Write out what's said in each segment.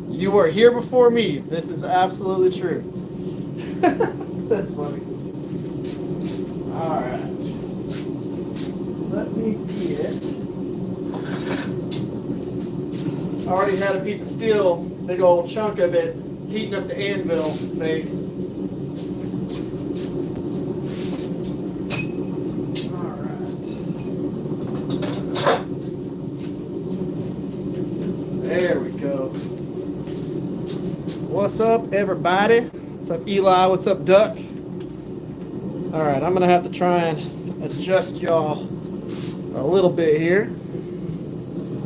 You were here before me. This is absolutely true. That's funny. All right. Let me get. I already had a piece of steel, big old chunk of it, heating up the anvil base. All right. There we go. What's up, everybody? What's up, Eli? What's up, Duck? All right, I'm gonna have to try and adjust y'all a little bit here.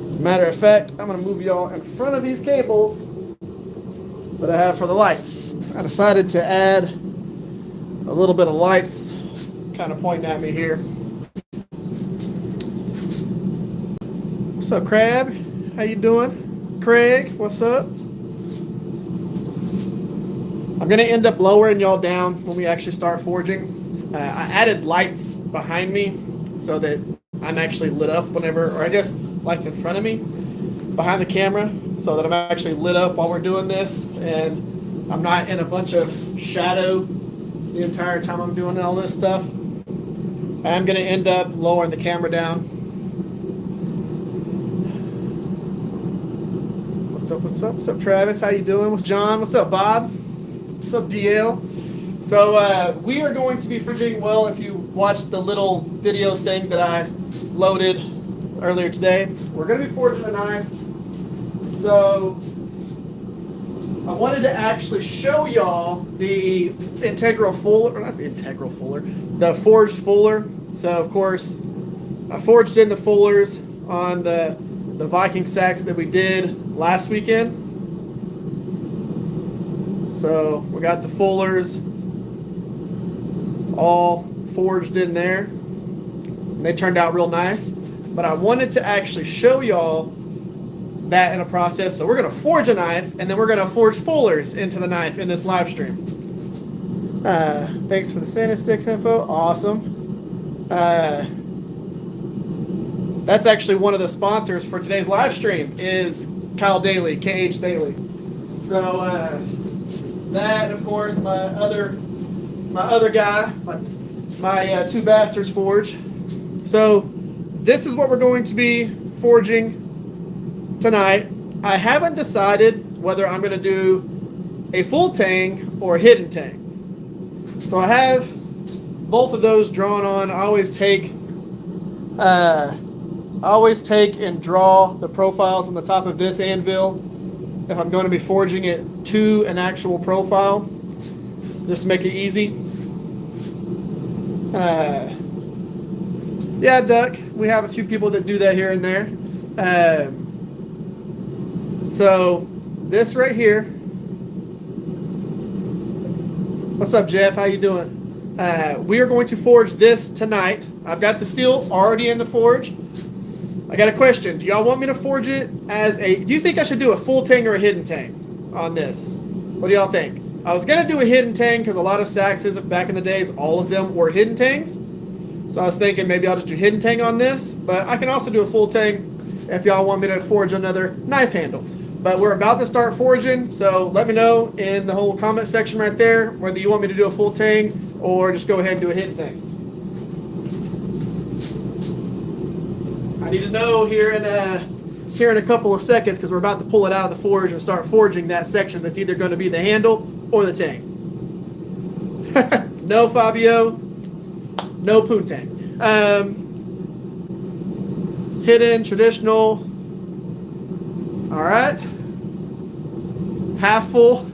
As a matter of fact, I'm gonna move y'all in front of these cables that I have for the lights. I decided to add a little bit of lights kind of pointing at me here. What's up, Crab? How you doing? Craig, what's up? I'm gonna end up lowering y'all down when we actually start forging. I added lights behind me so that I'm actually lit up whenever, or I guess lights in front of me behind the camera so that I'm actually lit up while we're doing this and I'm not in a bunch of shadow the entire time I'm doing all this stuff. I'm going to end up lowering the camera down. What's up, what's up? What's up, Travis? How you doing? What's John? What's up, Bob? What's up, DL? So we are going to be forging, well, if you watched the little video thing that I loaded earlier today, we're going to be forging a knife. So I wanted to actually show y'all the integral fuller, or not the integral fuller, the forged fuller. So of course, I forged in the fullers on the Viking sacks that we did last weekend. So we got the fullers all forged in there. And they turned out real nice. But I wanted to actually show y'all that in a process. So we're going to forge a knife, and then we're going to forge fullers into the knife in this live stream. Thanks for the Santa Sticks info. Awesome. That's actually one of the sponsors for today's live stream is Kyle Daly, KH Daly. So that, of course, my other guy, my Two Bastards Forge. So this is what we're going to be forging tonight. I haven't decided whether I'm going to do a full tang or a hidden tang. So I have both of those drawn on. I always take and draw the profiles on the top of this anvil if I'm going to be forging it to an actual profile, just to make it easy. Yeah, Duck, we have a few people that do that here and there. So this right here. What's up, Jeff? How you doing? We are going to forge this tonight. I've got the steel already in the forge. I got a question. Do y'all want me to forge it as a... Do you think I should do a full tang or a hidden tang on this? What do y'all think? I was going to do a hidden tang because a lot of Saxes back in the days, all of them were hidden tangs. So I was thinking maybe I'll just do hidden tang on this. But I can also do a full tang if y'all want me to forge another knife handle. But we're about to start forging, so let me know in the whole comment section right there whether you want me to do a full tang or just go ahead and do a hidden tang. I need to know here in a couple of seconds because we're about to pull it out of the forge and start forging that section that's either going to be the handle or the tang. No Fabio, no poontang. Hidden, traditional. All right. Half full.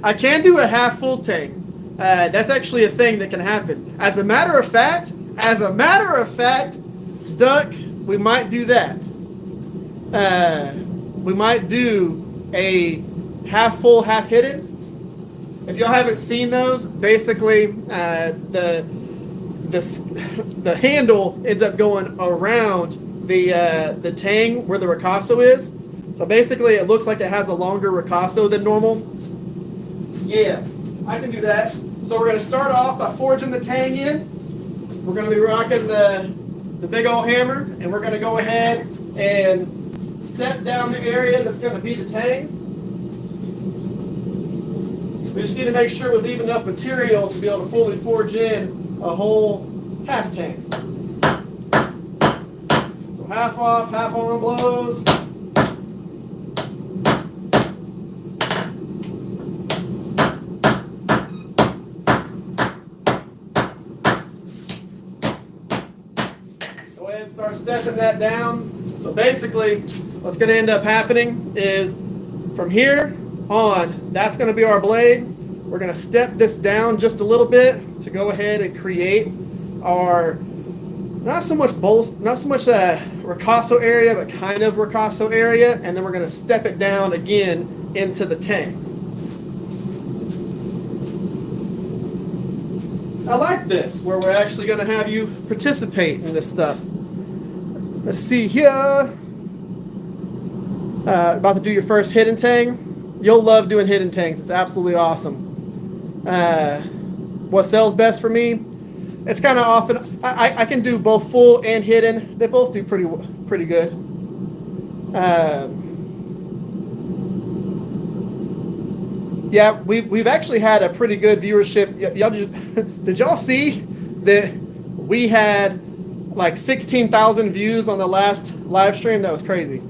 I can do a half full tang. That's actually a thing that can happen. As a matter of fact, Duck, we might do that. We might do a half full, half hidden. If y'all haven't seen those, basically the handle ends up going around the tang where the ricasso is. So basically, it looks like it has a longer ricasso than normal. Yeah, I can do that. So we're going to start off by forging the tang in. We're going to be rocking the big old hammer, and we're going to go ahead and step down the area that's going to be the tang. We just need to make sure we leave enough material to be able to fully forge in a whole half tang. So half off, half on blows. Go ahead and start stepping that down. So basically, what's going to end up happening is from here on, that's going to be our blade. We're going to step this down just a little bit to go ahead and create our not so much ricasso area, but kind of ricasso area, and then we're going to step it down again into the tang. I like this, where we're actually going to have you participate in this stuff. Let's see here. About to do your first hidden tang. You'll love doing hidden tangs. It's absolutely awesome. What sells best for me? It's kind of often I can do both full and hidden. They both do pretty good. Yeah, we've actually had a pretty good viewership. Did y'all see that we had like 16,000 views on the last live stream? That was crazy.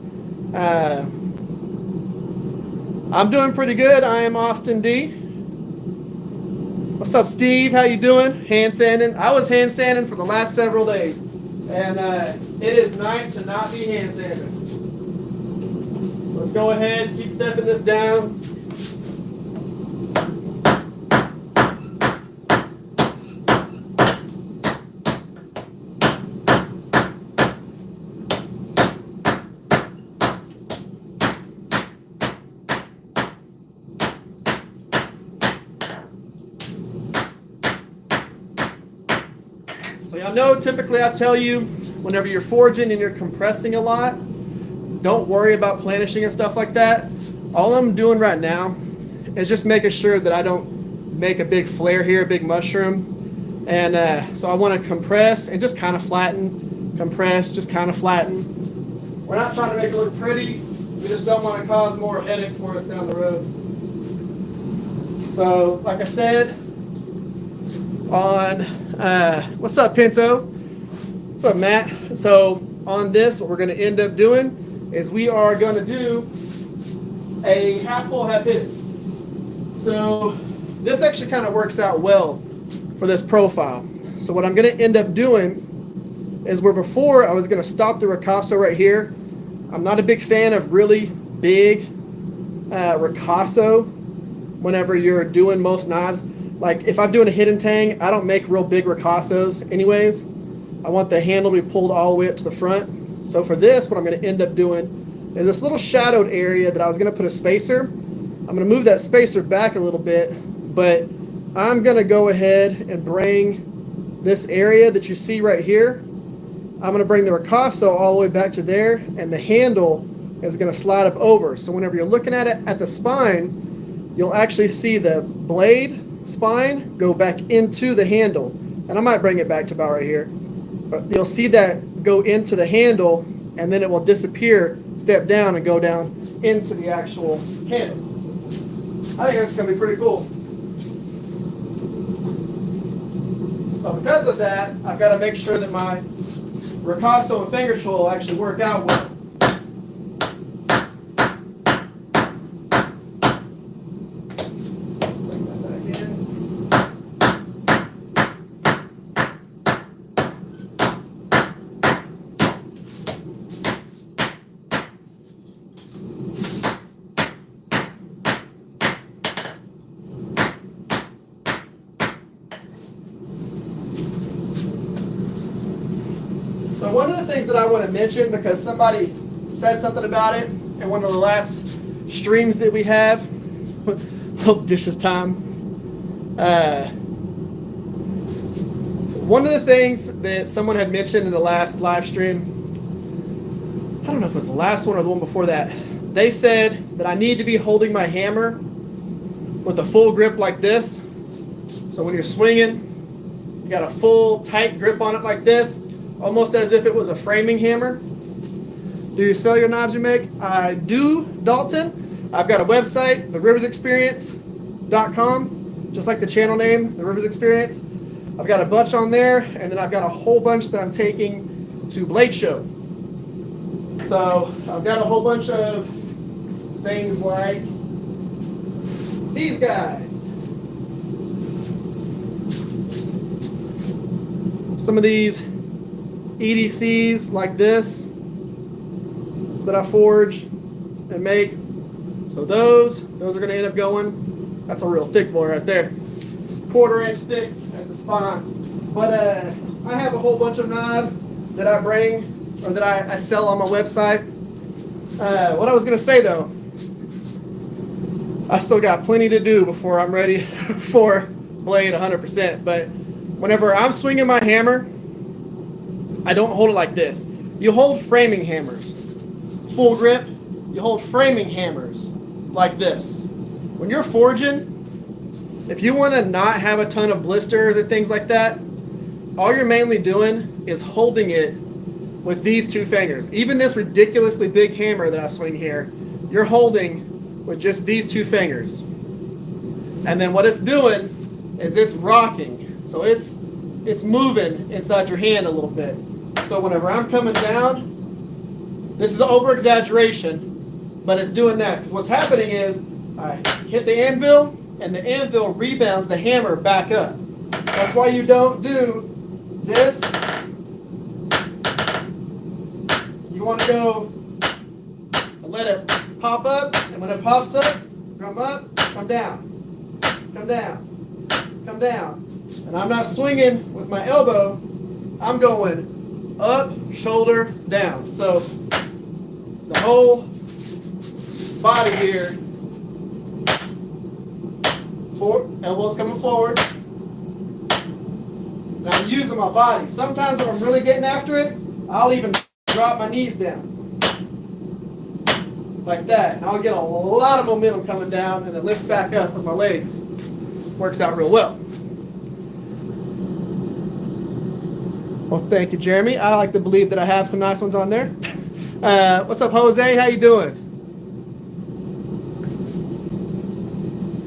I'm doing pretty good. I am Austin D. What's up, Steve? How you doing? Hand sanding. I was hand sanding for the last several days, and it is nice to not be hand sanding. Let's go ahead, keep stepping this down. So y'all know, typically I tell you, whenever you're forging and you're compressing a lot, don't worry about planishing and stuff like that. All I'm doing right now is just making sure that I don't make a big flare here, a big mushroom. And so I want to compress and just kind of flatten, compress, just kind of flatten. We're not trying to make it look pretty. We just don't want to cause more headache for us down the road. So, like I said, on, what's up, Pinto? What's up, Matt? So, on this, what we're going to end up doing is we are going to do a half full, half hidden. So, this actually kind of works out well for this profile. So, what I'm going to end up doing is where before I was going to stop the ricasso right here. I'm not a big fan of really big ricasso whenever you're doing most knives. Like if I'm doing a hidden tang, I don't make real big ricassos anyways. I want the handle to be pulled all the way up to the front. So for this, what I'm going to end up doing is this little shadowed area that I was going to put a spacer. I'm going to move that spacer back a little bit, but I'm going to go ahead and bring this area that you see right here. I'm going to bring the ricasso all the way back to there, and the handle is going to slide up over. So whenever you're looking at it at the spine, you'll actually see the blade spine go back into the handle. And I might bring it back to about right here. But you'll see that go into the handle, and then it will disappear, step down, and go down into the actual handle. I think that's going to be pretty cool. But because of that, I've got to make sure that my ricasso and finger tool actually work out well. Bring that back in. So one of the things that I want to mention, because somebody said something about it in one of the last streams that we have, dishes time. One of the things that someone had mentioned in the last live stream, I don't know if it was the last one or the one before that, they said that I need to be holding my hammer with a full grip like this. So when you're swinging, you got a full tight grip on it like this, almost as if it was a framing hammer. Do you sell your knives you make? I do, Dalton. I've got a website, theriversexperience.com, just like the channel name, The Rivers Experience. I've got a bunch on there, and then I've got a whole bunch that I'm taking to Blade Show. So I've got a whole bunch of things like these guys. Some of these EDCs like this that I forge and make. So those are going to end up going. That's a real thick one right there. 1/4 inch thick at the spine. But I have a whole bunch of knives that I bring or that I sell on my website. What I was going to say though, I still got plenty to do before I'm ready for blade 100%. But whenever I'm swinging my hammer, I don't hold it like this. You hold framing hammers. Full grip, you hold framing hammers like this. When you're forging, if you want to not have a ton of blisters and things like that, all you're mainly doing is holding it with these two fingers. Even this ridiculously big hammer that I swing here, you're holding with just these two fingers. And then what it's doing is it's rocking. So it's moving inside your hand a little bit. So whenever I'm coming down, this is an over-exaggeration, but it's doing that. Because what's happening is I hit the anvil, and the anvil rebounds the hammer back up. That's why you don't do this. You want to go and let it pop up, and when it pops up, come down, come down, come down. And I'm not swinging with my elbow, I'm going up, shoulder, down. So the whole body here, elbows coming forward. Now I'm using my body. Sometimes when I'm really getting after it, I'll even drop my knees down. Like that. And I'll get a lot of momentum coming down and then lift back up with my legs. Works out real well. Well, thank you, Jeremy. I like to believe that I have some nice ones on there. What's up, Jose? How you doing?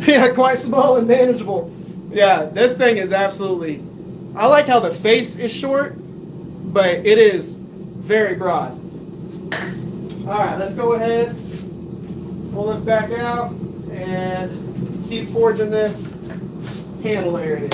Yeah, quite small and manageable. Yeah, this thing is absolutely... I like how the face is short, but it is very broad. All right, let's go ahead, pull this back out, and keep forging this handle area.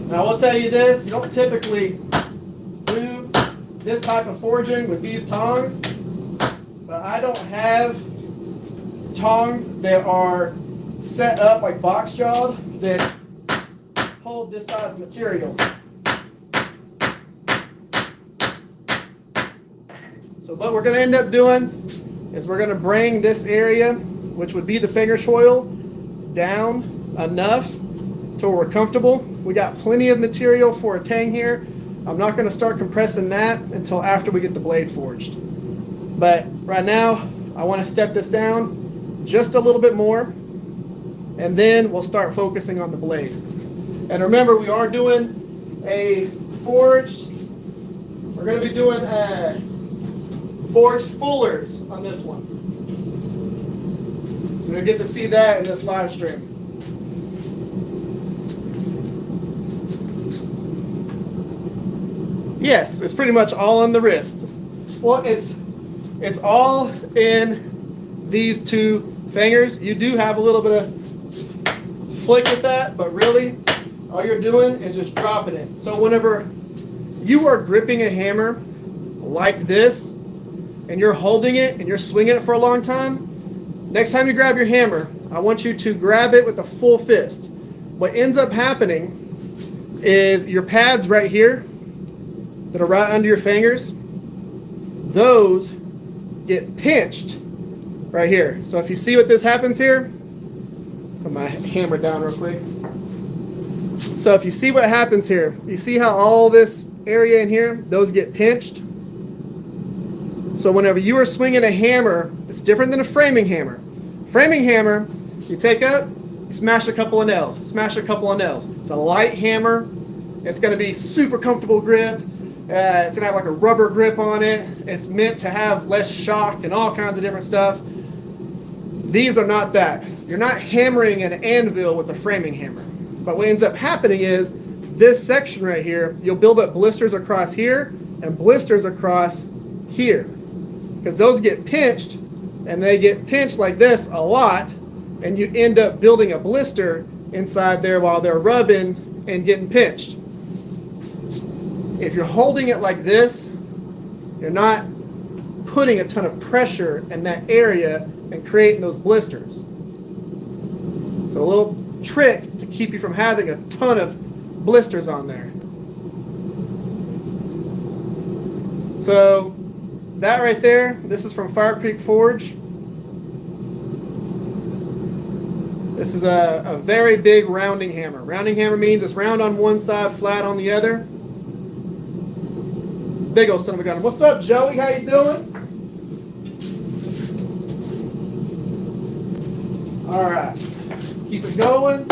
Now, I will tell you this, you don't typically do this type of forging with these tongs, but I don't have tongs that are set up like box jawed that hold this size material. So what we're going to end up doing is we're going to bring this area, which would be the finger choil, down enough till we're comfortable. We got plenty of material for a tang here. I'm not going to start compressing that until after we get the blade forged. But right now, I want to step this down just a little bit more, and then we'll start focusing on the blade. And remember, we are doing a forged, we're going to be doing forged fullers on this one. So you'll get to see that in this live stream. Yes, it's pretty much all on the wrist. Well, it's all in these two fingers. You do have a little bit of flick with that, but really, all you're doing is just dropping it. So whenever you are gripping a hammer like this, and you're holding it and you're swinging it for a long time, next time you grab your hammer, I want you to grab it with a full fist. What ends up happening is your pads right here that are right under your fingers, those get pinched right here. So if you see what this happens here, put my hammer down real quick. So if you see what happens here, you see how all this area in here, those get pinched? So whenever you are swinging a hammer, it's different than a framing hammer. Framing hammer, you take up, you smash a couple of nails, smash a couple of nails. It's a light hammer. It's going to be super comfortable grip. It's going to have like a rubber grip on it. It's meant to have less shock and all kinds of different stuff. These are not that. You're not hammering an anvil with a framing hammer. But what ends up happening is this section right here, you'll build up blisters across here and blisters across here. Because those get pinched, and they get pinched like this a lot, and you end up building a blister inside there while they're rubbing and getting pinched. If you're holding it like this, you're not putting a ton of pressure in that area and creating those blisters. So a little trick to keep you from having a ton of blisters on there. So that right there, this is from Fire Creek Forge. This is a very big rounding hammer. Rounding hammer means it's round on one side, flat on the other. Big old son of a gun. What's up, Joey? How you doing? All right, let's keep it going.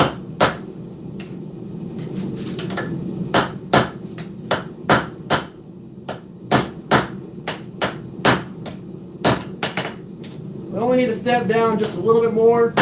We only need to step down just a little bit more.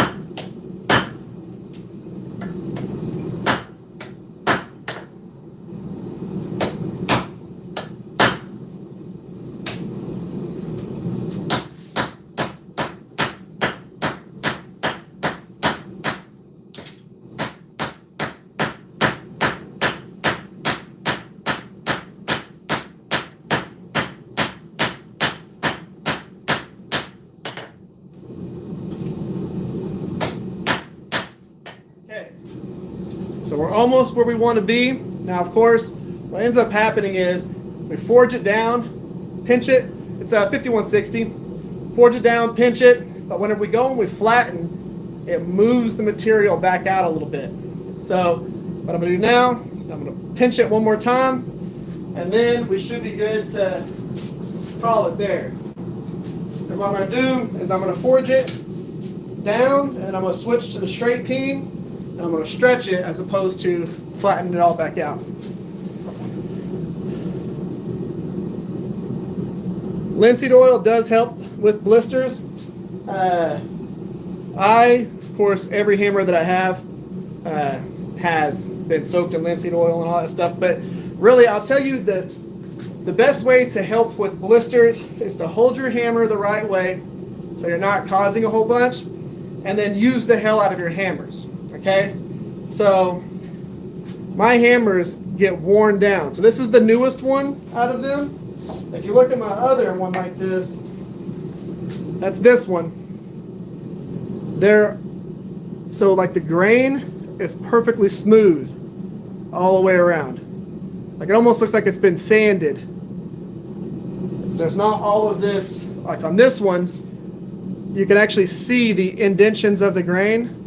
So we're almost where we want to be. Now, of course, what ends up happening is we forge it down, pinch it. It's a 5160. Forge it down, pinch it. But whenever we go and we flatten, it moves the material back out a little bit. So what I'm going to do now, I'm going to pinch it one more time, and then we should be good to call it there. Because what I'm going to do is I'm going to forge it down, and I'm going to switch to the straight peen. And I'm going to stretch it as opposed to flatten it all back out. Linseed oil does help with blisters. Of course, every hammer that I have has been soaked in linseed oil and all that stuff. But really, I'll tell you that the best way to help with blisters is to hold your hammer the right way so you're not causing a whole bunch, and then use the hell out of your hammers. Okay, so my hammers get worn down. So this is the newest one out of them. If you look at my other one like this, that's this one. So like the grain is perfectly smooth all the way around. Like it almost looks like it's been sanded. There's not all of this, like on this one, you can actually see the indentions of the grain.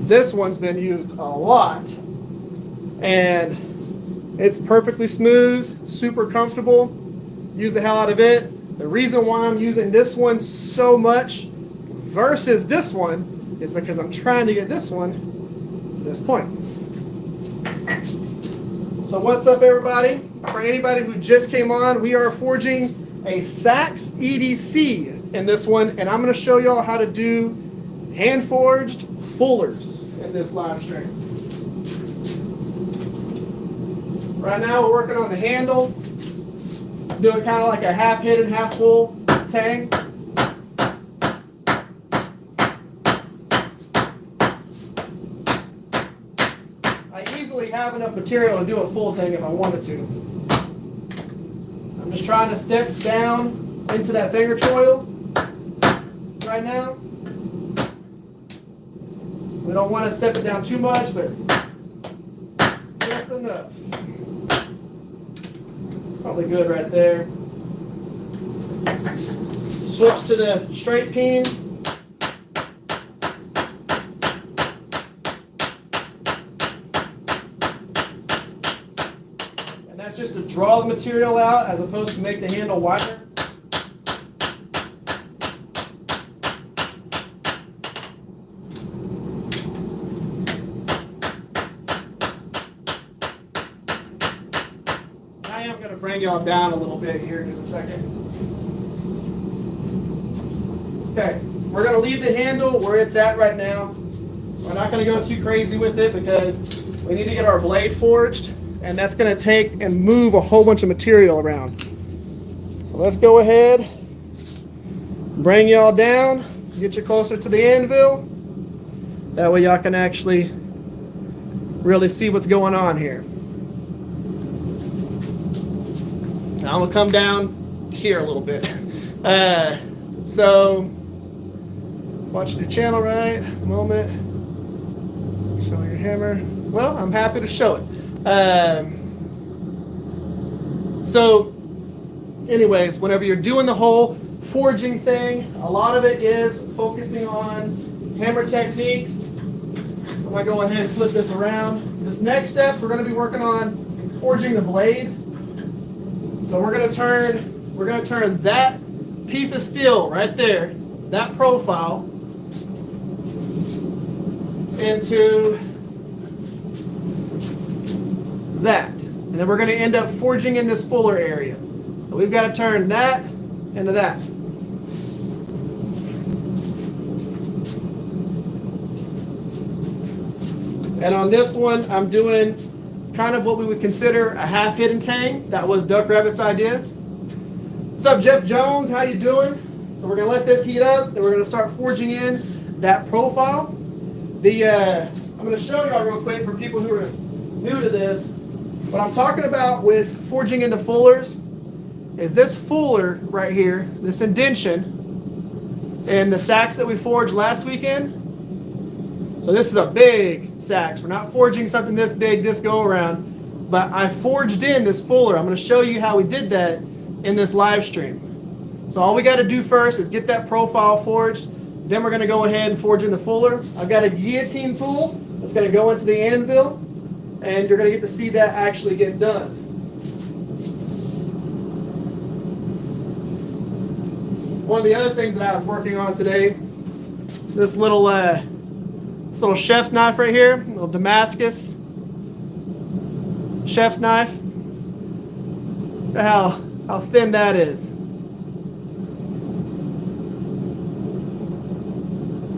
This one's been used a lot, and it's perfectly smooth, super comfortable. Use the hell out of it. The reason why I'm using this one so much versus this one is because I'm trying to get this one to this point. So what's up, everybody? For anybody who just came on, we are forging a Sachs EDC in this one, and I'm going to show y'all how to do hand-forged fullers in this live stream. Right now we're working on the handle, doing kind of like a half hidden, half full tang. I easily have enough material to do a full tang if I wanted to. I'm just trying to step down into that finger choil right now. We don't want to step it down too much, but just enough. Probably good right there. Switch to the straight peen. And that's just a draw the material out as opposed to make the handle wider. I am going to bring y'all down a little bit here in just a second. Okay, we're going to leave the handle where it's at right now. We're not going to go too crazy with it because we need to get our blade forged, and that's going to take and move a whole bunch of material around. So let's go ahead, bring y'all down, get you closer to the anvil. That way y'all can actually really see what's going on here. Now I'm going to come down here a little bit. So, watching your channel right, a moment. Show your hammer. Well, I'm happy to show it. So, anyways, whenever you're doing the whole forging thing, a lot of it is focusing on hammer techniques. I'm going to go ahead and flip this around. This next step, we're going to be working on forging the blade. So we're going to turn that piece of steel right there, that profile, into that. And then we're going to end up forging in this fuller area. So we've got to turn that into that. And on this one, I'm doing kind of what we would consider a half-hidden tang. That was Duck Rabbit's idea. What's up, Jeff Jones? How you doing? So we're going to let this heat up, then we're going to start forging in that profile. I'm going to show y'all real quick for people who are new to this. What I'm talking about with forging into fullers is this fuller right here, this indention, and the sacks that we forged last weekend. So this is a big sax. We're not forging something this big this go around, but I forged in this fuller. I'm going to show you how we did that in this live stream. So all we got to do first is get that profile forged. Then we're going to go ahead and forge in the fuller. I've got a guillotine tool that's going to go into the anvil, and you're going to get to see that actually get done. One of the other things that I was working on today, this little chef's knife right here, little Damascus chef's knife. Look at how thin that is.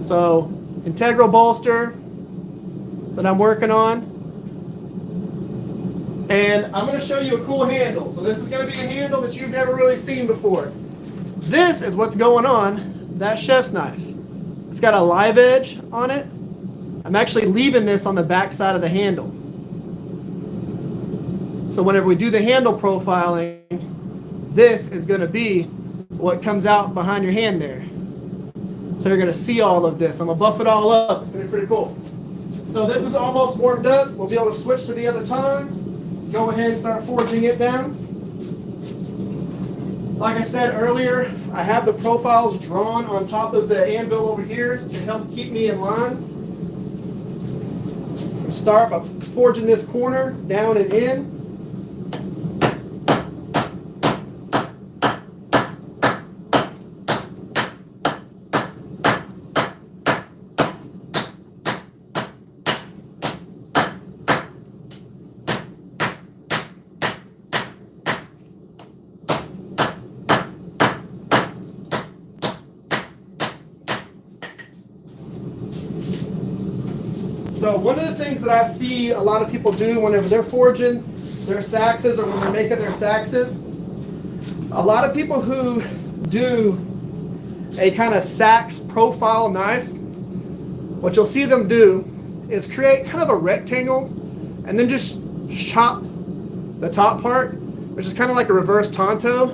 So, integral bolster that I'm working on. And I'm going to show you a cool handle. So this is going to be a handle that you've never really seen before. This is what's going on that chef's knife. It's got a live edge on it. I'm actually leaving this on the back side of the handle. So whenever we do the handle profiling, this is going to be what comes out behind your hand there. So you're going to see all of this. I'm going to buff it all up. It's going to be pretty cool. So this is almost warmed up. We'll be able to switch to the other tongs. Go ahead and start forging it down. Like I said earlier, I have the profiles drawn on top of the anvil over here to help keep me in line. We'll start by forging this corner down and in. So one of the things that I see a lot of people do whenever they're forging their saxes or when they're making their saxes, a lot of people who do a kind of sax profile knife, what you'll see them do is create kind of a rectangle and then just chop the top part, which is kind of like a reverse tanto.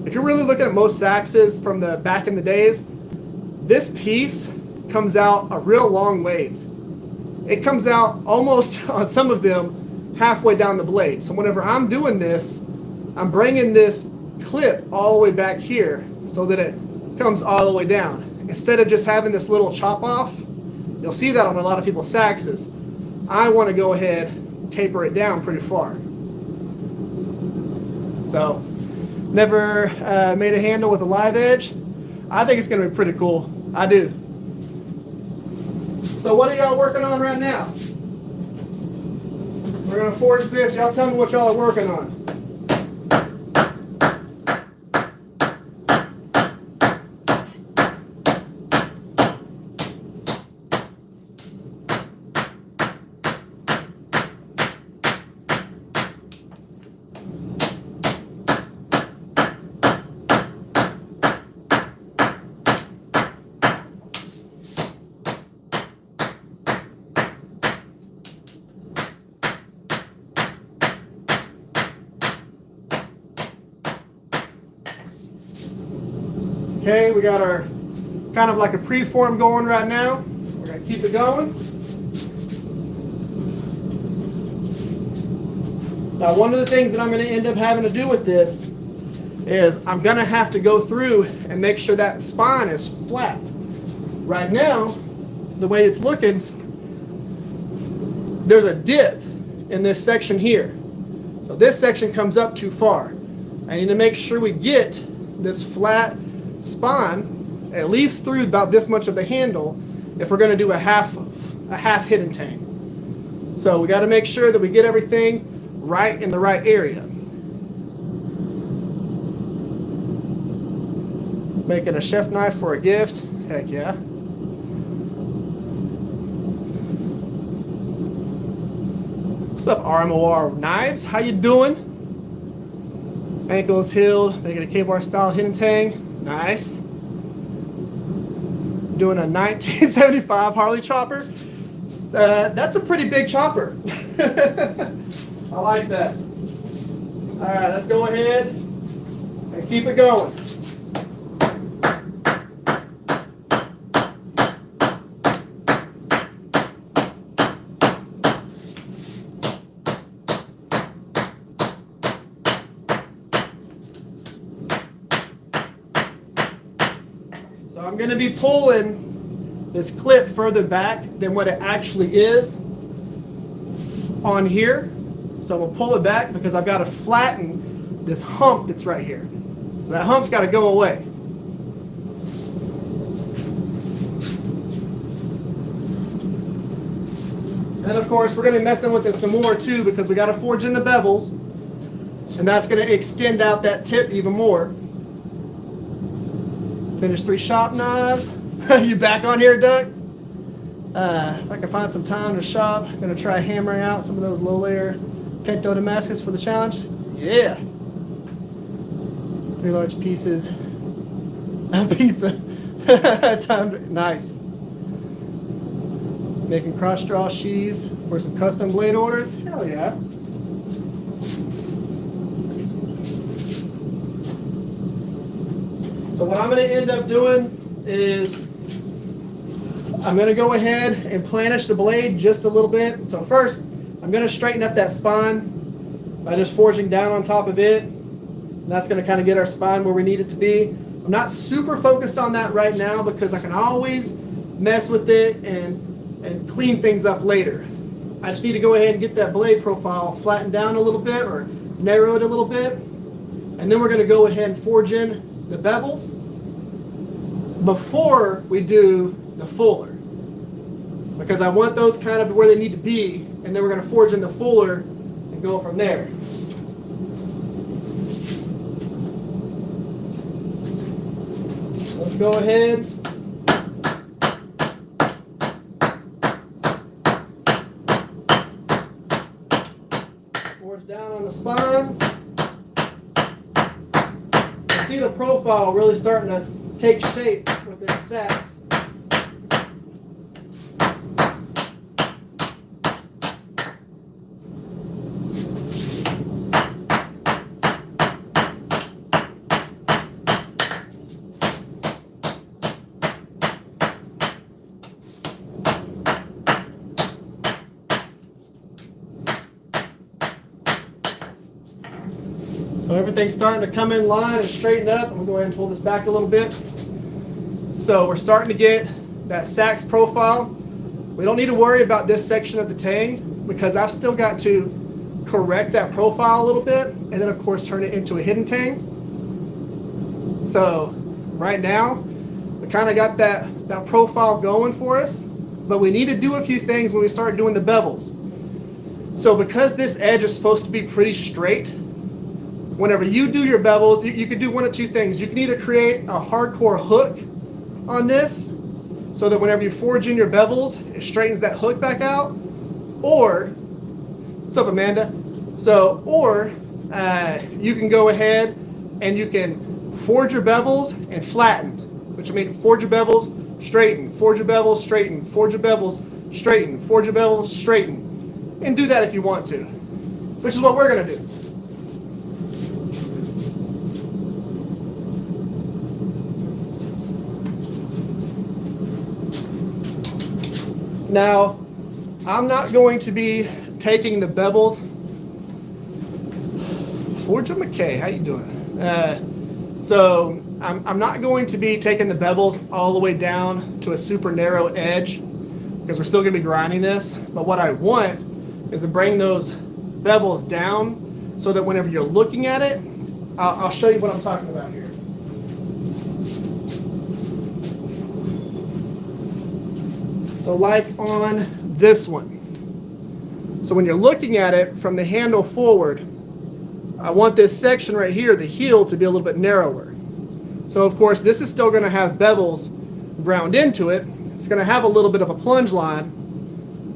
If you're really looking at most saxes from the back in the days, this piece comes out a real long ways. It comes out almost, on some of them, halfway down the blade. So whenever I'm doing this, I'm bringing this clip all the way back here so that it comes all the way down. Instead of just having this little chop off, you'll see that on a lot of people's saxes. I want to go ahead and taper it down pretty far. So, never made a handle with a live edge. I think it's going to be pretty cool. I do. So what are y'all working on right now? We're going to forge this. Y'all tell me what y'all are working on. Okay, we got our kind of like a preform going right now. We're going to keep it going. Now, one of the things that I'm going to end up having to do with this is I'm going to have to go through and make sure that spine is flat. Right now, the way it's looking, there's a dip in this section here. So this section comes up too far. I need to make sure we get this flat spine at least through about this much of the handle if we're going to do a half hidden tang. So we got to make sure that we get everything right in the right area. It's making a chef knife for a gift. Heck yeah. What's up, RMOR Knives? How you doing? Ankle is healed. Making a K-bar style hidden tang. Nice. Doing a 1975 Harley chopper. That's a pretty big chopper. I like that. All right, let's go ahead and keep it going. So I'm going to be pulling this clip further back than what it actually is on here. So we'll pull it back because I've got to flatten this hump that's right here. So that hump's got to go away. And of course we're going to be messing with this some more too because we got to forge in the bevels. And that's going to extend out that tip even more. Finish 3 shop knives. You back on here, Doug? If I can find some time to shop, I'm going to try hammering out some of those low layer Pinto Damascus for the challenge. Yeah. 3 large pieces of pizza. Nice. Making cross draw sheaths for some custom blade orders. Hell yeah. So what I'm going to end up doing is I'm going to go ahead and planish the blade just a little bit. So first, I'm going to straighten up that spine by just forging down on top of it. And that's going to kind of get our spine where we need it to be. I'm not super focused on that right now because I can always mess with it and clean things up later. I just need to go ahead and get that blade profile flattened down a little bit or narrow it a little bit. And then we're going to go ahead and forge in the bevels before we do the fuller. Because I want those kind of where they need to be, and then we're going to forge in the fuller and go from there. Let's go ahead. Forge down on the spine. See the profile really starting to take shape with this sax. So everything's starting to come in line and straighten up. I'm going to go ahead and pull this back a little bit. So we're starting to get that sax profile. We don't need to worry about this section of the tang because I've still got to correct that profile a little bit, and then of course turn it into a hidden tang. So right now, we kind of got that profile going for us, but we need to do a few things when we start doing the bevels. So because this edge is supposed to be pretty straight, whenever you do your bevels, you can do one of two things. You can either create a hardcore hook on this, so that whenever you forge in your bevels, it straightens that hook back out, or, what's up, Amanda? So, or you can go ahead and you can forge your bevels and flatten, which means forge your bevels, straighten, forge your bevels, straighten, forge your bevels, straighten, forge your bevels, straighten. And do that if you want to, which is what we're going to do. Now, I'm not going to be taking the bevels. Forge McKay, how you doing? So I'm not going to be taking the bevels all the way down to a super narrow edge because we're still going to be grinding this. But what I want is to bring those bevels down so that whenever you're looking at it, I'll show you what I'm talking about here. So like on this one. So when you're looking at it from the handle forward, I want this section right here, the heel, to be a little bit narrower. So of course this is still going to have bevels ground into it. It's going to have a little bit of a plunge line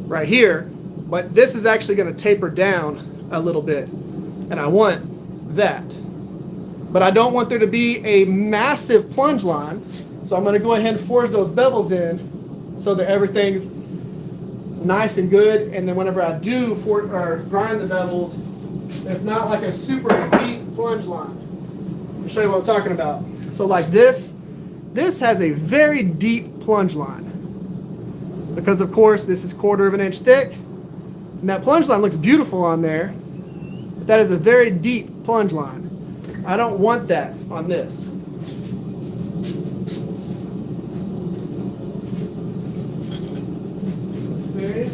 right here, but this is actually going to taper down a little bit, and I want that. But I don't want there to be a massive plunge line, so I'm going to go ahead and forge those bevels in so that everything's nice and good, and then whenever I do grind the bevels, there's not like a super deep plunge line. I'll show you what I'm talking about. So like this has a very deep plunge line because of course this is 1/4 of an inch thick. And that plunge line looks beautiful on there, but that is a very deep plunge line. I don't want that on this. Let's see.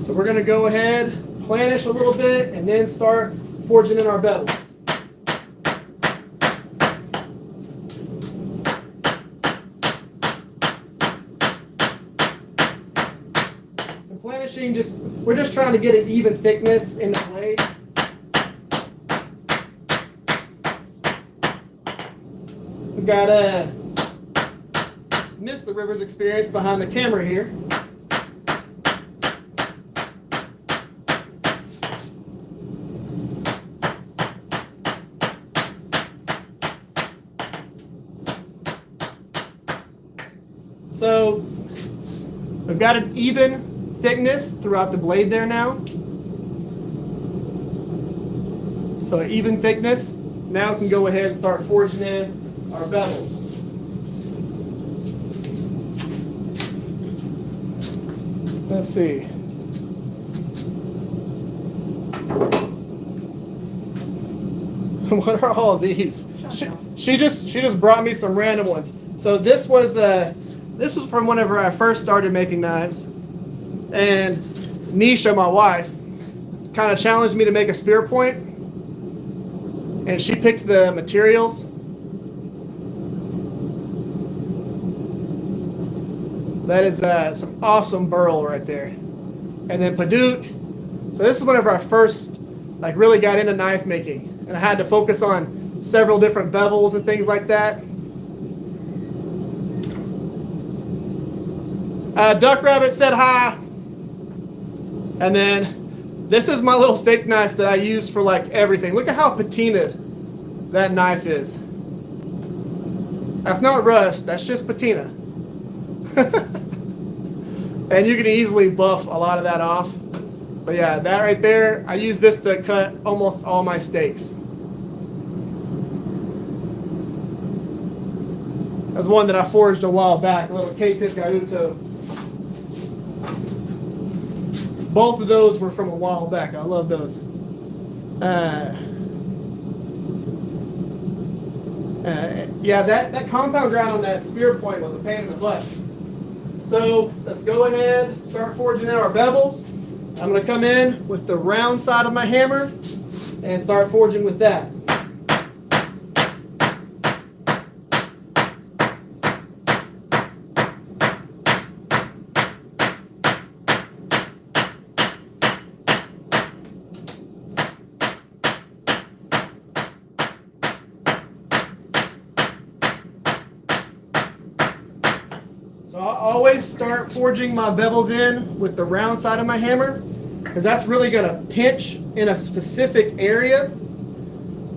So we're going to go ahead, planish a little bit, and then start forging in our bevels. Planishing, we're just trying to get an even thickness in the blade. We've got Miss the Rivers experience behind the camera here. So we've got an even thickness throughout the blade there now. So an even thickness. Now we can go ahead and start forging in our bevels. Let's see. What are all of these? She just brought me some random ones. So this was from whenever I first started making knives. And Nisha, my wife, kind of challenged me to make a spear point, and she picked the materials. That is some awesome burl right there. And then Paduke. So this is whenever I first really got into knife making, and I had to focus on several different bevels and things like that. Duck Rabbit said hi. And then this is my little steak knife that I use for everything. Look at how patinaed that knife is. That's not rust, that's just patina. And you can easily buff a lot of that off. But yeah, that right there, I use this to cut almost all my steaks. That's one that I forged a while back, a little K-tip Gauto. Both of those were from a while back. I love those. Yeah, that compound ground on that spear point was a pain in the butt. So let's go ahead, start forging in our bevels. I'm going to come in with the round side of my hammer and start forging with that. So I always start forging my bevels in with the round side of my hammer because that's really going to pinch in a specific area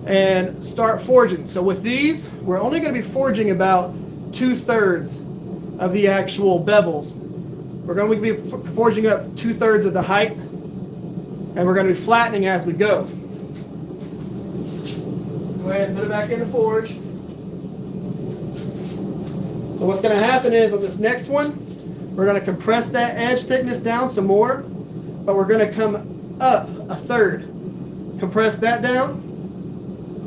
and start forging. So with these, we're only going to be forging about 2/3 of the actual bevels. We're going to be forging up 2/3 of the height, and we're going to be flattening as we go. So let's go ahead and put it back in the forge. So what's going to happen is on this next one, we're going to compress that edge thickness down some more, but we're going to come up 1/3. Compress that down,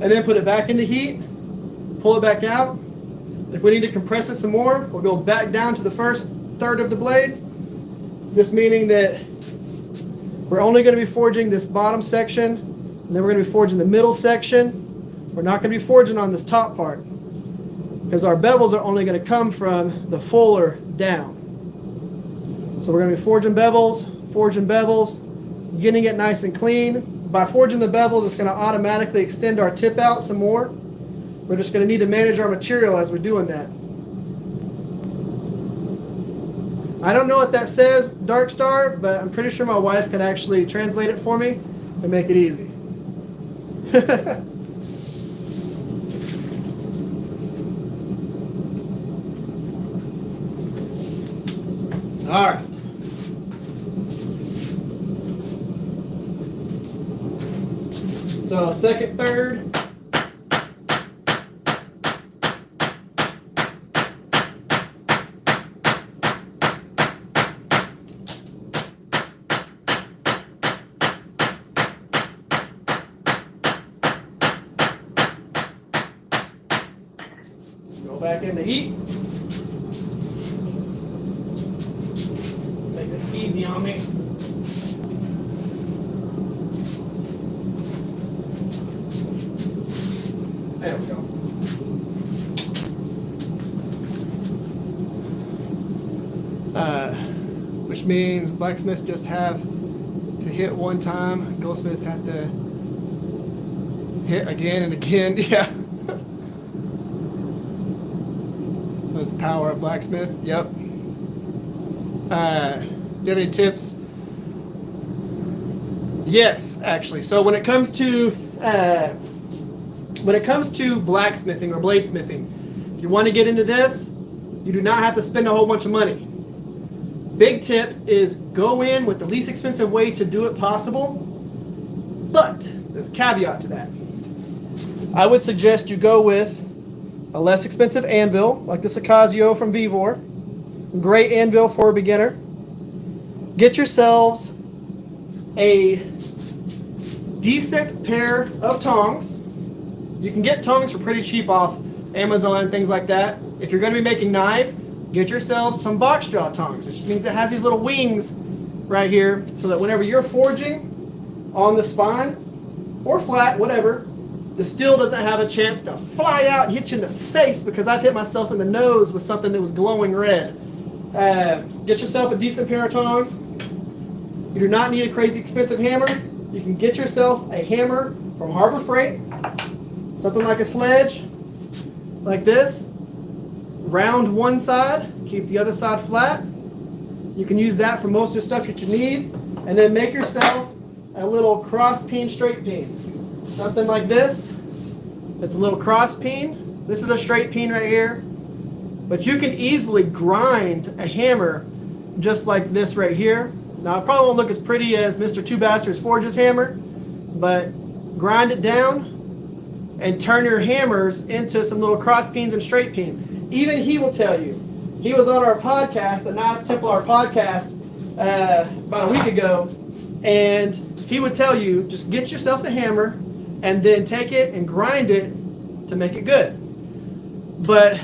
and then put it back in the heat, pull it back out. If we need to compress it some more, we'll go back down to the first third of the blade, just meaning that we're only going to be forging this bottom section, and then we're going to be forging the middle section. We're not going to be forging on this top part, because our bevels are only going to come from the fuller down. So we're going to be forging bevels, getting it nice and clean. By forging the bevels, it's going to automatically extend our tip out some more. We're just going to need to manage our material as we're doing that. I don't know what that says, Dark Star, but I'm pretty sure my wife can actually translate it for me and make it easy. All right. So second, third. Go back in the heat. Make this easy on me. There we go. Which means blacksmiths just have to hit one time, goldsmiths have to hit again and again. Yeah. That's the power of blacksmith. Yep. Do you have any tips? Yes, actually. So when it comes to blacksmithing or bladesmithing, if you want to get into this, you do not have to spend a whole bunch of money. Big tip is go in with the least expensive way to do it possible, but there's a caveat to that. I would suggest you go with a less expensive anvil, like this Ocasio from Vevor. Great anvil for a beginner. Get yourselves a decent pair of tongs. You can get tongs for pretty cheap off Amazon and things like that. If you're going to be making knives, get yourselves some box jaw tongs. It just means it has these little wings right here so that whenever you're forging on the spine or flat, whatever, the steel doesn't have a chance to fly out and hit you in the face, because I've hit myself in the nose with something that was glowing red. Get yourself a decent pair of tongs. You do not need a crazy expensive hammer. You can get yourself a hammer from Harbor Freight, something like a sledge, like this. Round one side, keep the other side flat. You can use that for most of the stuff that you need, and then make yourself a little cross peen, straight peen. Something like this. It's a little cross peen. This is a straight peen right here. But you can easily grind a hammer just like this right here. Now it probably won't look as pretty as Mr. Two Bastards Forge's hammer, but grind it down and turn your hammers into some little cross peens and straight peens. Even he will tell you. He was on our podcast, the Knives Templar podcast, about a week ago, and he would tell you, just get yourself a hammer and then take it and grind it to make it good. But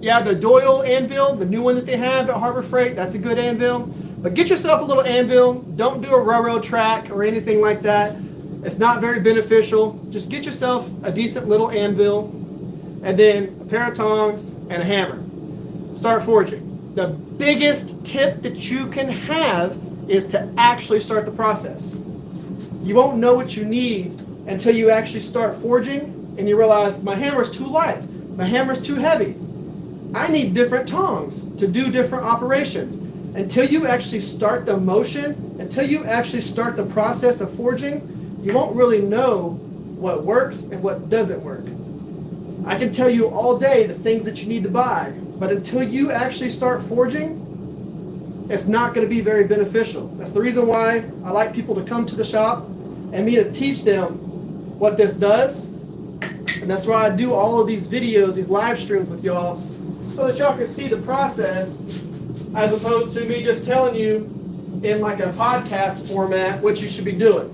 Yeah, the Doyle anvil, the new one that they have at Harbor Freight, that's a good anvil. But get yourself a little anvil. Don't do a railroad track or anything like that. It's not very beneficial. Just get yourself a decent little anvil and then a pair of tongs and a hammer. Start forging. The biggest tip that you can have is to actually start the process. You won't know what you need until you actually start forging and you realize my hammer's too light, my hammer's too heavy. I need different tongs to do different operations. Until you actually start the motion, until you actually start the process of forging, you won't really know what works and what doesn't work. I can tell you all day the things that you need to buy, but until you actually start forging, it's not going to be very beneficial. That's the reason why I like people to come to the shop and me to teach them what this does. And that's why I do all of these videos, these live streams with y'all, so that y'all can see the process as opposed to me just telling you in like a podcast format what you should be doing.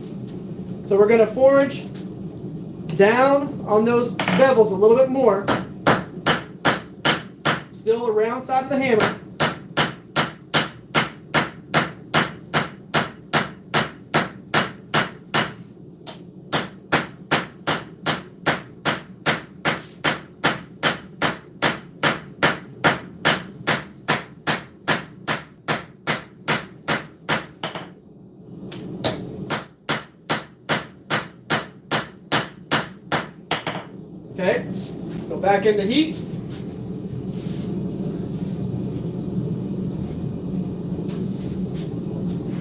So we're going to forge down on those bevels a little bit more. Still around side of the hammer. Okay, go back into heat.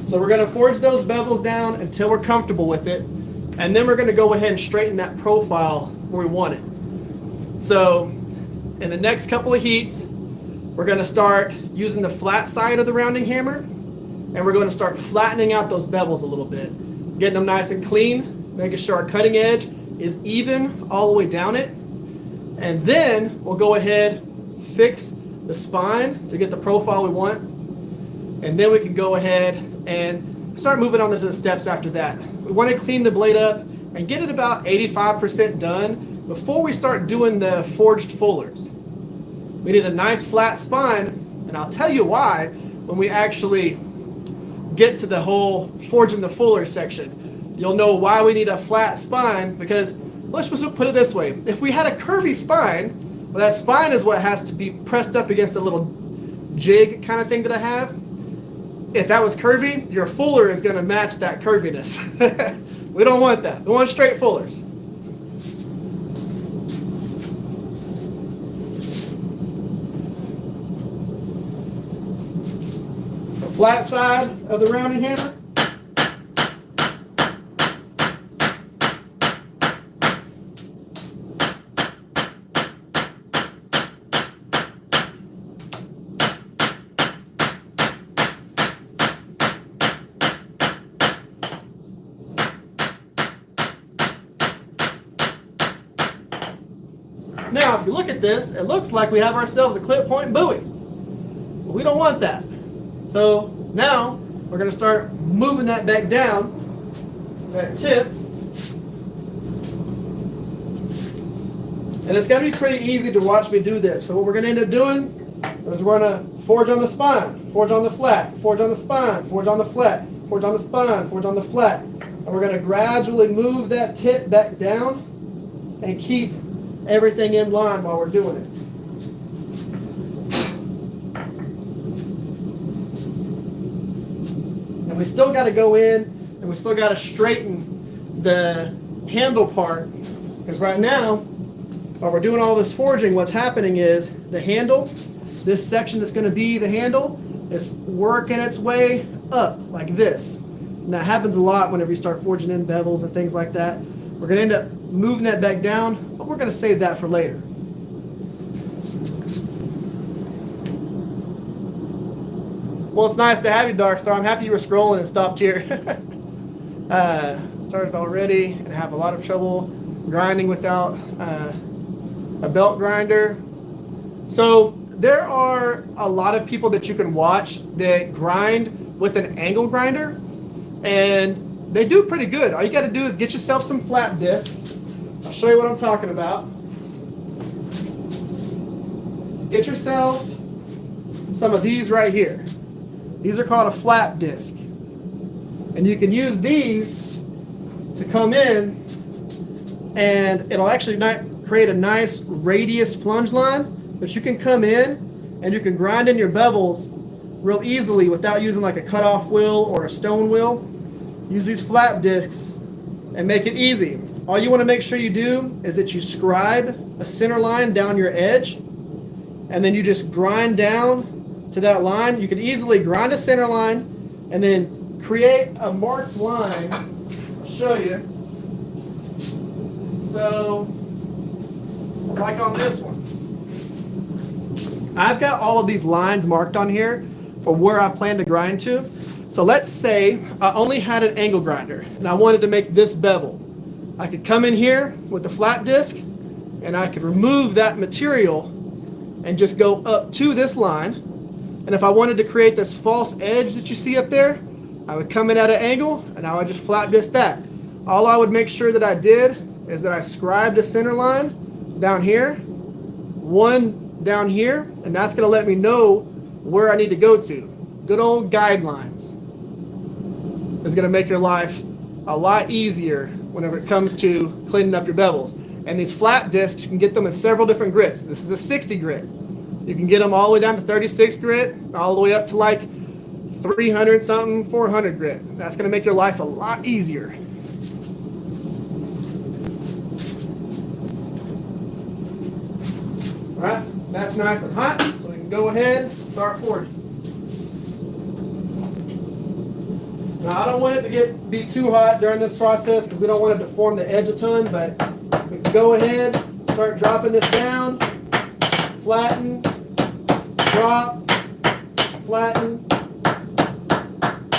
So we're going to forge those bevels down until we're comfortable with it, and then we're going to go ahead and straighten that profile where we want it. So in the next couple of heats, we're going to start using the flat side of the rounding hammer, and we're going to start flattening out those bevels a little bit, getting them nice and clean, making sure our cutting edge is even all the way down it. And then we'll go ahead, fix the spine to get the profile we want. And then we can go ahead and start moving on to the steps after that. We want to clean the blade up and get it about 85% done before we start doing the forged fullers. We need a nice flat spine, and I'll tell you why when we actually get to the whole forging the fuller section. You'll know why we need a flat spine, because let's just put it this way. If we had a curvy spine, well, that spine is what has to be pressed up against the little jig kind of thing that I have. If that was curvy, your fuller is going to match that curviness. We don't want that. We want straight fullers. So flat side of the rounding hammer. Now, if you look at this, it looks like we have ourselves a clip point buoy. But we don't want that. So now we're going to start moving that back down, that tip. And it's going to be pretty easy to watch me do this. So what we're going to end up doing is we're going to forge on the spine, forge on the flat, forge on the spine, forge on the flat, forge on the spine, forge on the flat. And we're going to gradually move that tip back down and keep everything in line while we're doing it. And we still got to go in and we still got to straighten the handle part, because right now while we're doing all this forging, what's happening is the handle, this section that's going to be the handle, is working its way up like this. And that happens a lot whenever you start forging in bevels and things like that. We're going to end up moving that back down, but we're going to save that for later. Well, it's nice to have you, Dark Star. I'm happy you were scrolling and stopped here. Started already and have a lot of trouble grinding without a belt grinder. So there are a lot of people that you can watch that grind with an angle grinder, and they do pretty good. All you got to do is get yourself some flat discs. I'll show you what I'm talking about. get yourself some of these right here. These are called a flap disc. And you can use these to come in, and it'll actually create a nice radius plunge line, but you can come in and you can grind in your bevels real easily without using like a cutoff wheel or a stone wheel. Use these flap discs and make it easy. All you want to make sure you do is that you scribe a center line down your edge, and then you just grind down to that line. You can easily grind a center line and then create a marked line. I'll show you. So, like on this one, I've got all of these lines marked on here for where I plan to grind to. So let's say I only had an angle grinder and I wanted to make this bevel. I could come in here with the flap disc and I could remove that material and just go up to this line. And if I wanted to create this false edge that you see up there, I would come in at an angle and I would just flap disc that. All I would make sure that I did is that I scribed a center line down here, one down here, and that's going to let me know where I need to go to. Good old guidelines is going to make your life a lot easier whenever it comes to cleaning up your bevels. And these flat discs, you can get them in several different grits. This is a 60 grit. You can get them all the way down to 36 grit, all the way up to like 300 something, 400 grit. That's going to make your life a lot easier. All right, that's nice and hot, so we can go ahead and start forging. Now, I don't want it to be too hot during this process because we don't want to deform the edge a ton, but we can go ahead, start dropping this down, flatten, drop, flatten,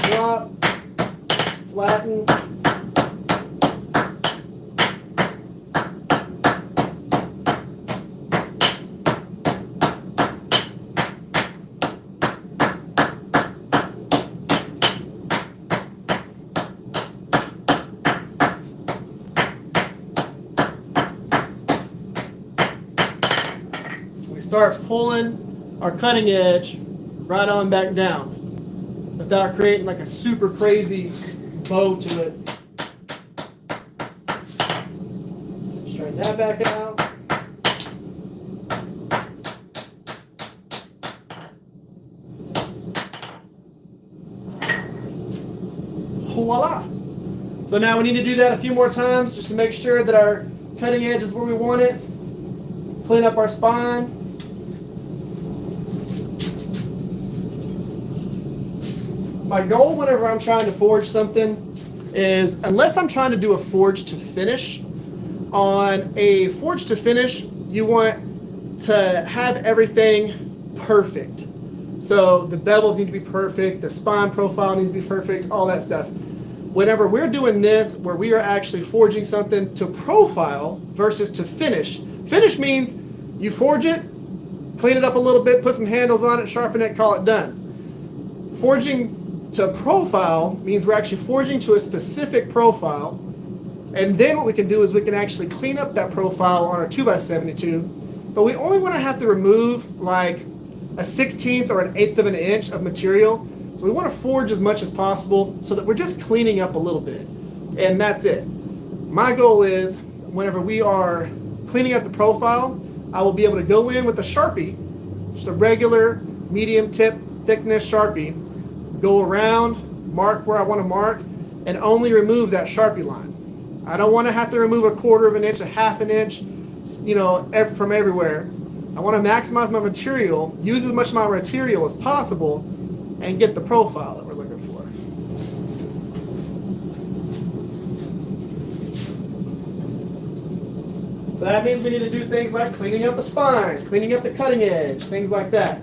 drop, flatten. Start pulling our cutting edge right on back down without creating like a super crazy bow to it. Straighten that back out. Voila! So now we need to do that a few more times just to make sure that our cutting edge is where we want it. Clean up our spine. My goal whenever I'm trying to forge something is, unless I'm trying to do a forge to finish, on a forge to finish, you want to have everything perfect. So the bevels need to be perfect, the spine profile needs to be perfect, all that stuff. Whenever we're doing this, where we are actually forging something to profile versus to finish, finish means you forge it, clean it up a little bit, put some handles on it, sharpen it, call it done. Forging to profile means we're actually forging to a specific profile, and then what we can do is we can actually clean up that profile on our 2x72, but we only want to have to remove like a 1/16 or an 1/8 of an inch of material. So we want to forge as much as possible so that we're just cleaning up a little bit, and that's it. My goal is whenever we are cleaning up the profile, I will be able to go in with a Sharpie, just a regular medium tip thickness Sharpie, go around, mark where I want to mark, and only remove that Sharpie line. I don't want to have to remove a 1/4 of an inch, a 1/2 an inch, from everywhere. I want to maximize my material, use as much of my material as possible, and get the profile that we're looking for. So that means we need to do things like cleaning up the spine, cleaning up the cutting edge, things like that.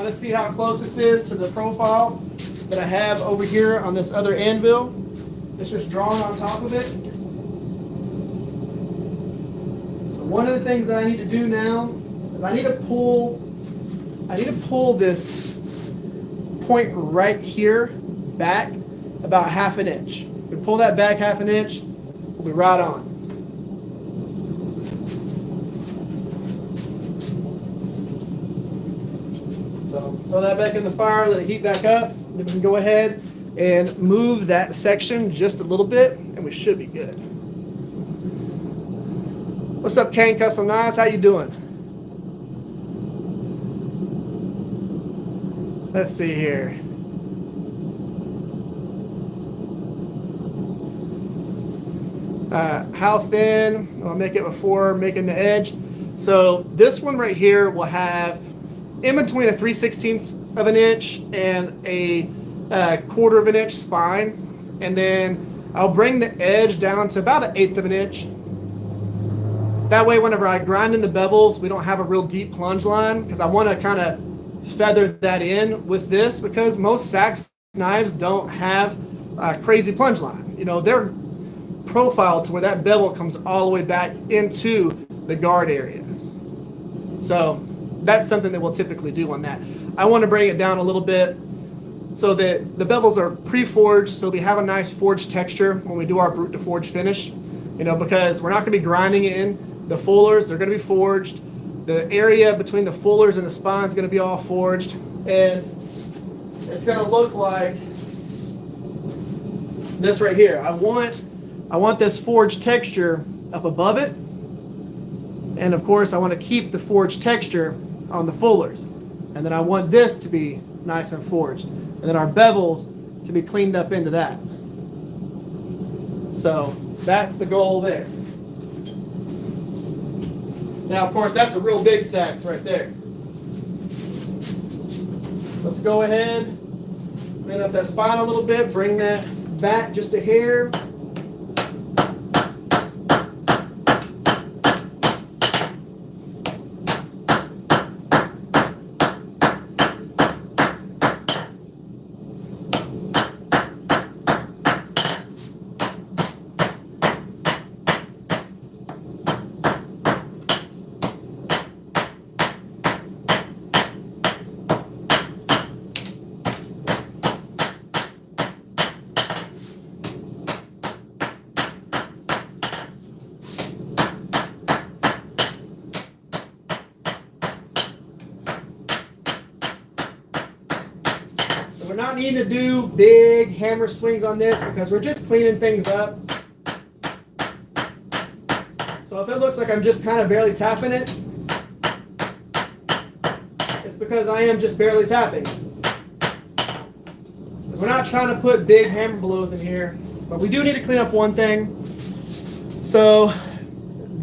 going to see how close this is to the profile that I have over here on this other anvil. It's just drawn on top of it. So one of the things that I need to do now is I need to pull this point right here back about 1/2 inch. We pull that back 1/2 inch, we'll be right on. So throw that back in the fire, let it heat back up, then we can go ahead and move that section just a little bit, and we should be good. What's up, Kane Custom Knives? How you doing? Let's see here. How thin? I'll make it before making the edge. So this one right here will have in between a 3/16 of an inch and a 1/4 of an inch spine, and then I'll bring the edge down to about 1/8 of an inch. That way, whenever I grind in the bevels, we don't have a real deep plunge line, because I want to kind of feather that in with this, because most Sachs knives don't have a crazy plunge line. You know, they're profiled to where that bevel comes all the way back into the guard area. So that's something that we'll typically do on that. I want to bring it down a little bit so that the bevels are pre-forged, so we have a nice forged texture when we do our brute to forge finish. You know, because we're not going to be grinding in the fullers, they're going to be forged. The area between the fullers and the spine is going to be all forged, and it's going to look like this right here. I want this forged texture up above it, and of course I want to keep the forged texture on the fullers, and then I want this to be nice and forged, and then our bevels to be cleaned up into that. So that's the goal there. Now, of course, that's a real big Sachs right there. Let's go ahead, clean up that spine a little bit, bring that back just a hair. We're not needing to do big hammer swings on this because we're just cleaning things up. So if it looks like I'm just kind of barely tapping it, it's because I am just barely tapping. We're not trying to put big hammer blows in here, but we do need to clean up one thing. So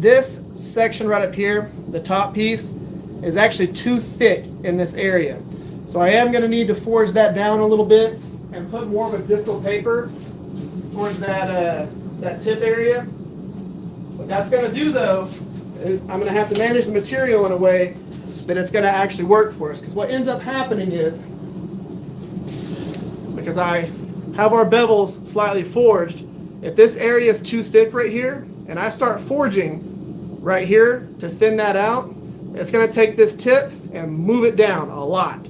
this section right up here, the top piece, is actually too thick in this area. So I am going to need to forge that down a little bit and put more of a distal taper towards that tip area. What that's going to do, though, is I'm going to have to manage the material in a way that it's going to actually work for us. Because what ends up happening is, because I have our bevels slightly forged, if this area is too thick right here, and I start forging right here to thin that out, it's going to take this tip and move it down a lot.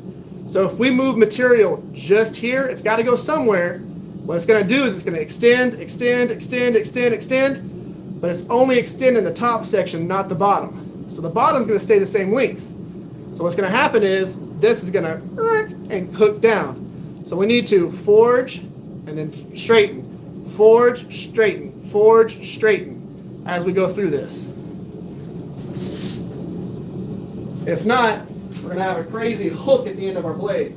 So if we move material just here, it's got to go somewhere. What it's going to do is it's going to extend, extend, extend, extend, extend, but it's only extending the top section, not the bottom. So the bottom is going to stay the same length. So what's going to happen is this is going to and hook down. So we need to forge and then straighten, forge, straighten, forge, straighten as we go through this. If not, we're going to have a crazy hook at the end of our blade.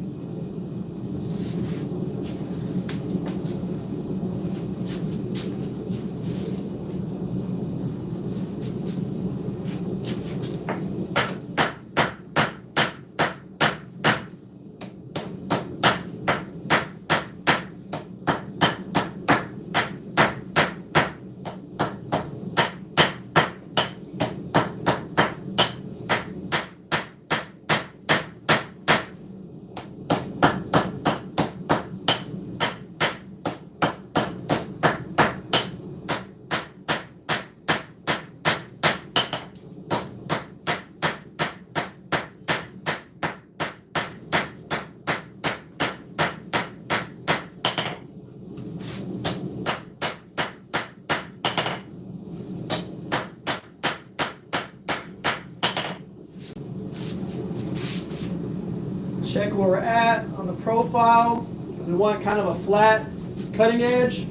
Check where we're at on the profile. We want kind of a flat cutting edge.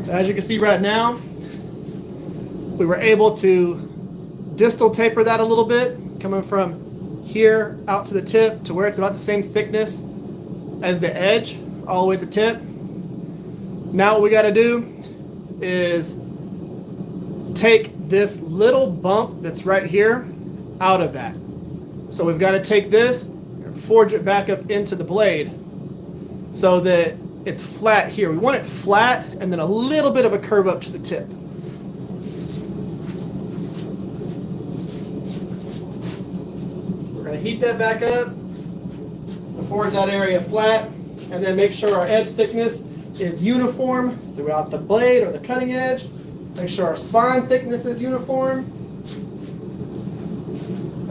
As you can see right now, we were able to distal taper that a little bit, coming from here out to the tip to where it's about the same thickness as the edge, all the way to the tip. Now what we got to do is take this little bump that's right here out of that. So we've got to take this and forge it back up into the blade so that it's flat here. We want it flat and then a little bit of a curve up to the tip. We're going to heat that back up, forge that area flat, and then make sure our edge thickness is uniform throughout the blade or the cutting edge. Make sure our spine thickness is uniform.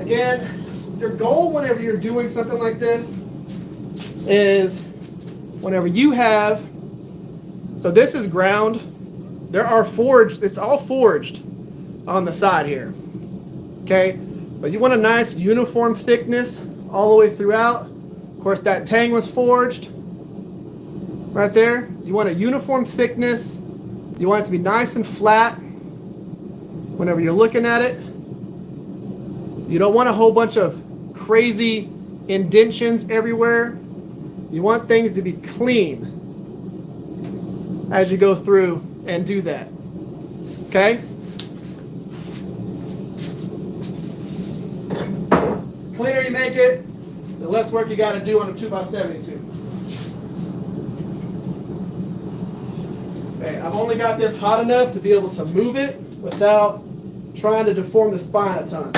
Again, your goal whenever you're doing something like this is whenever you have, so this is ground, there are forged, it's all forged on the side here, okay? But you want a nice uniform thickness all the way throughout. Of course, that tang was forged right there. You want a uniform thickness. You want it to be nice and flat whenever you're looking at it. You don't want a whole bunch of crazy indentions everywhere. You want things to be clean as you go through and do that. Okay? Cleaner you make it, the less work you got to do on a 2x72. Okay, I've only got this hot enough to be able to move it without trying to deform the spine a ton.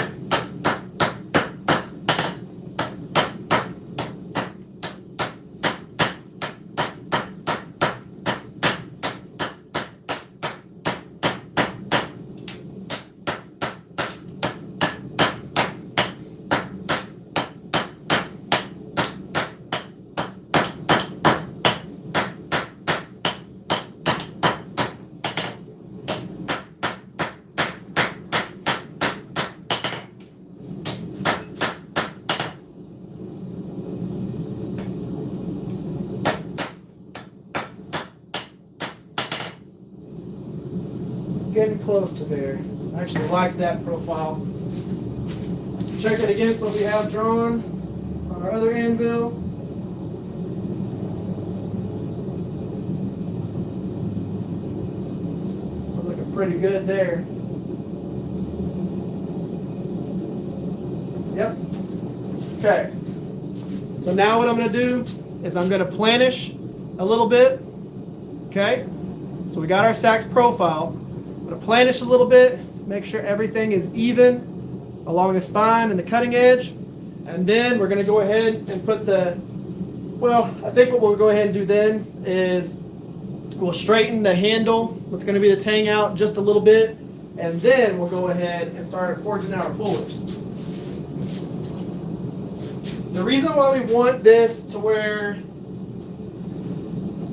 Getting close to there. I actually like that profile. Check it against what we have drawn on our other anvil. We're looking pretty good there. Yep. Okay. So now what I'm going to do is I'm going to planish a little bit. Okay. So we got our sax profile. I'm going to planish a little bit, make sure everything is even along the spine and the cutting edge. And then we're going to go ahead and put the, well, I think what we'll go ahead and do then is we'll straighten the handle, what's going to be the tang out just a little bit. And then we'll go ahead and start forging out our fullers. The reason why we want this to where,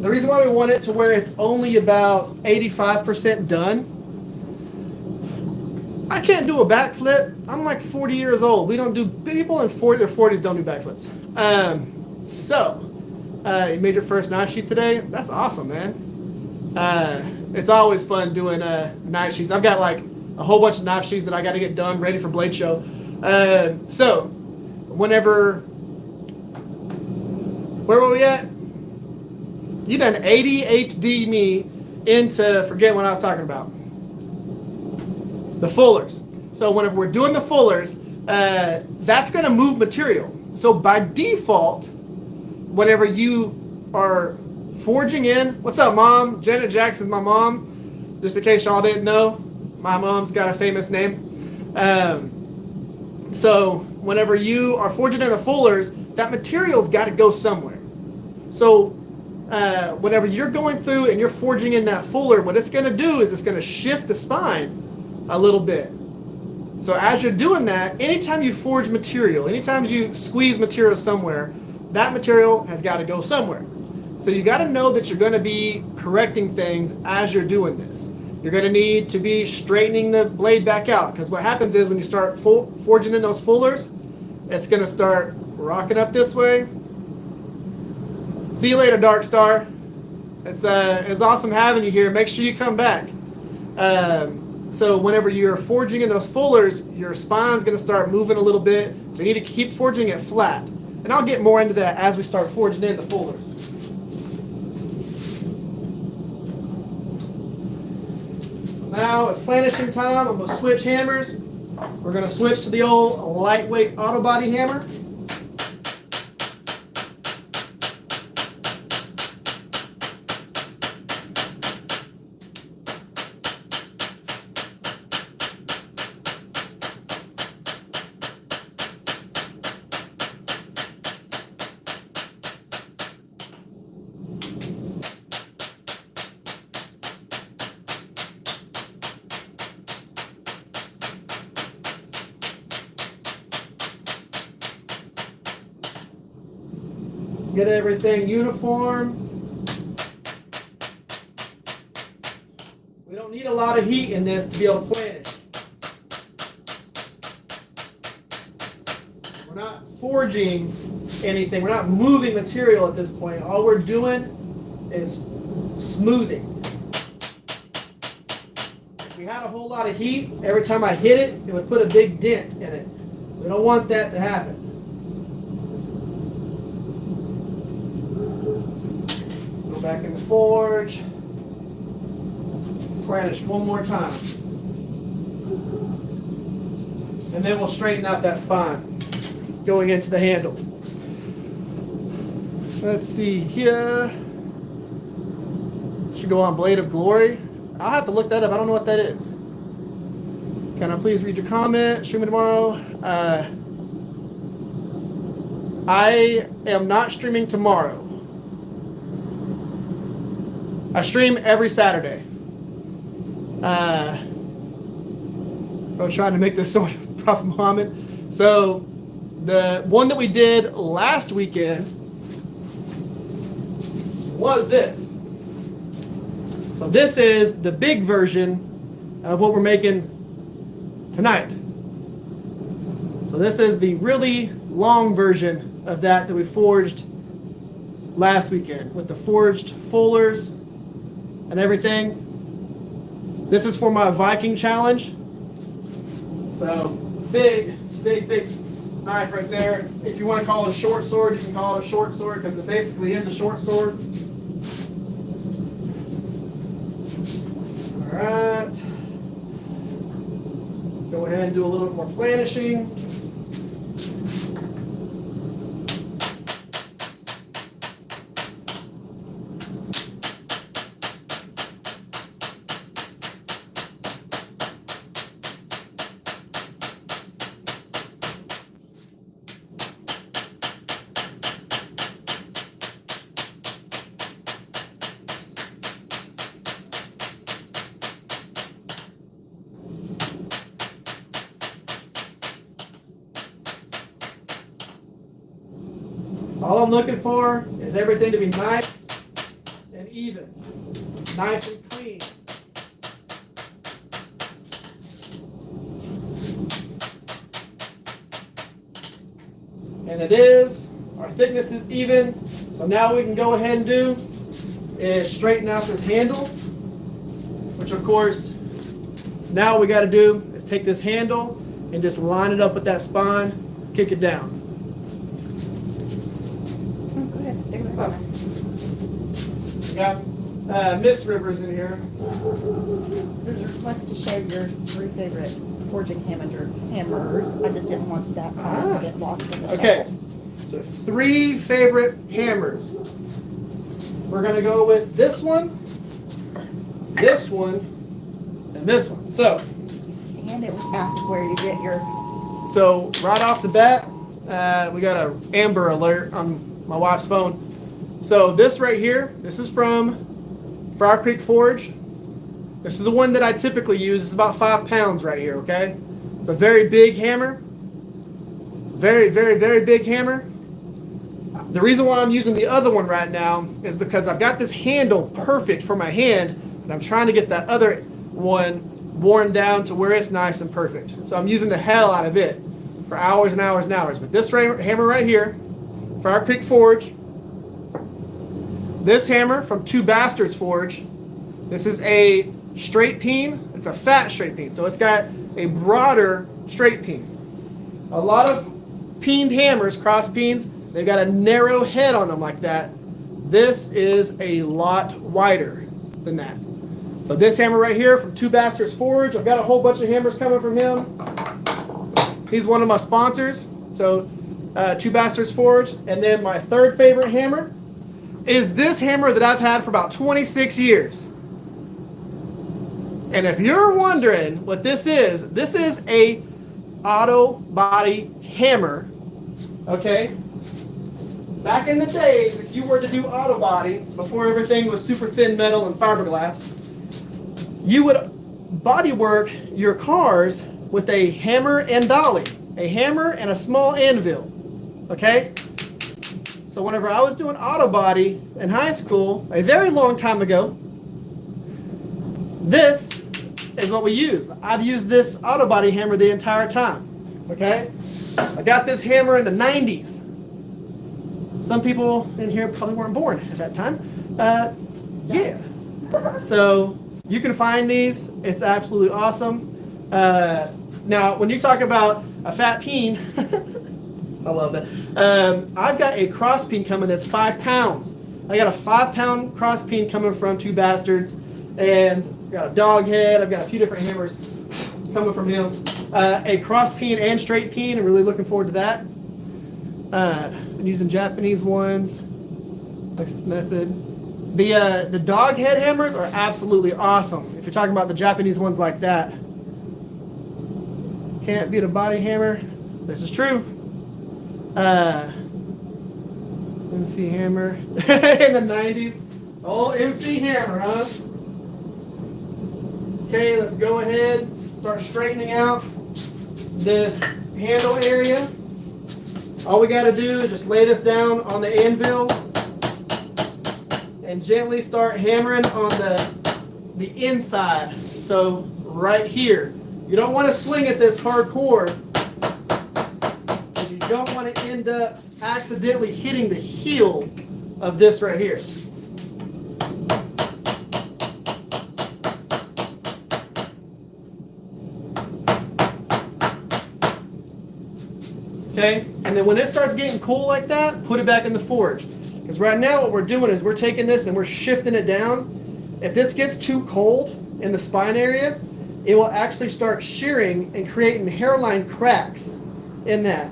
the reason why we want it to where it's only about 85% done, I can't do a backflip. I'm like 40 years old. We don't do, people in 40 or 40s don't do backflips. You made your first knife sheath today? That's awesome, man. It's always fun doing knife sheaths. I've got like a whole bunch of knife sheaths that I got to get done, ready for Blade Show. Whenever, where were we at? You done ADHD me into forget what I was talking about. The fullers. So whenever we're doing the fullers, that's going to move material. So by default, whenever you are forging in, what's up, Mom? Janet Jackson's my mom. Just in case y'all didn't know, my mom's got a famous name. So whenever you are forging in the fullers, that material's got to go somewhere. So whenever you're going through and you're forging in that fuller, what it's going to do is it's going to shift the spine a little bit. So as you're doing that, anytime you forge material, anytime you squeeze material somewhere, that material has got to go somewhere. So you got to know that you're going to be correcting things as you're doing this. You're going to need to be straightening the blade back out, because what happens is when you start forging in those fullers, it's going to start We're rocking up this way. See you later, Dark Star. It's awesome having you here. Make sure you come back. So whenever you're forging in those fullers, your spine's going to start moving a little bit. So you need to keep forging it flat. And I'll get more into that as we start forging in the fullers. So now it's planishing time. I'm going to switch hammers. We're going to switch to the old lightweight auto body hammer. Get everything uniform. We don't need a lot of heat in this to be able to plant it. We're not forging anything. We're not moving material at this point. All we're doing is smoothing. If we had a whole lot of heat, every time I hit it, it would put a big dent in it. We don't want that to happen. Back in the forge. Planish one more time. And then we'll straighten out that spine going into the handle. Let's see here. Should go on Blade of Glory. I'll have to look that up. I don't know what that is. Can I please read your comment? Streaming tomorrow. I am not streaming tomorrow. I stream every Saturday. I was trying to make this sort of Prophet Muhammad. So the one that we did last weekend was this. So this is the big version of what we're making tonight. So this is the really long version of that we forged last weekend with the forged fullers and everything. This is for my Viking challenge. So big knife right there. If you want to call it a short sword, you can call it a short sword because it basically is a short sword. All right. Go ahead and do a little bit more planishing. All I'm looking for is everything to be nice and even, nice and clean. And it is. Our thickness is even. So now we can go ahead and do is straighten out this handle, which of course now we got to do is take this handle and just line it up with that spine, kick it down. Got Miss Rivers in here. There's a request to show your 3 favorite forging hammers. I just didn't want that comment to get lost in the Okay, shuffle. so 3 favorite hammers. We're going to go with this one, and this one. So, And it was asked where you get your... so right off the bat, we got an Amber Alert on my wife's phone. So this right here, this is from Fire Creek Forge. This is the one that I typically use. It's about 5 pounds right here, okay? It's a very big hammer. Very, very, very big hammer. The reason why I'm using the other one right now is because I've got this handle perfect for my hand, and I'm trying to get that other one worn down to where it's nice and perfect. So I'm using the hell out of it for hours and hours and hours. But this hammer right here, Fire Creek Forge, this hammer from Two Bastards Forge, this is a straight peen. It's a fat straight peen, so it's got a broader straight peen. A lot of peened hammers, cross peens, they've got a narrow head on them like that. This is a lot wider than that. So this hammer right here from Two Bastards Forge, I've got a whole bunch of hammers coming from him. He's one of my sponsors. So Two Bastards Forge. And then my third favorite hammer is this hammer that I've had for about 26 years. And if you're wondering what this is a auto body hammer. Okay? Back in the days, if you were to do auto body, before everything was super thin metal and fiberglass, you would body work your cars with a hammer and dolly, a hammer and a small anvil. Okay? So whenever I was doing auto body in high school, a very long time ago, this is what we used. I've used this auto body hammer the entire time. Okay? I got this hammer in the 90s. Some people in here probably weren't born at that time. Yeah. So you can find these. It's absolutely awesome. Now, when you talk about a fat peen, I love that. I've got a cross peen coming that's 5 pounds. I got a 5-pound cross peen coming from Two Bastards, and I've got a dog head. I've got a few different hammers coming from him. A cross peen and straight peen. I'm really looking forward to that. Been using Japanese ones. Texas Method. The dog head hammers are absolutely awesome. If you're talking about the Japanese ones like that. Can't beat a body hammer. This is true. MC Hammer in the 90s. Old MC Hammer, huh? Okay, let's go ahead, start straightening out this handle area. All we got to do is just lay this down on the anvil and gently start hammering on the inside. So right here. You don't want to swing at this hardcore, because you don't want to end up accidentally hitting the heel of this right here. Okay, and then when it starts getting cool like that, put it back in the forge. Because right now what we're doing is we're taking this and we're shifting it down. If this gets too cold in the spine area, it will actually start shearing and creating hairline cracks in that.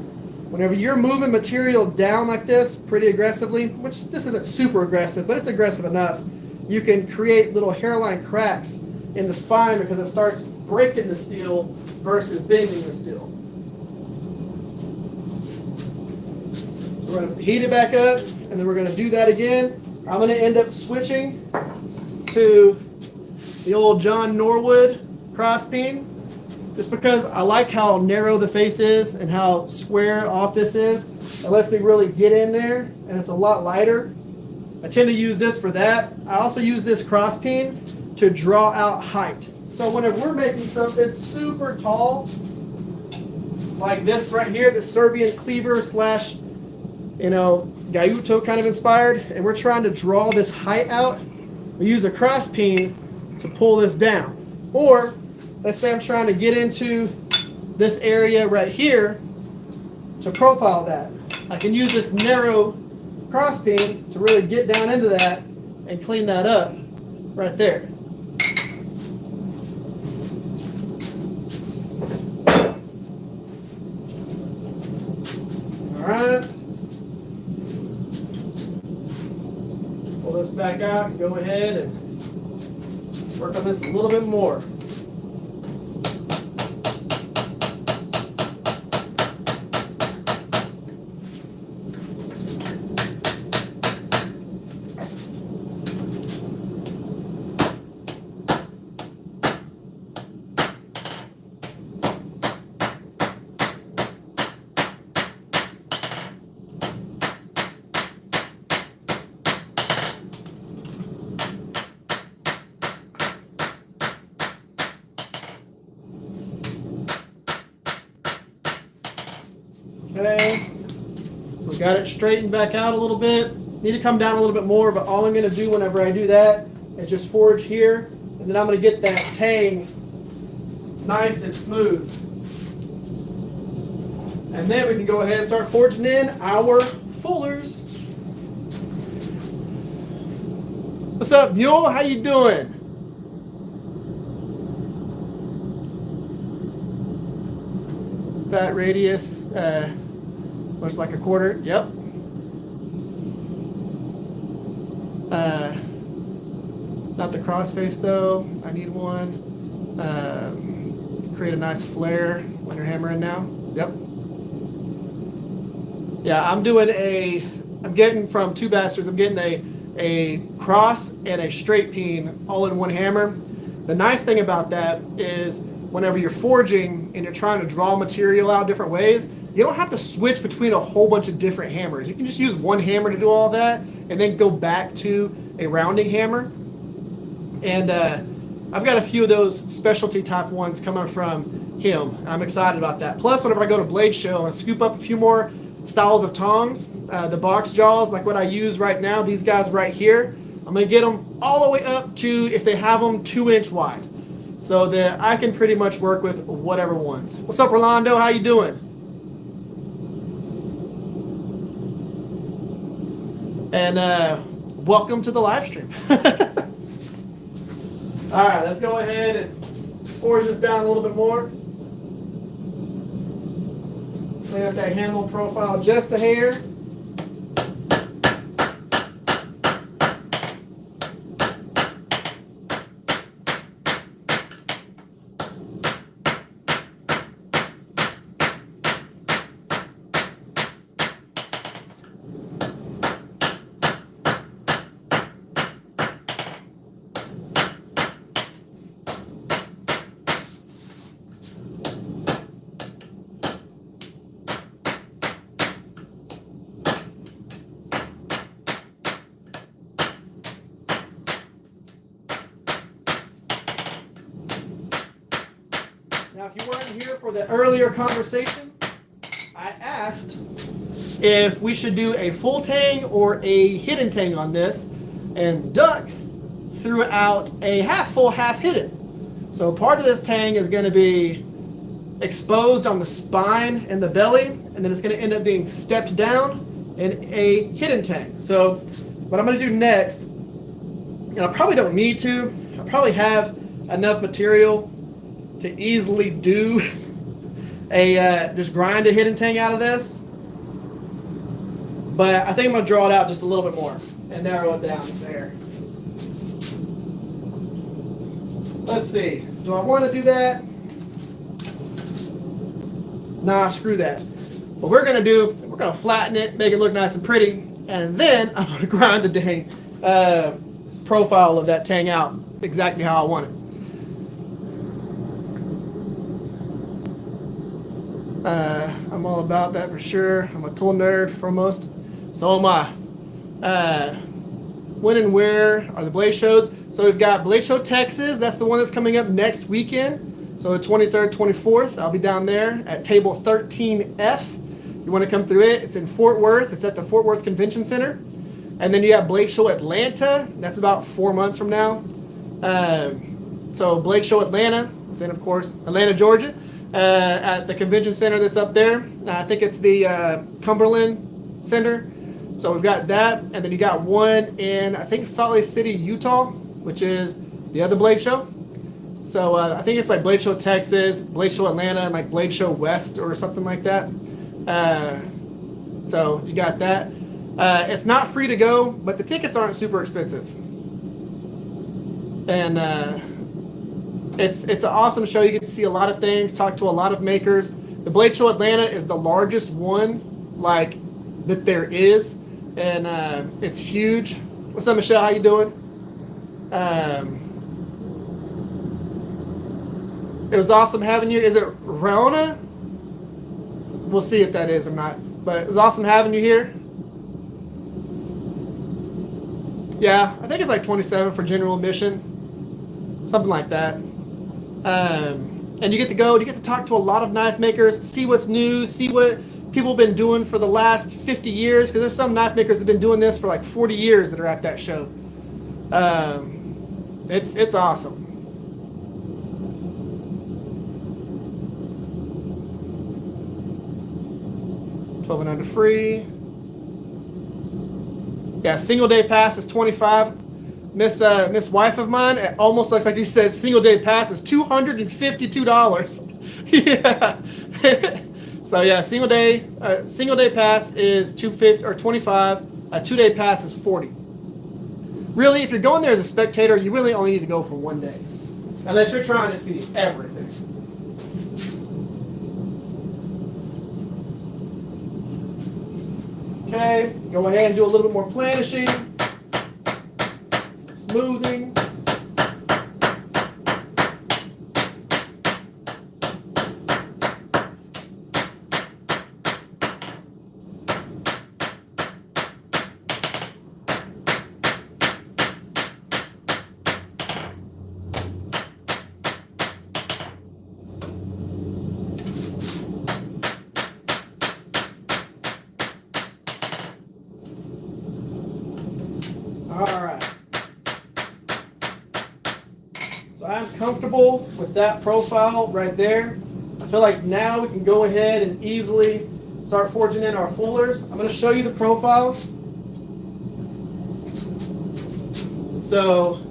Whenever you're moving material down like this pretty aggressively, which this isn't super aggressive, but it's aggressive enough, you can create little hairline cracks in the spine because it starts breaking the steel versus bending the steel. So we're going to heat it back up, and then we're going to do that again. I'm going to end up switching to the old John Norwood cross peen, just because I like how narrow the face is and how square off this is. It lets me really get in there, and it's a lot lighter. I tend to use this for that. I also use this cross peen to draw out height. So whenever we're making something super tall, like this right here, the Serbian cleaver slash, Gayuto kind of inspired, and we're trying to draw this height out, we use a cross peen to pull this down. Or let's say I'm trying to get into this area right here to profile that. I can use this narrow cross peen to really get down into that and clean that up right there. All right. Pull this back out and go ahead and work on this a little bit more. Okay. So we got it straightened back out a little bit. Need to come down a little bit more, but all I'm going to do whenever I do that is just forge here, and then I'm going to get that tang nice and smooth. And then we can go ahead and start forging in our fullers. What's up, Mule? How you doing? That radius, looks like a quarter. Yep. Not the crossface though. I need one. Create a nice flare when you're hammering now. Yep. Yeah, I'm getting from Two Bastards, I'm getting a cross and a straight peen all in one hammer. The nice thing about that is whenever you're forging and you're trying to draw material out different ways, you don't have to switch between a whole bunch of different hammers. You can just use one hammer to do all that and then go back to a rounding hammer. And I've got a few of those specialty type ones coming from him. I'm excited about that. Plus, whenever I go to Blade Show and scoop up a few more styles of tongs, the box jaws, like what I use right now, these guys right here, I'm going to get them all the way up to, if they have them, 2-inch wide. So that I can pretty much work with whatever ones. What's up, Rolando? How you doing? And welcome to the live stream. All right, let's go ahead and forge this down a little bit more. Clean up that handle profile just a hair. Now, if you weren't here for the earlier conversation, I asked if we should do a full tang or a hidden tang on this, and Duck threw out a half full, half hidden. So part of this tang is going to be exposed on the spine and the belly, and then it's going to end up being stepped down in a hidden tang. So what I'm going to do next, and I probably don't need to, I probably have enough material to easily do just grind a hidden tang out of this. But I think I'm going to draw it out just a little bit more and narrow it down there. Let's see. Do I want to do that? Nah, screw that. What we're going to do, we're going to flatten it, make it look nice and pretty, and then I'm going to grind the dang profile of that tang out exactly how I want it. I'm all about that for sure. I'm a tool nerd foremost. So am I. When and where are the Blade shows? So we've got Blade Show Texas. That's the one that's coming up next weekend. So the 23rd, 24th, I'll be down there at table 13F. You want to come through it? It's in Fort Worth. It's at the Fort Worth Convention Center. And then you have Blade Show Atlanta. That's about 4 months from now. So Blade Show Atlanta. It's in, of course, Atlanta, Georgia. At the convention center that's up there. I think it's the Cumberland Center. So we've got that, and then you got one in, I think, Salt Lake City, Utah, which is the other Blade Show. So I think it's like Blade Show Texas, Blade Show Atlanta, and like Blade Show West or something like that. So you got that. It's not free to go, but the tickets aren't super expensive. And it's an awesome show. You get to see a lot of things, talk to a lot of makers. The Blade Show Atlanta is the largest one like that there is, and it's huge. What's up, Michelle? How you doing? It was awesome having you. Is it Rona? We'll see if that is or not. But it was awesome having you here. Yeah, I think it's like $27 for general admission, something like that. And you get to go, you get to talk to a lot of knife makers, see what's new, see what people have been doing for the last 50 years, because there's some knife makers that have been doing this for like 40 years that are at that show. It's awesome. $1,200 free. Yeah, single day pass is $25. Miss wife of mine, it almost looks like you said single day pass is $252. Yeah. So yeah, single day pass is $250 or $25. A 2-day pass is $40. Really, if you're going there as a spectator, you really only need to go for 1 day, unless you're trying to see everything. Okay, go ahead and do a little bit more planishing, smoothing. All right. So I'm comfortable with that profile right there. I feel like now we can go ahead and easily start forging in our fullers. I'm going to show you the profiles. So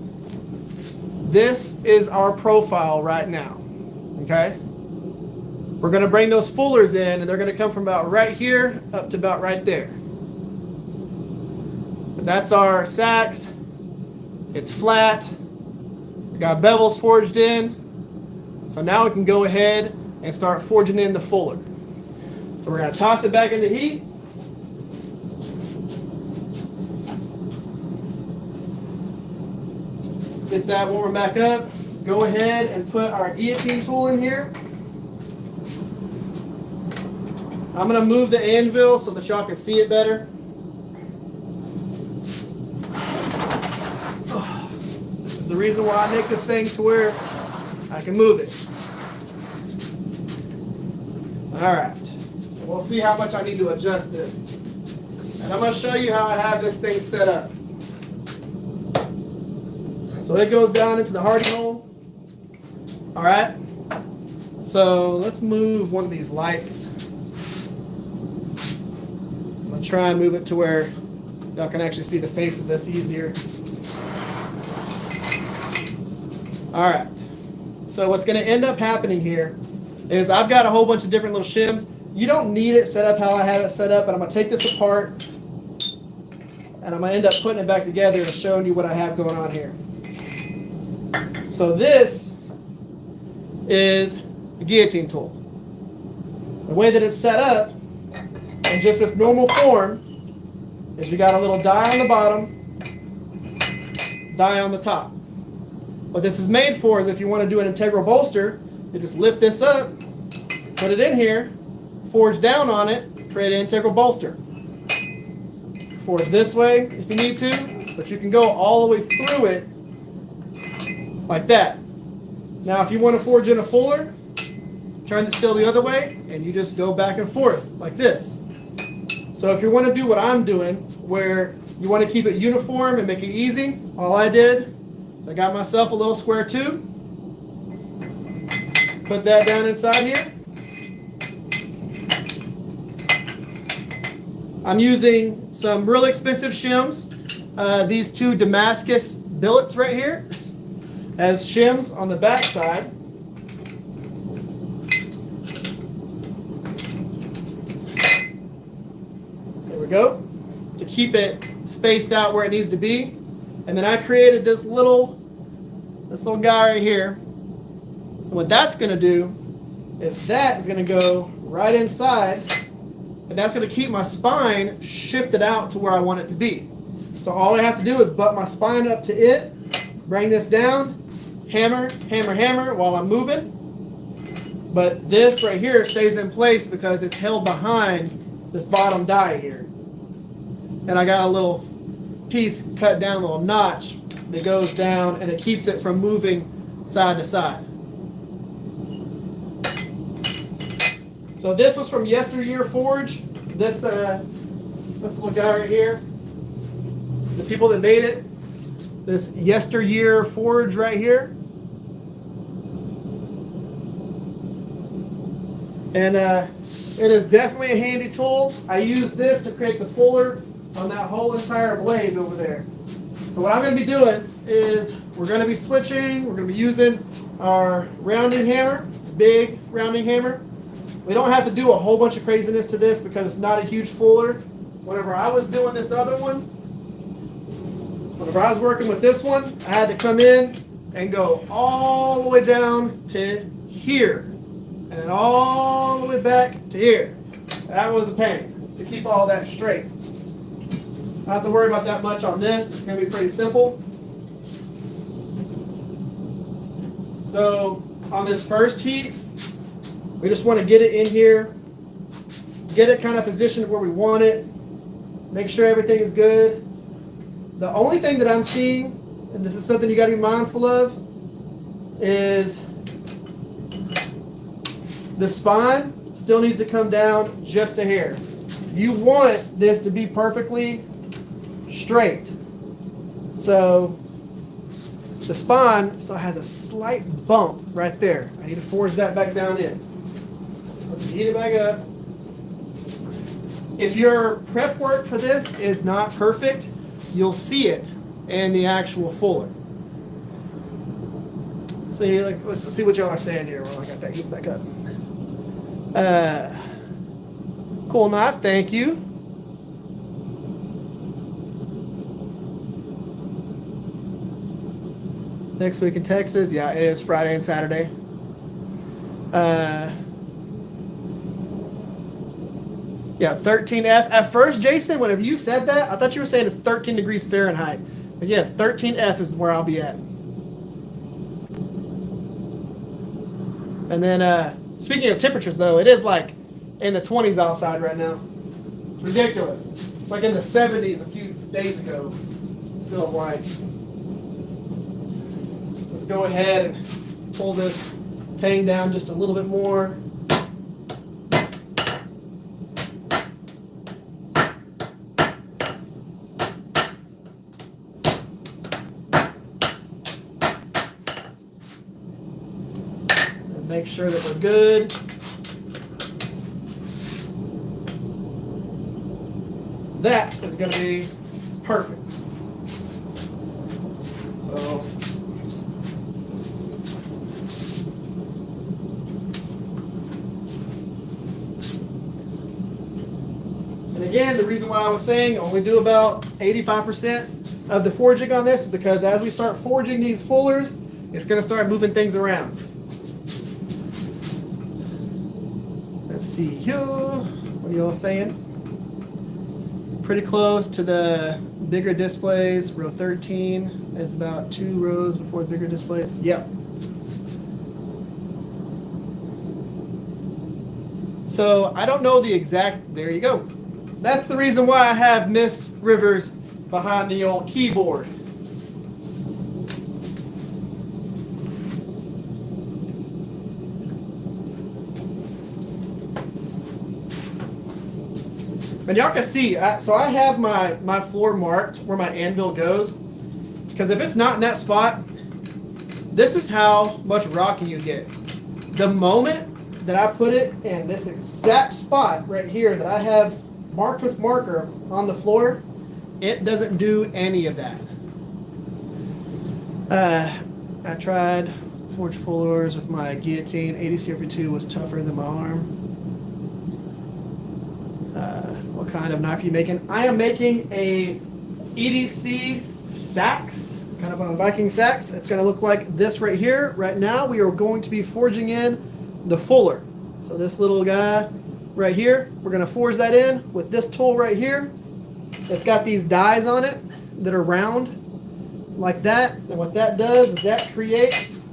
this is our profile right now. Okay? We're going to bring those fullers in, and they're going to come from about right here up to about right there. That's our sacks. It's flat. We got bevels forged in. So now we can go ahead and start forging in the fuller. So we're going to toss it back into heat. Get that warming back up. Go ahead and put our guillotine tool in here. I'm going to move the anvil so that y'all can see it better. The reason why I make this thing to where I can move it. All right, we'll see how much I need to adjust this. And I'm going to show you how I have this thing set up. So it goes down into the hardy hole. All right, so let's move one of these lights. I'm going to try and move it to where y'all can actually see the face of this easier. All right, so what's going to end up happening here is I've got a whole bunch of different little shims. You don't need it set up how I have it set up, but I'm going to take this apart and I'm going to end up putting it back together and showing you what I have going on here. So this is the guillotine tool. The way that it's set up in just this normal form is you got a little die on the bottom, die on the top. What this is made for is if you want to do an integral bolster, you just lift this up, put it in here, forge down on it, create an integral bolster. Forge this way if you need to, but you can go all the way through it like that. Now if you want to forge in a fuller, turn the steel the other way, and you just go back and forth like this. So if you want to do what I'm doing, where you want to keep it uniform and make it easy, all I did, so I got myself a little square tube, put that down inside here. I'm using some really expensive shims, these two Damascus billets right here, as shims on the back side. There we go, to keep it spaced out where it needs to be. And then I created this little guy right here. And what that's going to do is that is going to go right inside, and that's going to keep my spine shifted out to where I want it to be. So all I have to do is butt my spine up to it, bring this down, hammer, hammer, hammer while I'm moving. But this right here stays in place because it's held behind this bottom die here. And I got a little piece cut down, a little notch that goes down, and it keeps it from moving side to side. So this was from Yesteryear Forge. This little guy right here. The people that made it. This Yesteryear Forge right here. And it is definitely a handy tool. I used this to create the fuller on that whole entire blade over there. So what I'm going to be doing is we're going to be switching. We're going to be using our rounding hammer, big rounding hammer. We don't have to do a whole bunch of craziness to this because it's not a huge fuller. Whenever I was doing this other one, whenever I was working with this one, I had to come in and go all the way down to here. And all the way back to here. That was a pain to keep all that straight. Not have to worry about that much on this. It's going to be pretty simple. So on this first heat, we just want to get it in here, get it kind of positioned where we want it, make sure everything is good. The only thing that I'm seeing, and this is something you got to be mindful of, is the spine still needs to come down just a hair. You want this to be perfectly straight. So the spine still has a slight bump right there. I need to force that back down in. Let's heat it back up. If your prep work for this is not perfect, you'll see it in the actual fuller. See, let's see what y'all are saying here while I got that heat back up. Cool knife, thank you. Next week in Texas, yeah, it is Friday and Saturday. Yeah, 13F. At first, Jason, whenever you said that, I thought you were saying it's 13 degrees Fahrenheit. But yes, 13F is where I'll be at. And then, speaking of temperatures, though, it is like in the 20s outside right now. It's ridiculous. It's like in the 70s a few days ago. Feels like. Let's go ahead and pull this tang down just a little bit more. Make sure that we're good. That is going to be perfect. So, and again, the reason why I was saying only do about 85% of the forging on this is because as we start forging these fullers, it's going to start moving things around. Let's see here. What are you all saying? Pretty close to the bigger displays. Row 13 is about 2 rows before the bigger displays. Yep. So I don't know the exact. There you go. That's the reason why I have Miss Rivers behind the old keyboard. And y'all can see, so I have my floor marked where my anvil goes. Because if it's not in that spot, this is how much rocking you get. The moment that I put it in this exact spot right here that I have marked with marker on the floor, it doesn't do any of that. I tried forge fullers with my guillotine. 80 CRP2 was tougher than my arm. What kind of knife are you making? I am making a EDC sax, kind of a Viking sax. It's going to look like this right here. Right now we are going to be forging in the fuller. So this little guy right here, we're going to forge that in with this tool right here. It's got these dies on it that are round like that. And what that does is that creates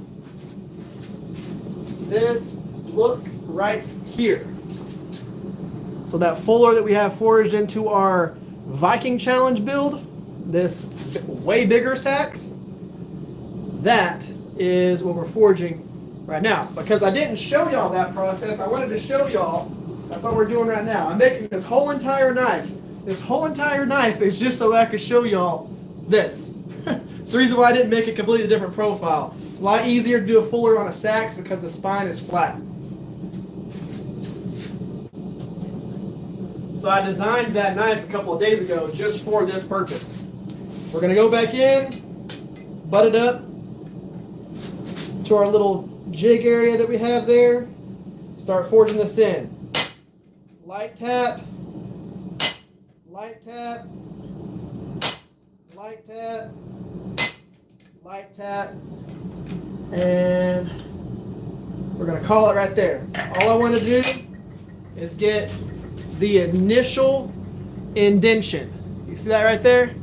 this look right here. So that fuller that we have forged into our Viking Challenge build, this way bigger sax, that is what we're forging right now. Because I didn't show y'all that process, I wanted to show y'all, that's what we're doing right now. I'm making this whole entire knife. This whole entire knife is just so I could show y'all this. It's the reason why I didn't make a completely different profile. It's a lot easier to do a fuller on a sax because the spine is flat. So I designed that knife a couple of days ago just for this purpose. We're going to go back in, butt it up to our little jig area that we have there. Start forging this in. Light tap, light tap, light tap, light tap, and we're going to call it right there. All I want to do is get the initial indentation. You see that right there?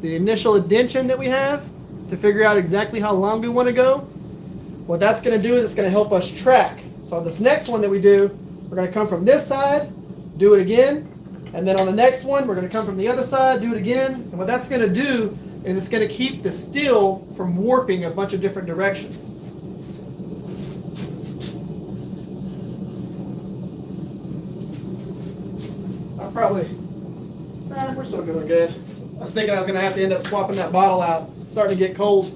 The initial indentation that we have to figure out exactly how long we want to go. What that's going to do is it's going to help us track. So this next one that we do, we're going to come from this side, do it again, and then on the next one, we're going to come from the other side, do it again. And what that's going to do is it's going to keep the steel from warping a bunch of different directions. We're still doing good. I was thinking I was going to have to end up swapping that bottle out. It's starting to get cold.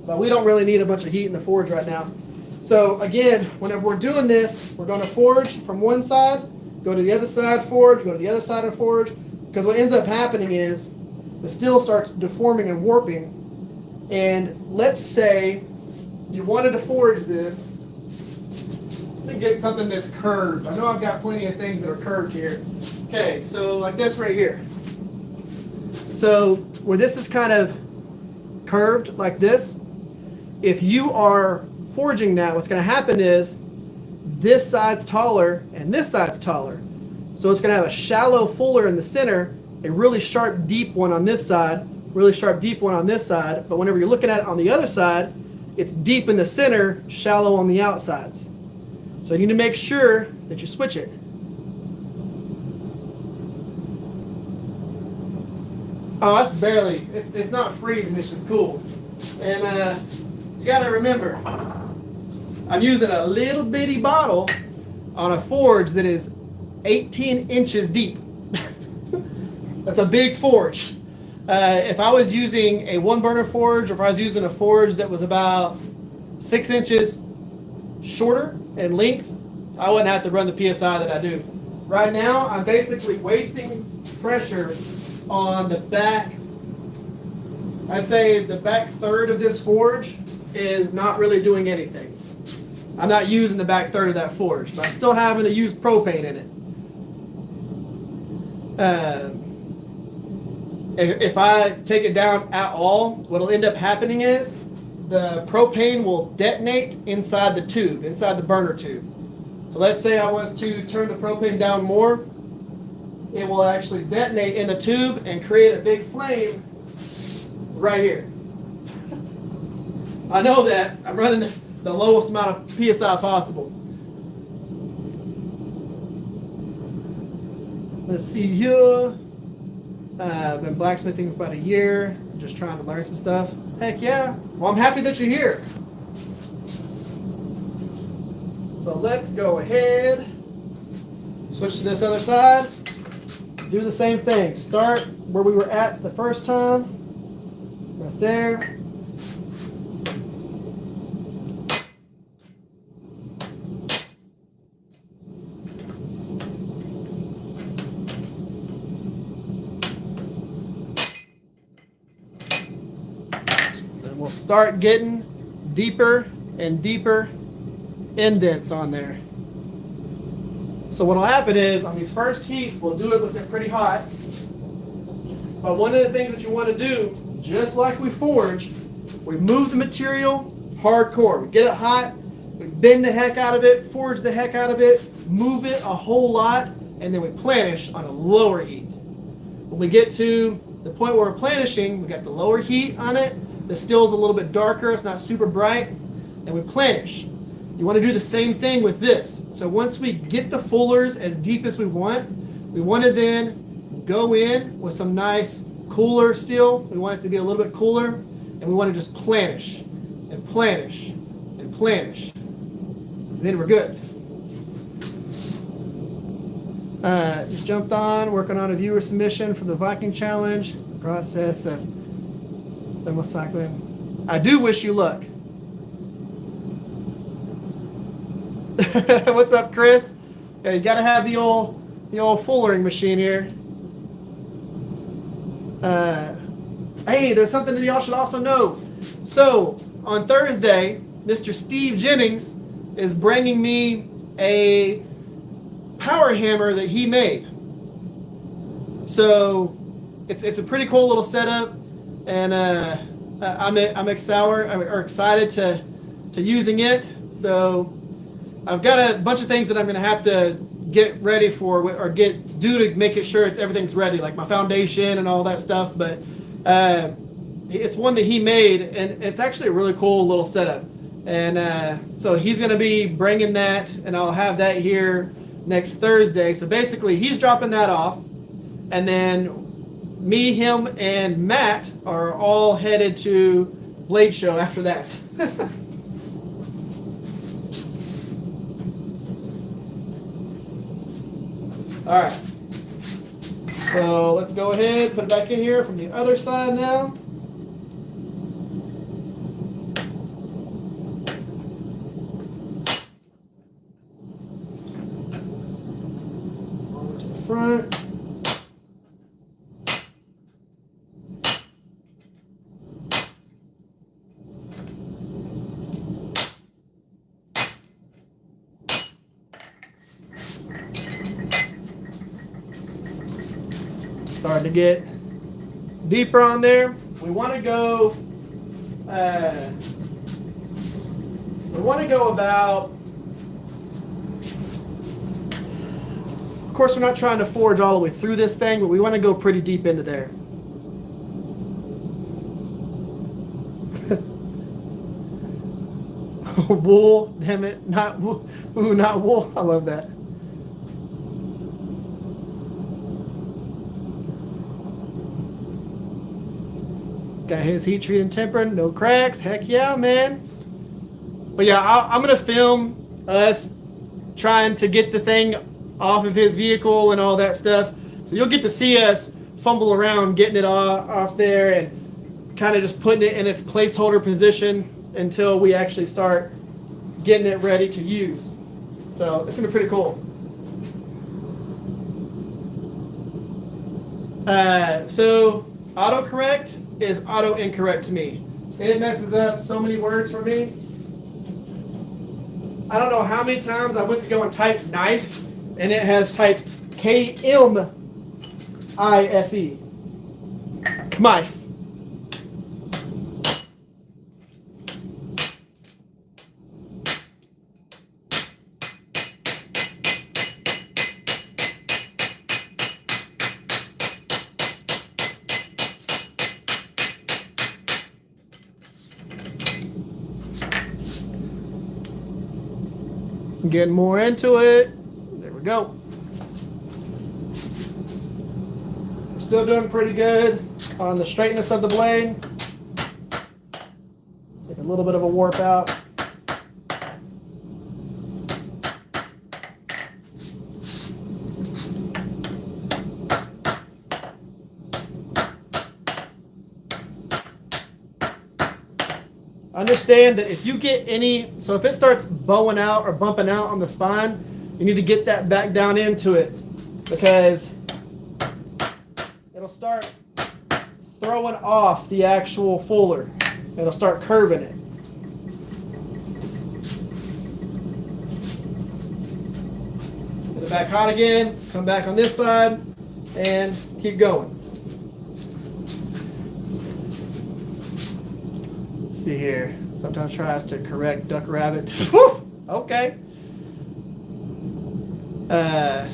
But we don't really need a bunch of heat in the forge right now. So again, whenever we're doing this, we're going to forge from one side, go to the other side, forge, go to the other side and forge. Because what ends up happening is the steel starts deforming and warping. And let's say you wanted to forge this. Let me get something that's curved. I know I've got plenty of things that are curved here. Okay, so like this right here. So where this is kind of curved like this, if you are forging that, what's going to happen is this side's taller and this side's taller. So it's going to have a shallow fuller in the center, a really sharp deep one on this side, really sharp deep one on this side. But whenever you're looking at it on the other side, it's deep in the center, shallow on the outsides. So you need to make sure that you switch it. Oh, that's barely, it's not freezing, it's just cool. And you gotta remember, I'm using a little bitty bottle on a forge that is 18 inches deep. That's a big forge. If I was using a one burner forge, or if I was using a forge that was about 6 inches shorter in length, I wouldn't have to run the PSI that I do. Right now, I'm basically wasting pressure on the back. I'd say the back third of this forge is not really doing anything. I'm not using the back third of that forge, but I'm still having to use propane in it. If I take it down at all, what'll end up happening is the propane will detonate inside the tube, inside the burner tube. So let's say I was to turn the propane down more, it will actually detonate in the tube and create a big flame right here. I know that I'm running the lowest amount of PSI possible. Let's see here. I've been blacksmithing for about a year, just trying to learn some stuff. Heck yeah. Well, I'm happy that you're here. So let's go ahead, switch to this other side, do the same thing. Start where we were at the first time, right there. Then we'll start getting deeper and deeper indents on there. So what'll happen is on these first heats, we'll do it with it pretty hot. But one of the things that you want to do, just like we forge, we move the material hardcore. We get it hot, we bend the heck out of it, forge the heck out of it, move it a whole lot, and then we planish on a lower heat. When we get to the point where we're planishing, we got the lower heat on it, the steel's a little bit darker, it's not super bright, and we planish. You want to do the same thing with this. So once we get the fullers as deep as we want to then go in with some nice cooler steel. We want it to be a little bit cooler, and we want to just planish and planish and planish. then we're good. Just jumped on, working on a viewer submission for the Viking Challenge. Process of thermocycling. I do wish you luck. What's up, Chris? Yeah, you gotta have the old fullering machine here. Hey, there's something that y'all should also know. So on Thursday, Mr. Steve Jennings is bringing me a power hammer that he made. So it's a pretty cool little setup, and I'm excited to using it. So I've got a bunch of things that I'm going to have to get ready for or do to make it sure everything's ready, like my foundation and all that stuff. But it's one that he made, and it's actually a really cool little setup. And so he's going to be bringing that, and I'll have that here next Thursday. So basically, he's dropping that off, and then me, him, and Matt are all headed to Blade Show after that. All right. So let's go ahead, put it back in here from the other side now. Over to the front. Starting to get deeper on there. We want to go. We want to go about. Of course, we're not trying to forge all the way through this thing, but we want to go pretty deep into there. Wool, damn it, not wool. Ooh, not wool. I love that. Got his heat treated and tempered, no cracks. Heck yeah, man. But yeah, I'm going to film us trying to get the thing off of his vehicle and all that stuff. So you'll get to see us fumble around getting it off there and kind of just putting it in its placeholder position until we actually start getting it ready to use. So it's going to be pretty cool. So autocorrect is auto incorrect to me. It messes up so many words for me. I don't know how many times I went to go and type knife, and it has typed Kmife. Kmife. Getting more into it. There we go. Still doing pretty good on the straightness of the blade. Take a little bit of a warp out. Understand that if you get so if it starts bowing out or bumping out on the spine, you need to get that back down into it, because it'll start throwing off the actual fuller. It'll start curving it. Get it back hot again, come back on this side, and keep going. See here, sometimes tries to correct duck rabbit. Whew, okay. I'd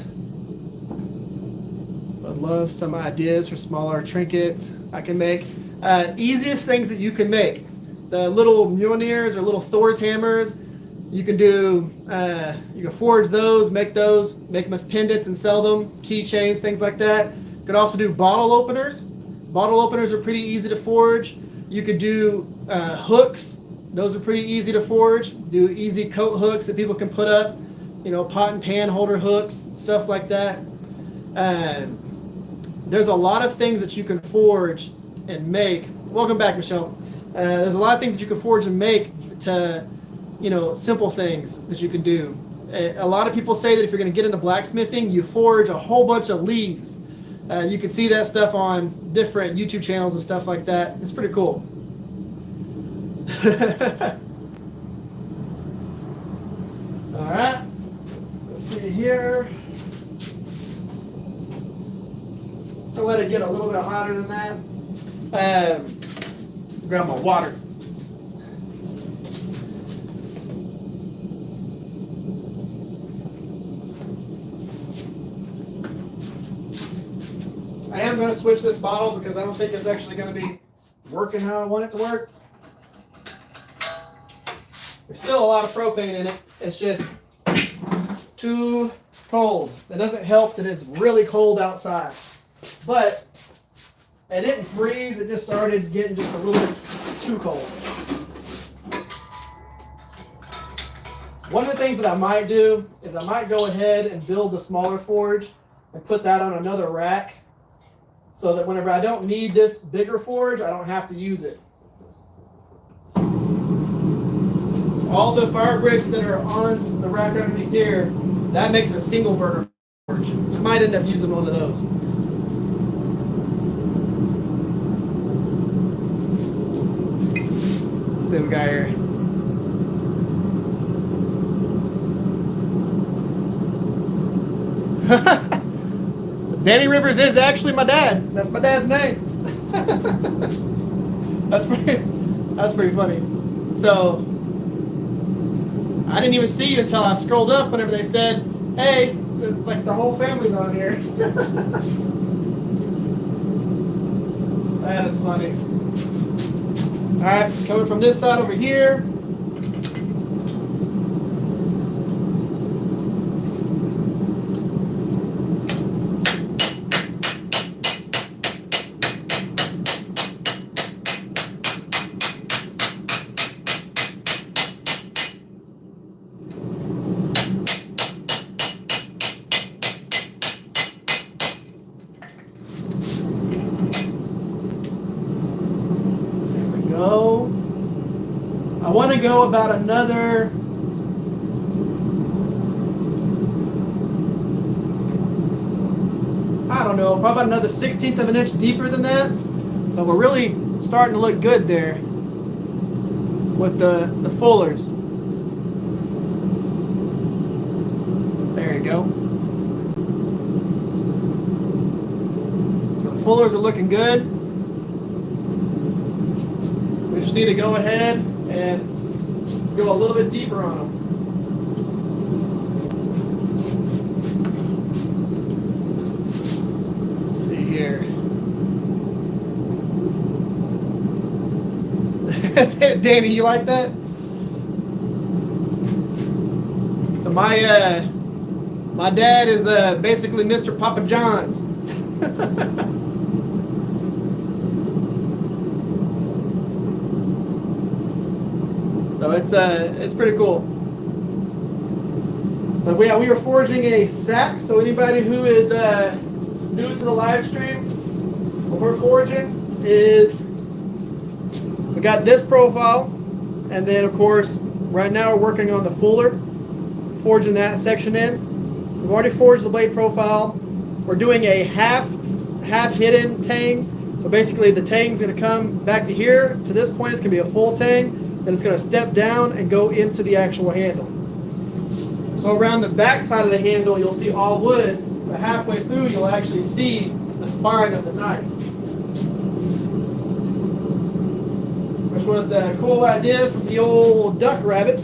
love some ideas for smaller trinkets I can make. Easiest things that you can make, the little Mjolnirs or little Thor's hammers. You can do, you can forge those, make them as pendants and sell them, keychains, things like that. You could also do bottle openers. Bottle openers are pretty easy to forge. You could do hooks Those are pretty easy to forge. Do easy coat hooks that people can put up, pot and pan holder hooks, stuff like that. There's a lot of things that you can forge and make. Welcome back, Michelle. There's a lot of things that you can forge and make to, simple things that you can do. A lot of people say that if you're going to get into blacksmithing, you forge a whole bunch of leaves. You can see that stuff on different YouTube channels and stuff like that. It's pretty cool. All right. Let's see here. I'll let it get a little bit hotter than that. Grab my water. I am going to switch this bottle because I don't think it's actually going to be working how I want it to work. There's still a lot of propane in it. It's just too cold. It doesn't help that it's really cold outside. But it didn't freeze. It just started getting just a little bit too cold. One of the things that I might do is I might go ahead and build a smaller forge and put that on another rack so that whenever I don't need this bigger forge, I don't have to use it. All the fire bricks that are on the rack underneath here, that makes a single burner forge. I might end up using one of those. Let's see what we got here. Danny Rivers is actually my dad. That's my dad's name. That's pretty funny. So I didn't even see you until I scrolled up whenever they said, hey, like the whole family's on here. That is funny. All right, coming from this side over here. I want to go about another probably about another 1/16 of an inch deeper than that. But we're really starting to look good there with the fullers. There you go. So the fullers are looking good. We just need to go ahead and go a little bit deeper on them. Let's see here. Danny, you like that? So my dad is basically Mr. Papa John's. So it's pretty cool. But we are forging a sack. So anybody who is new to the live stream, what we're forging is we got this profile, and then of course right now we're working on the fuller, forging that section in. We've already forged the blade profile. We're doing a half hidden tang. So basically the tang's going to come back to here. To this point, it's going to be a full tang. Then it's going to step down and go into the actual handle. So around the back side of the handle, you'll see all wood, but halfway through, you'll actually see the spine of the knife. Which was the cool idea from the old Duck Rabbit.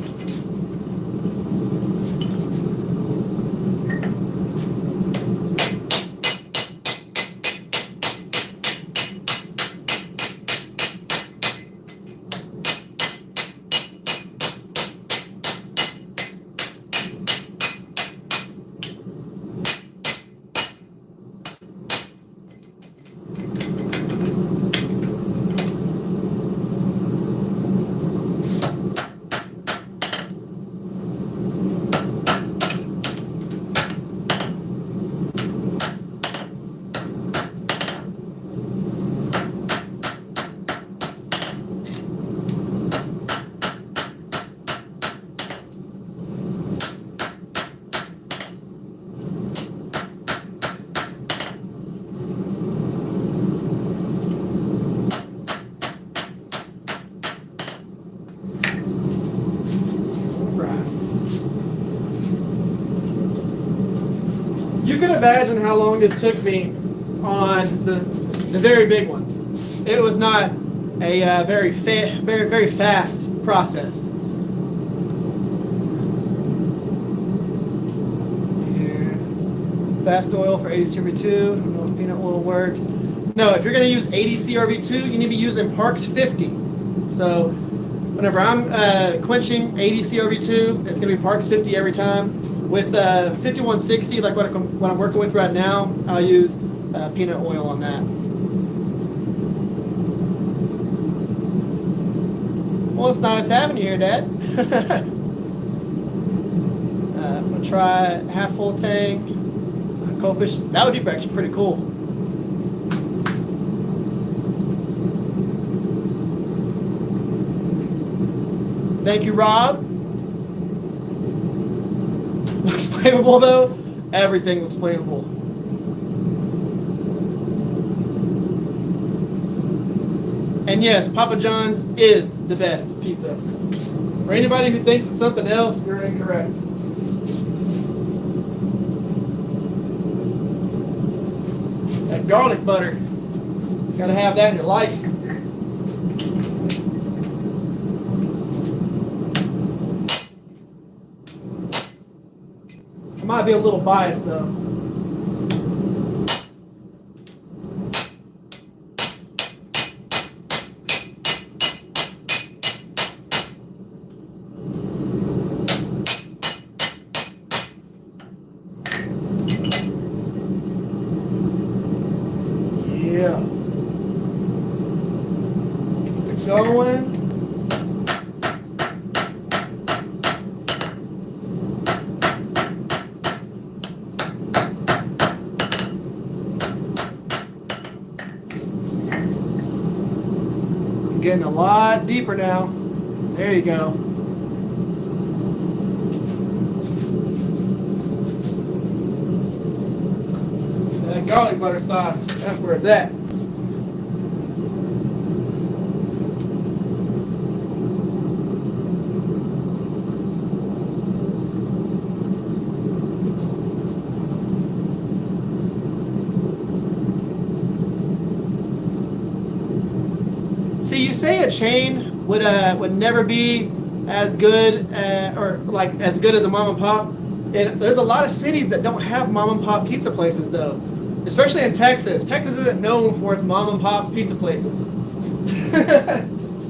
imagine how long this took me on the very big one. It was not a very fast process. Here. Fast oil for ADCRV2. I don't know if peanut oil works. No, if you're going to use ADCRV2, you need to be using Parks 50. So whenever I'm quenching ADCRV2, it's going to be Parks 50 every time. With 5160, like what I'm working with right now, I'll use peanut oil on that. Well, it's nice having you here, Dad. I'm going to try half full tank. Coalfish. That would be actually pretty cool. Thank you, Rob. Looks flammable though. Everything looks flammable. And yes, Papa John's is the best pizza. For anybody who thinks it's something else, you're incorrect. That garlic butter, gotta have that in your life. I might be a little biased though. Yeah. Keep it going. Getting a lot deeper now. There you go. That garlic butter sauce, that's where it's at. See, you say a chain would never be as good or like as good as a mom and pop. And there's a lot of cities that don't have mom and pop pizza places though, especially in Texas. Texas isn't known for its mom and pop's pizza places.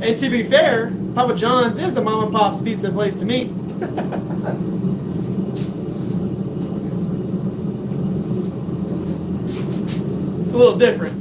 And to be fair, Papa John's is a mom and pop's pizza place to me. It's a little different.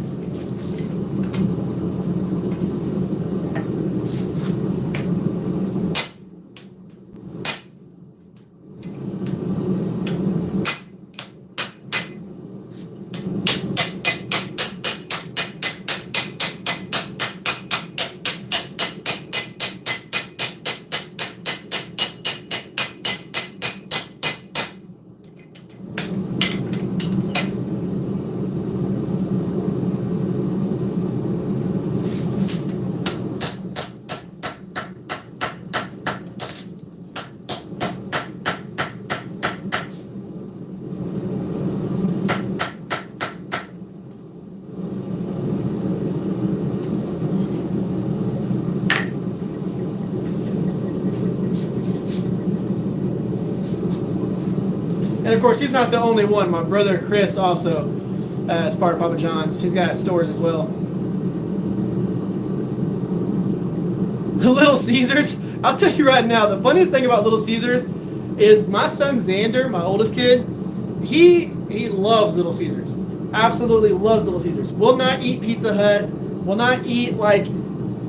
And of course, he's not the only one. My brother Chris also is part of Papa John's. He's got stores as well. Little Caesars. I'll tell you right now, the funniest thing about Little Caesars is my son Xander, my oldest kid, he loves Little Caesars. Absolutely loves Little Caesars. Will not eat Pizza Hut. Will not eat like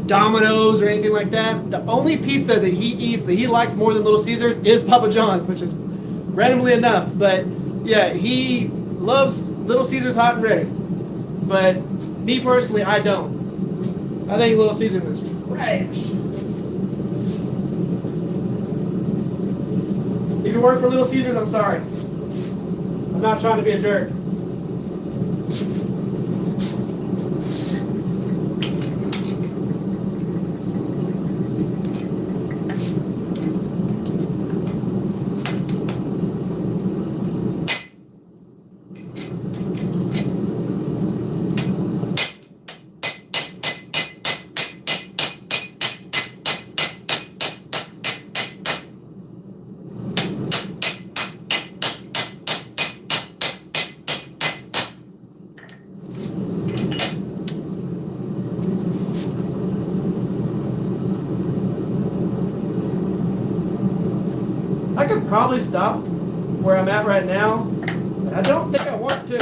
Domino's or anything like that. The only pizza that he eats that he likes more than Little Caesars is Papa John's, which is randomly enough. But yeah, he loves Little Caesars hot and ready. But me personally, I don't. I think Little Caesars is trash. If you work for Little Caesars, I'm sorry. I'm not trying to be a jerk. I could probably stop where I'm at right now, but I don't think I want to.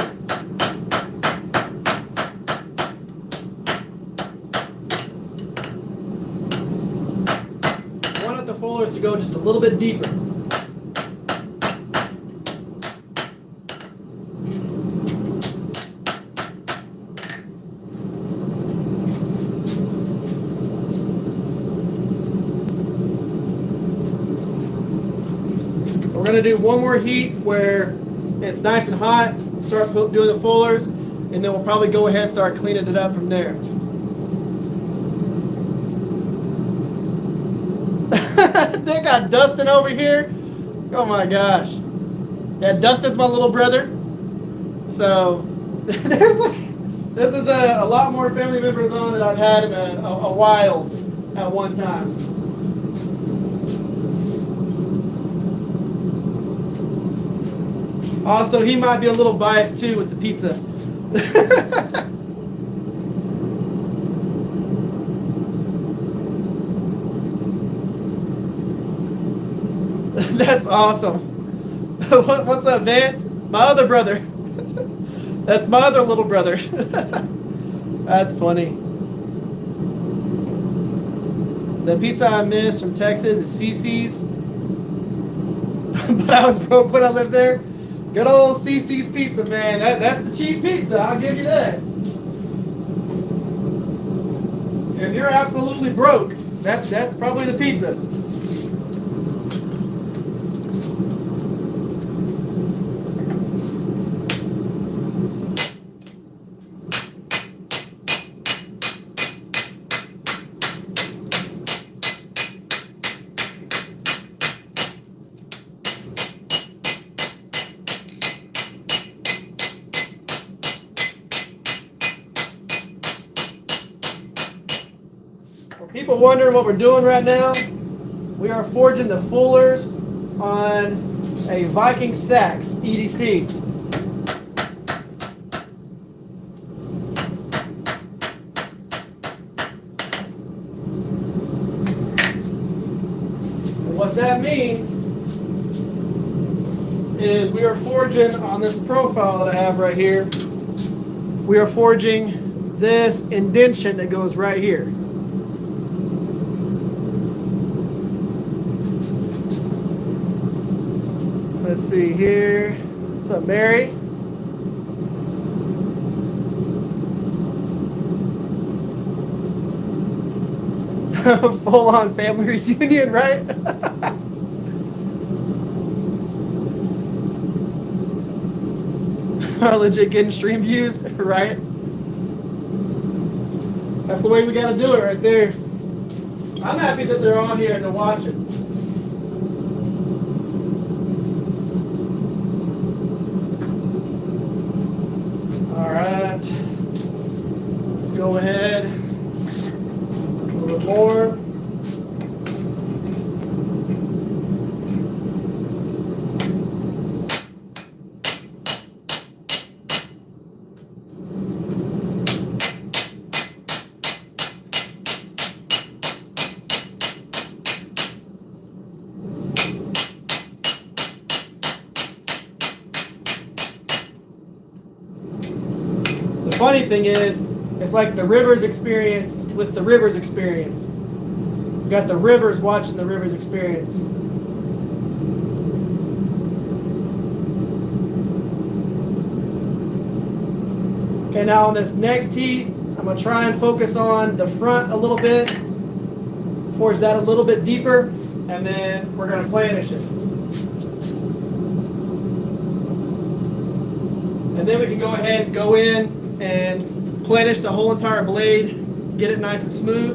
I wanted the fullers to go just a little bit deeper. We're going to do one more heat where it's nice and hot, start doing the fullers, and then we'll probably go ahead and start cleaning it up from there. They got Dustin over here. Oh my gosh. Yeah, Dustin's my little brother. So there's this is a lot more family members on than I've had in a while at one time. Also, he might be a little biased too with the pizza. That's awesome. What's up, Vance? My other brother. That's my other little brother. That's funny. The pizza I miss from Texas is CC's. But I was broke when I lived there. Good old CC's Pizza, man. That's the cheap pizza. I'll give you that. If you're absolutely broke, that's probably the pizza. People wondering what we're doing right now, we are forging the fullers on a Viking Sax EDC. And what that means is we are forging on this profile that I have right here, we are forging this indentation that goes right here. Let's see here. What's up, Mary? Full-on family reunion, right? Legit getting stream views, right? That's the way we gotta do it right there. I'm happy that they're on here and they're watching. Alright. Let's go ahead. A little bit more. The funny thing is, it's like the Rivers experience with the Rivers experience. You got the Rivers watching the Rivers experience. Okay, now on this next heat, I'm going to try and focus on the front a little bit, forge that a little bit deeper, and then we're going to planish it. And then we can go ahead and go in and planish the whole entire blade, get it nice and smooth.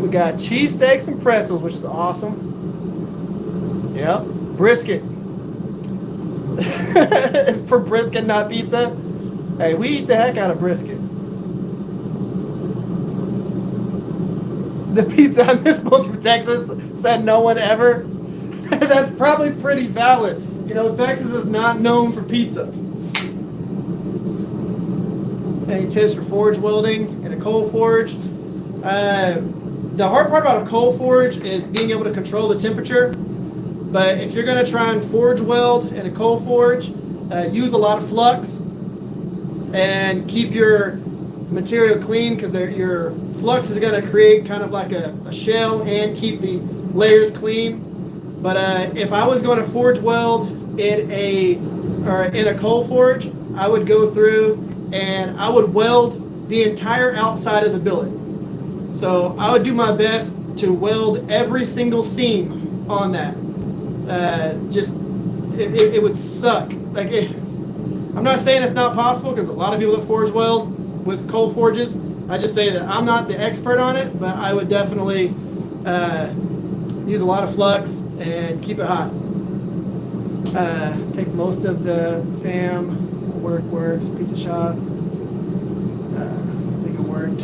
We got cheesesteaks and pretzels, which is awesome. Yep, brisket. It's for brisket, not pizza. Hey, we eat the heck out of brisket. The pizza I miss most from Texas, said no one ever. That's probably pretty valid. You know, Texas is not known for pizza. Any tips for forge welding in a coal forge? The hard part about a coal forge is being able to control the temperature. But if you're going to try and forge weld in a coal forge, use a lot of flux and keep your material clean, because your flux is going to create kind of like a shell and keep the layers clean. But if I was going to forge weld in a coal forge, I would go through and I would weld the entire outside of the billet. So I would do my best to weld every single seam on that. It would suck. I'm not saying it's not possible, because a lot of people that forge weld with coal forges. I just say that I'm not the expert on it, but I would definitely use a lot of flux and keep it hot. Take most of the FAM works pizza shop. I think it worked.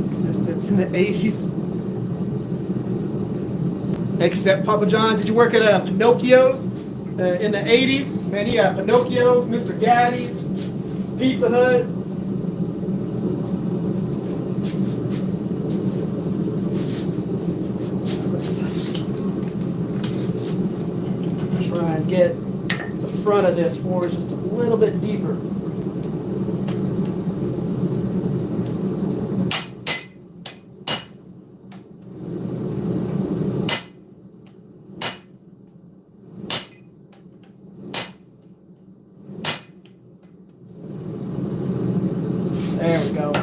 Existence in the 80s. Except Papa John's. Did you work at Pinocchio's in the 80s? Man, you got Pinocchio's, Mr. Gaddy's, Pizza Hut. Let's try and get the front of this forge just a little bit deeper. There we go.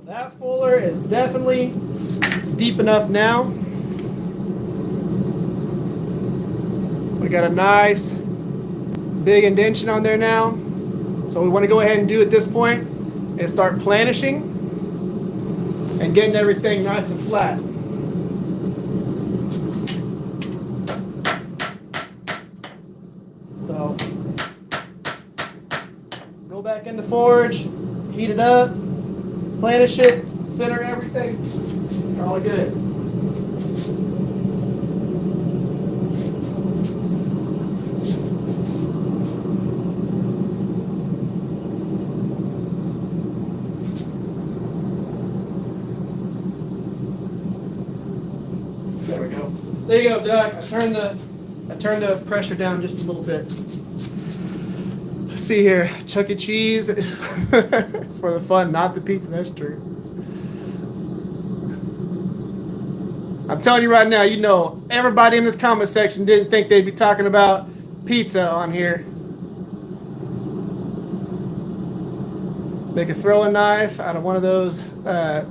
That fuller is definitely deep enough now. We got a nice big indentation on there now. So we want to go ahead and do at this point is start planishing and getting everything nice and flat. So go back in the forge, heat it up, planish it, center everything. You're all good. There we go. There you go, Doug. I turned the pressure down just a little bit. Let's see here. Chuck E. Cheese. It's for the fun, not the pizza. That's true. I'm telling you right now, you know, everybody in this comment section didn't think they'd be talking about pizza on here. Make a throwing knife out of one of those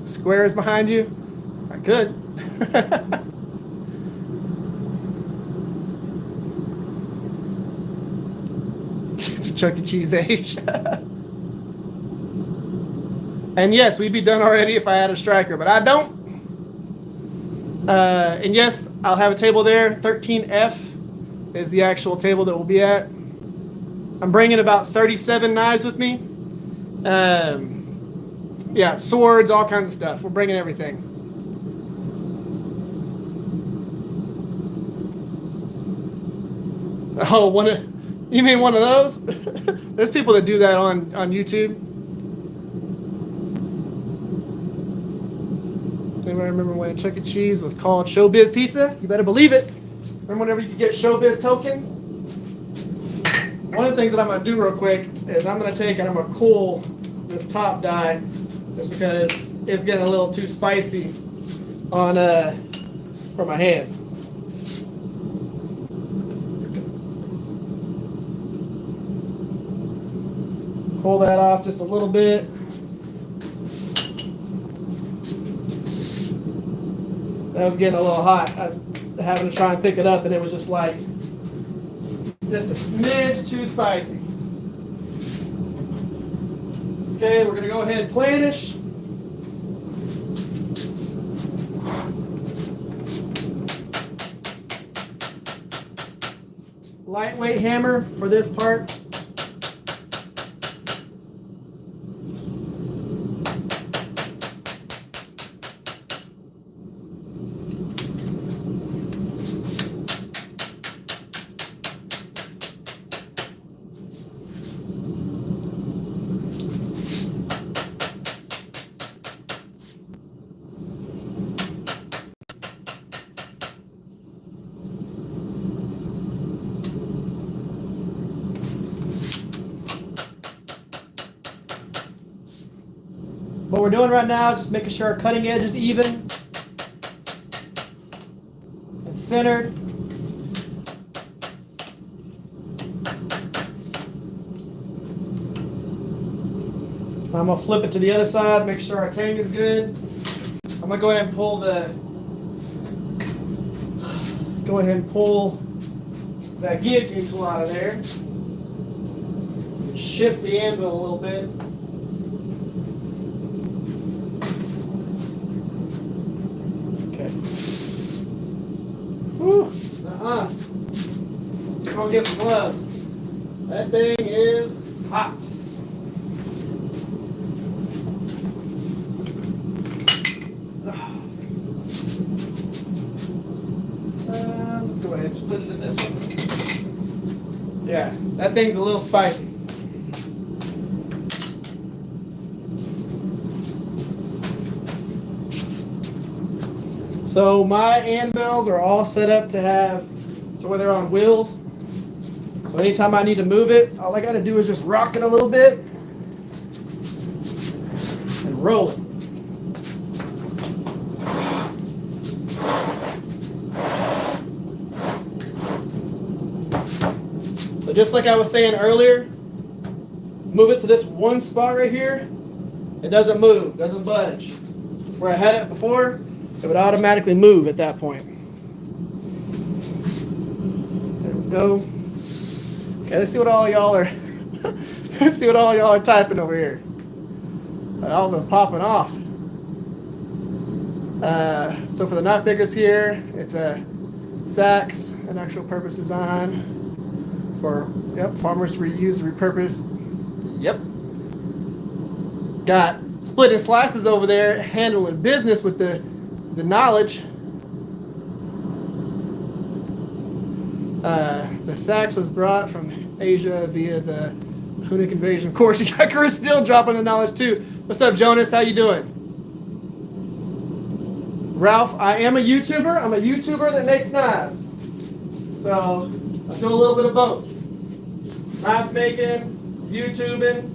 squares behind you. I could. It's a Chuck E. Cheese age. And yes, we'd be done already if I had a striker, but I don't. And yes, I'll have a table there. 13F is the actual table that we'll be at. I'm bringing about 37 knives with me. Yeah, swords, all kinds of stuff. We're bringing everything. Oh, you mean one of those? There's people that do that on YouTube. Anybody remember when Chuck E. Cheese was called Showbiz Pizza? You better believe it. Remember whenever you could get Showbiz tokens? One of the things that I'm going to do real quick is I'm going to take and I'm going to cool this top die just because it's getting a little too spicy on for my hand. Pull that off just a little bit. That was getting a little hot. I was having to try and pick it up, and it was just like, just a smidge too spicy. Okay, we're going to go ahead and planish. Lightweight hammer for this part. What we're doing right now is just making sure our cutting edge is even and centered. I'm going to flip it to the other side, make sure our tang is good. I'm going to go ahead and pull that guillotine tool out of there. Shift the anvil a little bit. Go get some gloves. That thing is hot. Let's go ahead and just put it in this one. Yeah, that thing's a little spicy. So my anvils are all set up to where they're on wheels. So anytime I need to move it, all I got to do is just rock it a little bit and roll it. So just like I was saying earlier, move it to this one spot right here. It doesn't move, doesn't budge. Where I had it before, it would automatically move at that point. There we go. Okay, let's see what all y'all are. Let's see what all y'all are typing over here. All of them popping off. So for the knife makers here, it's a Sachs, an actual purpose design for farmers to reuse and repurpose. Yep. Got split and slices over there, handling business with the knowledge. The Sachs was brought from Asia via the Punic invasion. Of course, you got Chris still dropping the knowledge too. What's up, Jonas? How you doing? Ralph, I am a YouTuber. I'm a YouTuber that makes knives. So I do a little bit of both. Knife making, YouTubing.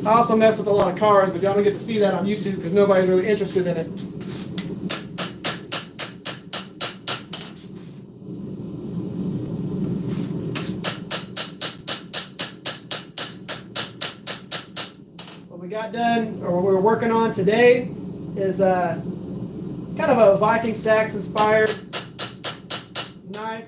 I also mess with a lot of cars, but y'all don't get to see that on YouTube because nobody's really interested in it. What we got done, or what we're working on today, is kind of a Viking Sachs inspired knife.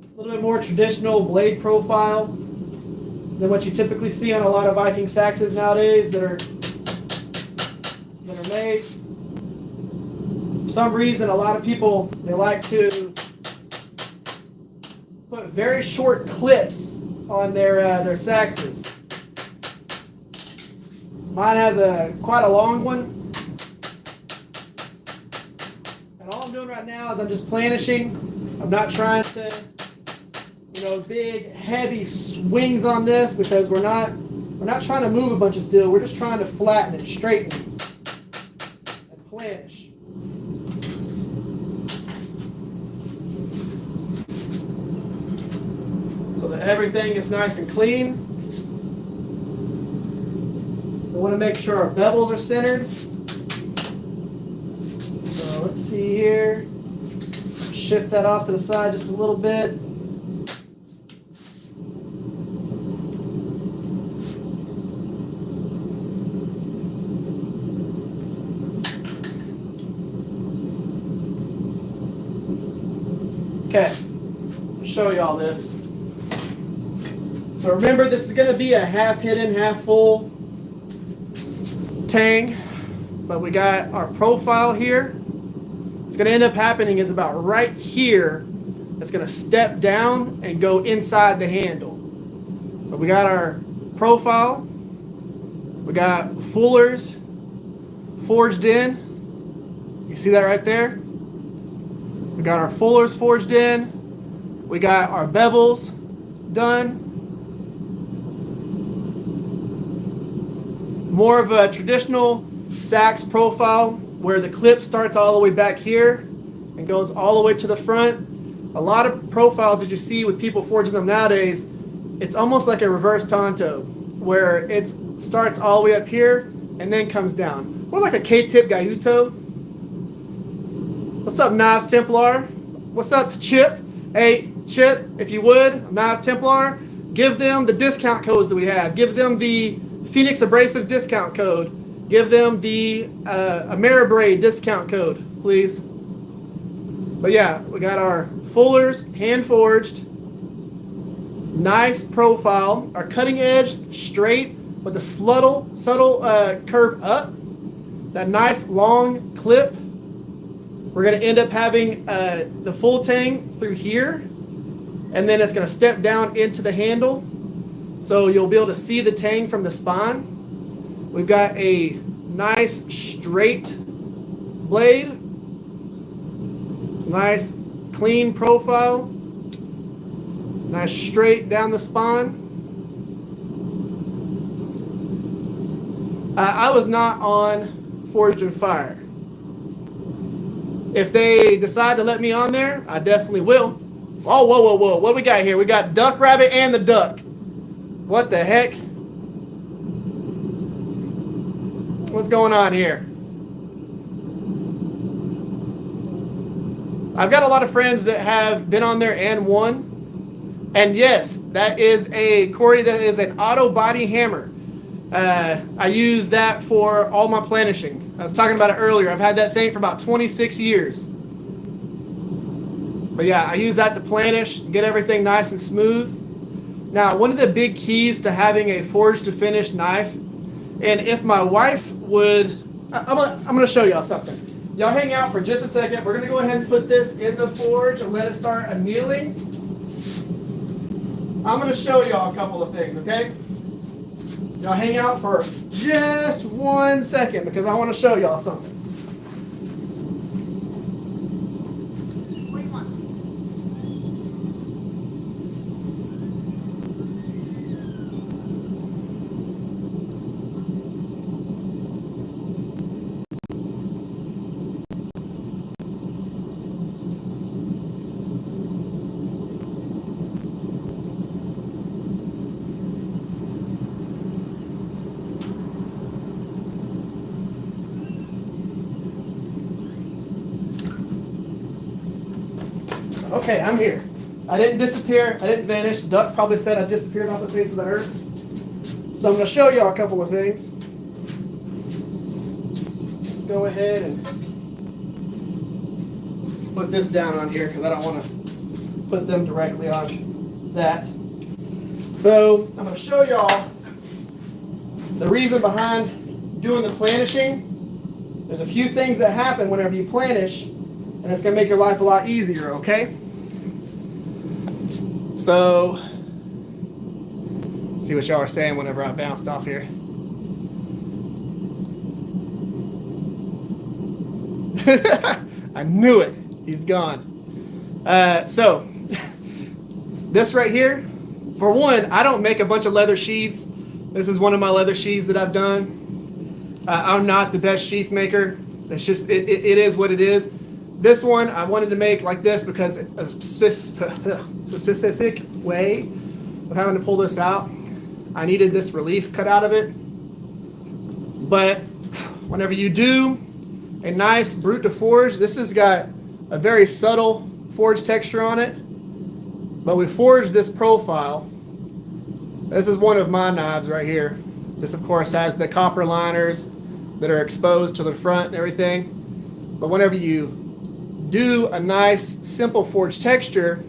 A little bit more traditional blade profile than what you typically see on a lot of Viking Saxes nowadays that are made. For some reason, a lot of people, they like to put very short clips on their Saxes. Mine has quite a long one. And all I'm doing right now is I'm just planishing. I'm not trying to, big heavy swings on this because we're not trying to move a bunch of steel. We're just trying to flatten it, straighten it, and planish. So that everything is nice and clean. We want to make sure our bevels are centered. So let's see here. Shift that off to the side just a little bit. Okay, show y'all this. So remember, this is going to be a half hidden, half full tang. But we got our profile here. What's going to end up happening is about right here. It's going to step down and go inside the handle. But we got our profile. We got fullers forged in. You see that right there? We got our fullers forged in. We got our bevels done. More of a traditional Sachs profile where the clip starts all the way back here and goes all the way to the front. A lot of profiles that you see with people forging them nowadays, it's almost like a reverse Tonto where it starts all the way up here and then comes down. More like a K-tip Gaiuto. What's up, Knives Templar? What's up, Chip? Hey, Chip, if you would, Knives Templar, give them the discount codes that we have. Give them the Phoenix Abrasive discount code. Give them the Ameribraid discount code, please. But yeah, we got our fullers, hand forged, nice profile, our cutting edge straight with a subtle curve up, that nice long clip. We're going to end up having the full tang through here, and then it's going to step down into the handle, so you'll be able to see the tang from the spine. We've got a nice straight blade, nice clean profile, nice straight down the spine. I was not on Forged in Fire. If they decide to let me on there, I definitely will. Oh, whoa. What do we got here? We got Duck Rabbit and the Duck. What the heck? What's going on here? I've got a lot of friends that have been on there and won. And yes, that is a Corey, that is an auto body hammer. I use that for all my planishing. I was talking about it earlier. I've had that thing for about 26 years. But yeah, I use that to planish, get everything nice and smooth. Now, one of the big keys to having a forged to finish knife, and if my wife would, I'm gonna show y'all something. Y'all hang out for just a second. We're gonna go ahead and put this in the forge and let it start annealing. I'm gonna show y'all a couple of things, okay? Y'all hang out for just 1 second because I want to show y'all something. What do you want? Okay, I'm here. I didn't disappear. I didn't vanish. Duck probably said I disappeared off the face of the earth. So I'm going to show y'all a couple of things. Let's go ahead and put this down on here because I don't want to put them directly on that. So I'm going to show y'all the reason behind doing the planishing. There's a few things that happen whenever you planish, and it's going to make your life a lot easier, okay? So, see what y'all are saying whenever I bounced off here. I knew it. He's gone. So, this right here, for one, I don't make a bunch of leather sheaths. This is one of my leather sheaths that I've done. I'm not the best sheath maker. It's just, it is what it is. This one I wanted to make like this because a specific way of having to pull this out. I needed this relief cut out of it. But whenever you do a nice brute to forge, this has got a very subtle forge texture on it. But we forged this profile. This is one of my knives right here. This of course has the copper liners that are exposed to the front and everything. But whenever you do a nice simple forged texture,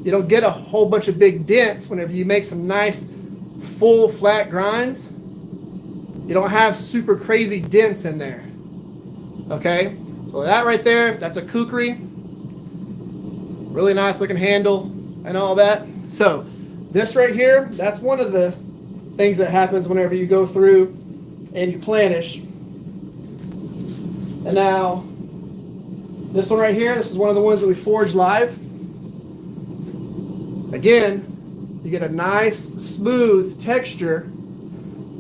you don't get a whole bunch of big dents whenever you make some nice full flat grinds. You don't have super crazy dents in there. Okay, so that right there, that's a kukri. Really nice looking handle and all that. So this right here, that's one of the things that happens whenever you go through and you planish. And now this one right here, this is one of the ones that we forged live. Again, you get a nice smooth texture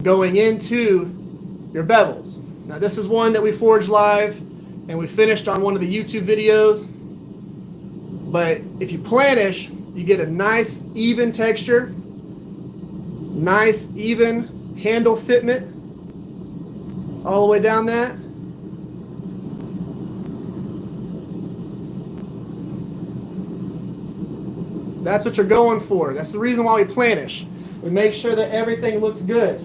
going into your bevels. Now this is one that we forged live and we finished on one of the YouTube videos. But if you planish, you get a nice even texture, nice even handle fitment all the way down that. That's what you're going for. That's the reason why we planish. We make sure that everything looks good.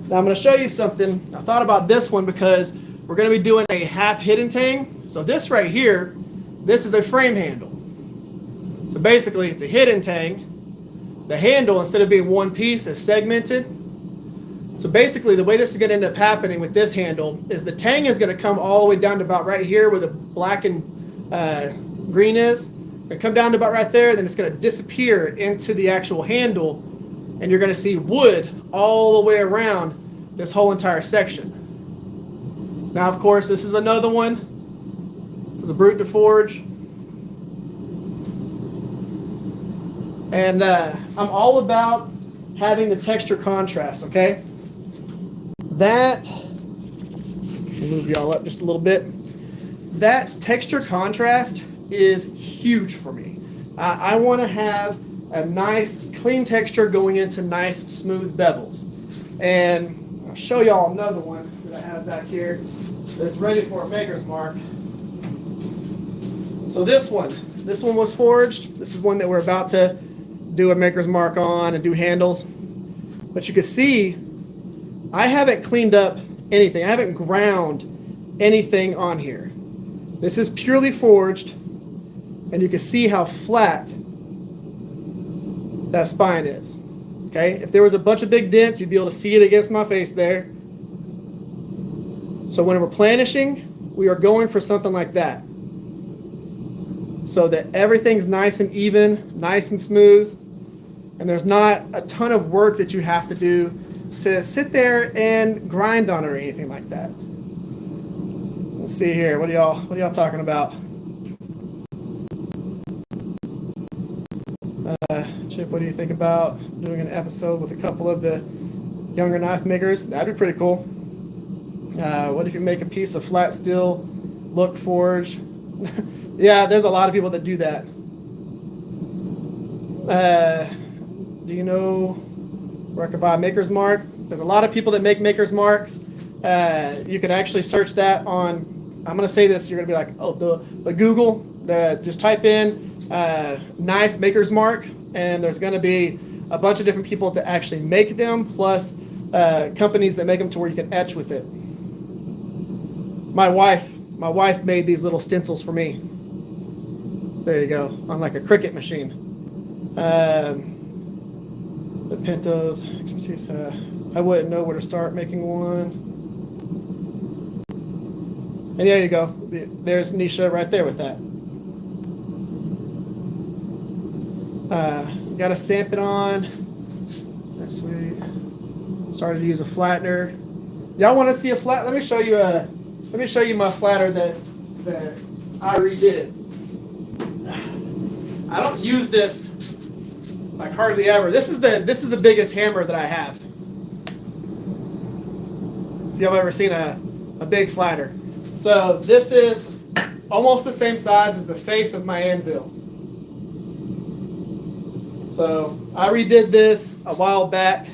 Now I'm going to show you something. I thought about this one because we're going to be doing a half hidden tang. So this right here, this is a frame handle. So basically it's a hidden tang. The handle, instead of being one piece, is segmented. So basically the way this is going to end up happening with this handle is the tang is going to come all the way down to about right here where the black and green is. It's going to come down to about right there, then it's going to disappear into the actual handle, and you're going to see wood all the way around this whole entire section. Now, of course, this is another one. It was a brute to forge. And I'm all about having the texture contrast, okay? That, move y'all up just a little bit. That texture contrast is huge for me. I want to have a nice clean texture going into nice smooth bevels. And I'll show y'all another one that I have back here that's ready for a maker's mark. So this one was forged. This is one that we're about to do a maker's mark on and do handles. But you can see I haven't cleaned up anything. I haven't ground anything on here. This is purely forged, and you can see how flat that spine is. Okay, if there was a bunch of big dents, you'd be able to see it against my face there. So when we're planishing, we are going for something like that, so that everything's nice and even, nice and smooth, and there's not a ton of work that you have to do to sit there and grind on it or anything like that. Let's see here. What are y'all talking about? Chip, what do you think about doing an episode with a couple of the younger knife makers? That'd be pretty cool. What if you make a piece of flat steel look forged? Yeah, there's a lot of people that do that. Do you know where I could buy a maker's mark? There's a lot of people that make maker's marks. You can actually search that on, I'm going to say this, you're going to be like, oh, the Google, just type in knife maker's mark, and there's going to be a bunch of different people that actually make them, plus companies that make them to where you can etch with it. My wife made these little stencils for me. There you go, on like a Cricut machine. The Pintos, I wouldn't know where to start making one. And there you go. There's Nisha right there with that. Got to stamp it on. That's sweet. Started to use a flattener. Y'all want to see a flat? Let me show you my flatter that I redid. I don't use this like hardly ever. This is the biggest hammer that I have. If y'all ever seen a big flatter. So this is almost the same size as the face of my anvil. So I redid this a while back.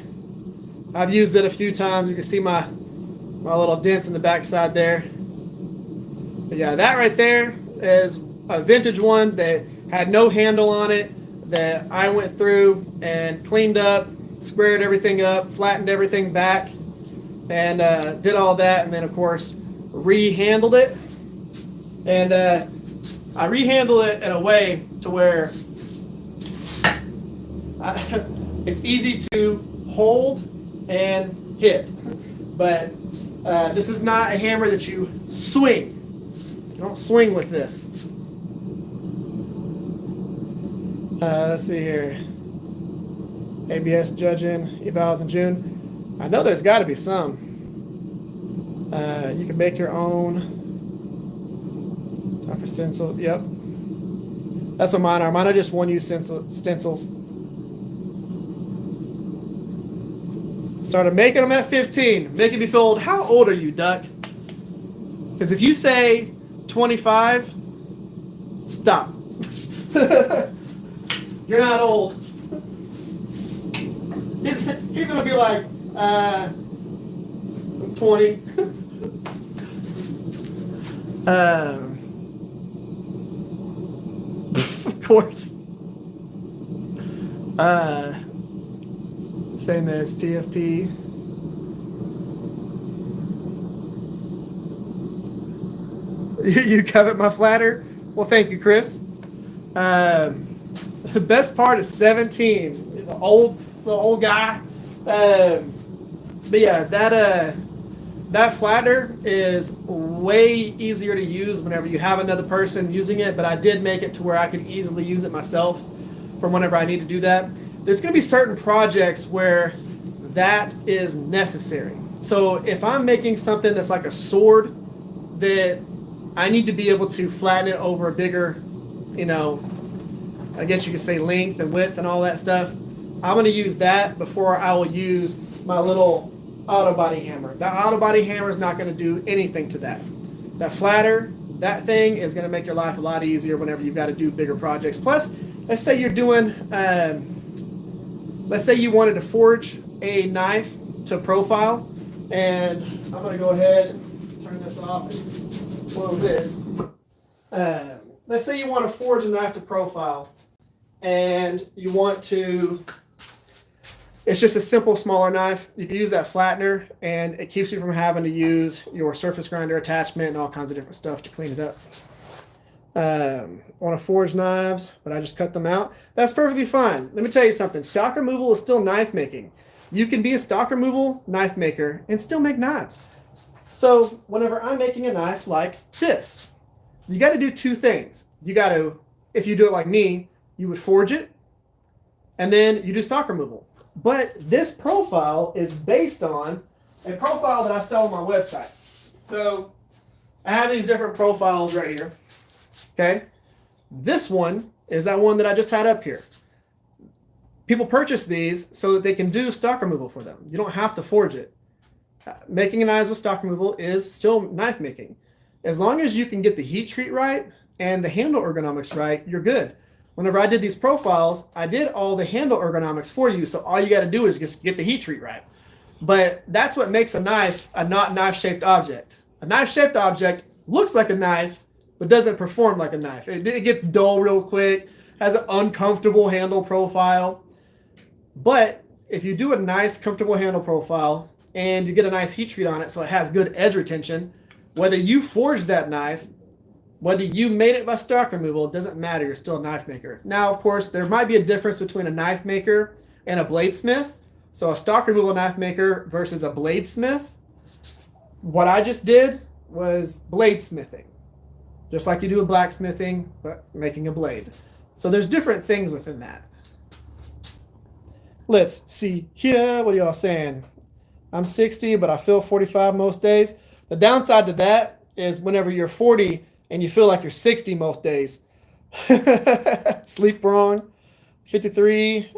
I've used it a few times. You can see my little dents in the backside there. But yeah, that right there is a vintage one that had no handle on it, that I went through and cleaned up, squared everything up, flattened everything back, and did all that, and then of course rehandled it. And I rehandled it in a way to where It's easy to hold and hit, but this is not a hammer that you swing. You don't swing with this. Let's see here. ABS judging evals in June. I know there's got to be some. You can make your own. Time for stencil. Yep. That's what mine are. Mine are just one-use stencils. Started making them at 15. Making me feel old. How old are you, Duck? Because if you say 25, stop. You're not old. He's going to be like, 20. Of course. Same as PFP. You covet my flatter? Well, thank you, Chris. The best part is 17. The old guy. But yeah, that flatter is way easier to use whenever you have another person using it, but I did make it to where I could easily use it myself for whenever I need to do that. There's going to be certain projects where that is necessary. So if I'm making something that's like a sword that I need to be able to flatten it over a bigger, I guess you could say length and width and all that stuff, I'm going to use that before I will use my little auto body hammer. That auto body hammer is not going to do anything to that. That flatter, that thing is going to make your life a lot easier whenever you've got to do bigger projects. Plus, let's say you're doing, let's say you wanted to forge a knife to profile, and I'm going to go ahead and turn this off and close it. Let's say you want to forge a knife to profile, and you want to, it's just a simple smaller knife. You can use that flattener, and it keeps you from having to use your surface grinder attachment and all kinds of different stuff to clean it up. Want to forge knives, but I just cut them out. That's perfectly fine. Let me tell you something. Stock removal is still knife making. You can be a stock removal knife maker and still make knives. So whenever I'm making a knife like this, you got to do two things. You got to, if you do it like me, you would forge it, and then you do stock removal. But this profile is based on a profile that I sell on my website. So I have these different profiles right here. Okay. This one is that one that I just had up here. People purchase these so that they can do stock removal for them. You don't have to forge it. Making knives with stock removal is still knife making. As long as you can get the heat treat right and the handle ergonomics right, you're good. Whenever I did these profiles, I did all the handle ergonomics for you, so all you got to do is just get the heat treat right. But that's what makes a knife a not knife-shaped object. A knife-shaped object looks like a knife, but doesn't perform like a knife. It gets dull real quick, has an uncomfortable handle profile. But if you do a nice, comfortable handle profile and you get a nice heat treat on it so it has good edge retention, whether you forged that knife, whether you made it by stock removal, it doesn't matter. You're still a knife maker. Now, of course, there might be a difference between a knife maker and a bladesmith. So a stock removal knife maker versus a bladesmith. What I just did was bladesmithing. Just like you do a blacksmithing, but making a blade. So there's different things within that. Let's see here. What are y'all saying? I'm 60, but I feel 45 most days. The downside to that is whenever you're 40 and you feel like you're 60 most days. Sleep wrong. 53,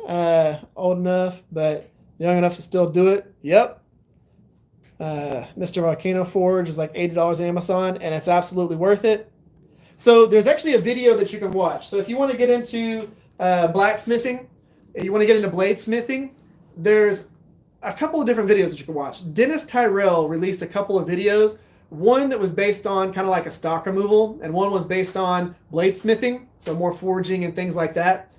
old enough, but young enough to still do it. Yep. Mr. Volcano Forge is like $80 on Amazon, and it's absolutely worth it. So there's actually a video that you can watch. So if you want to get into blacksmithing, you want to get into bladesmithing, there's a couple of different videos that you can watch. Dennis Tyrell released a couple of videos. One that was based on kind of like a stock removal, and one was based on bladesmithing, so more forging and things like that.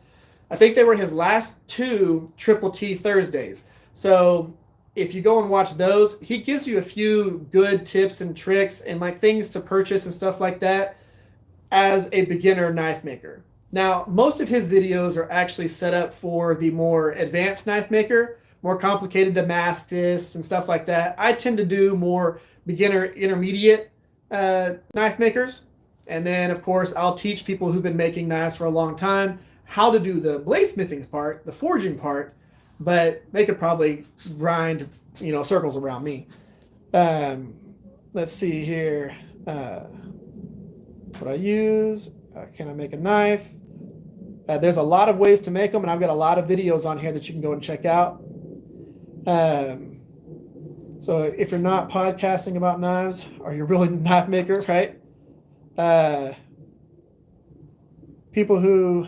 I think they were his last two Triple T Thursdays. So if you go and watch those, he gives you a few good tips and tricks and like things to purchase and stuff like that as a beginner knife maker. Now, most of his videos are actually set up for the more advanced knife maker, more complicated Damascus and stuff like that. I tend to do more beginner, intermediate knife makers. And then, of course, I'll teach people who've been making knives for a long time how to do the bladesmithing part, the forging part, but they could probably grind, circles around me. Let's see here. What I use. Can I make a knife? There's a lot of ways to make them, and I've got a lot of videos on here that you can go and check out. So if you're not podcasting about knives, or you're really a knife maker, right? People who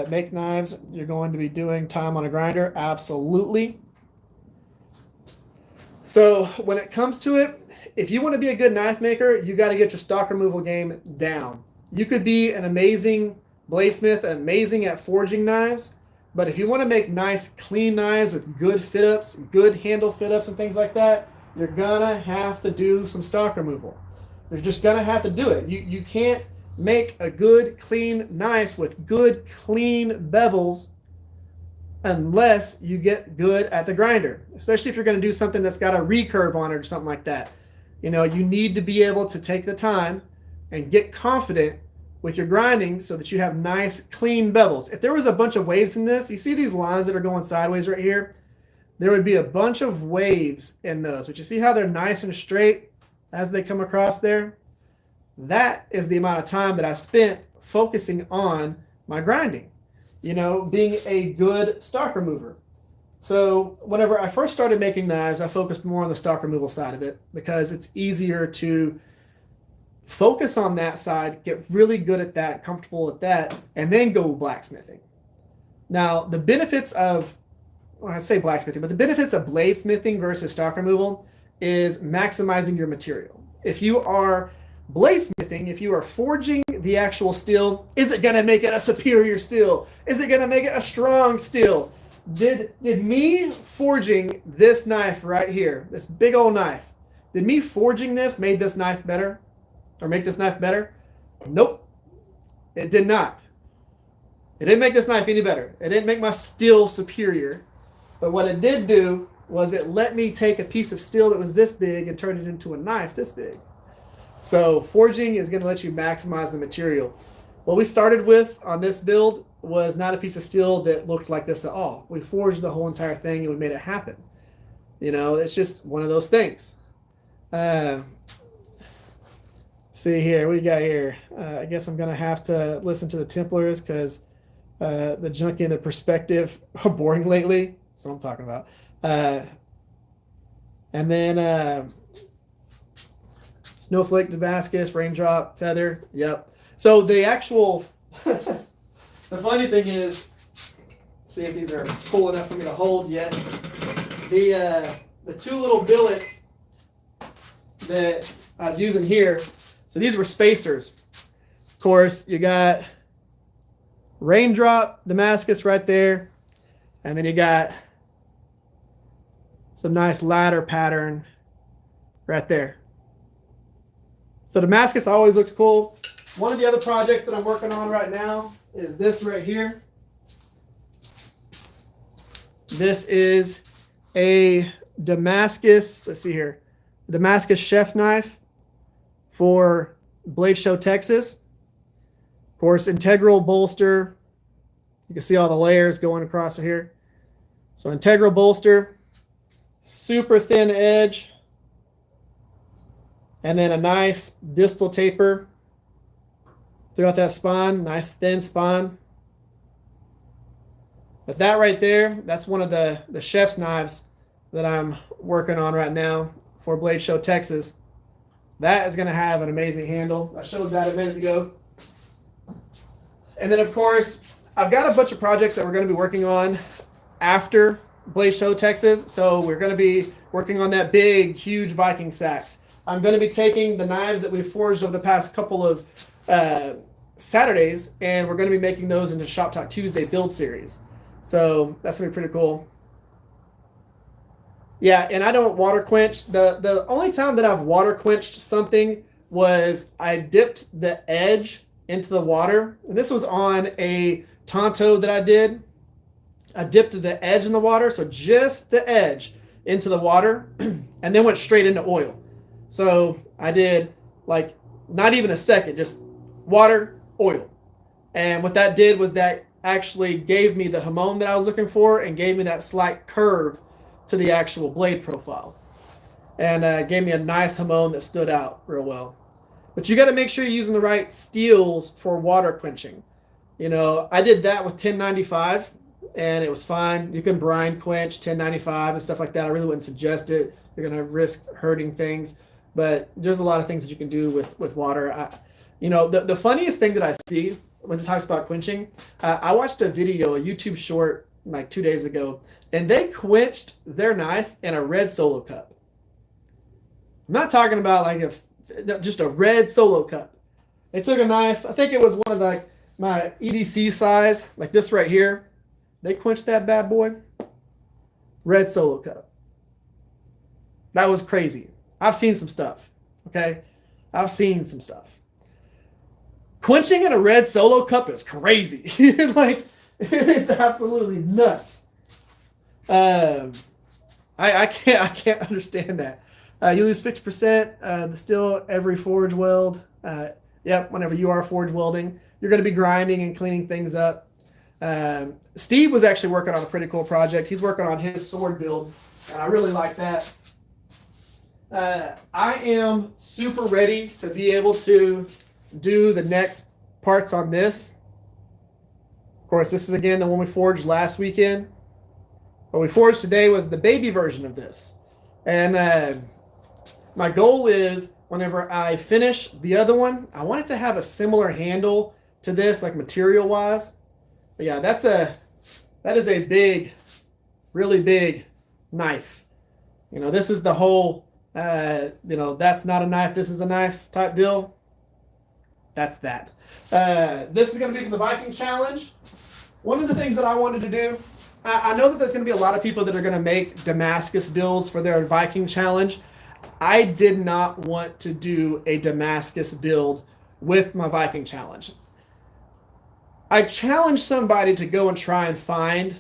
make knives, you're going to be doing time on a grinder. Absolutely. So when it comes to it, if you want to be a good knife maker, you got to get your stock removal game down. You could be an amazing bladesmith, amazing at forging knives, but if you want to make nice, clean knives with good fit-ups, good handle fit-ups and things like that, you're going to have to do some stock removal. You're just going to have to do it. You can't make a good, clean knife with good, clean bevels unless you get good at the grinder, especially if you're going to do something that's got a recurve on it or something like that. You need to be able to take the time and get confident with your grinding so that you have nice, clean bevels. If there was a bunch of waves in this, you see these lines that are going sideways right here? There would be a bunch of waves in those, but you see how they're nice and straight as they come across there? That is the amount of time that I spent focusing on my grinding, being a good stock remover. So whenever I first started making knives, I focused more on the stock removal side of it because it's easier to focus on that side, get really good at that, comfortable at that, and then go blacksmithing. Now, the benefits of, I say blacksmithing, but the benefits of bladesmithing versus stock removal is maximizing your material. If you are bladesmithing, if you are forging the actual steel, is it going to make it a superior steel? Is it going to make it a strong steel? Did me forging this knife right here, this big old knife, did me forging this made this knife better? Or make this knife better? Nope. It did not. It didn't make this knife any better. It didn't make my steel superior. But what it did do was it let me take a piece of steel that was this big and turn it into a knife this big. So forging is going to let you maximize the material. What we started with on this build was not a piece of steel that looked like this at all. We forged the whole entire thing and we made it happen. It's just one of those things. See here, what do you got here? I guess I'm going to have to listen to the Templars because the junkie and the perspective are boring lately. That's what I'm talking about. And then Snowflake, Damascus, Raindrop, Feather. Yep. So the actual, the funny thing is, see if these are full enough for me to hold yet. The two little billets that I was using here, so these were spacers. Of course, you got Raindrop, Damascus right there. And then you got some nice ladder pattern right there. So Damascus always looks cool. One of the other projects that I'm working on right now is this right here. This is a Damascus, let's see here, Damascus chef knife for Blade Show Texas. Of course, integral bolster. You can see all the layers going across here. So integral bolster, super thin edge, and then a nice distal taper throughout that spine, nice thin spine. But that right there, that's one of the chef's knives that I'm working on right now for Blade Show Texas. That is going to have an amazing handle. I showed that a minute ago. And then, of course, I've got a bunch of projects that we're going to be working on after Blade Show Texas. So we're going to be working on that big, huge Viking sax. I'm going to be taking the knives that we've forged over the past couple of Saturdays, and we're going to be making those into Shop Talk Tuesday build series. So that's going to be pretty cool. Yeah, and I don't water quench. The only time that I've water quenched something was I dipped the edge into the water. And this was on a Tonto that I did. I dipped the edge in the water, so just the edge into the water, and then went straight into oil. So I did like not even a second, just water, oil. And what that did was that actually gave me the hamon that I was looking for and gave me that slight curve to the actual blade profile. And gave me a nice hamon that stood out real well. But you got to make sure you're using the right steels for water quenching. You know, I did that with 1095 and it was fine. You can brine quench 1095 and stuff like that. I really wouldn't suggest it. You're going to risk hurting things. But there's a lot of things that you can do with water. The funniest thing that I see when it talks about quenching, I watched a video, a YouTube short, like 2 days ago, and they quenched their knife in a red Solo cup. I'm not talking about like just a red Solo cup. They took a knife, I think it was one of my EDC size, like this right here. They quenched that bad boy. Red Solo cup. That was crazy. I've seen some stuff. Okay? I've seen some stuff. Quenching in a red Solo cup is crazy. Like, it's absolutely nuts. I can't understand that. You lose 50% the steel every forge weld. Whenever you are forge welding, you're going to be grinding and cleaning things up. Steve was actually working on a pretty cool project. He's working on his sword build, and I really like that. I am super ready to be able to do the next parts on this. Of course, this is again the one we forged last weekend. What we forged today was the baby version of this. And my goal is whenever I finish the other one, I want it to have a similar handle to this, like material wise. But yeah, that is a big, really big knife. You know, this is the whole, that's not a knife, this is a knife type deal. That's that. This is going to be for the Viking Challenge. One of the things that I wanted to do, I know that there's going to be a lot of people that are going to make Damascus builds for their Viking Challenge. I did not want to do a Damascus build with my Viking Challenge. I challenged somebody to go and try and find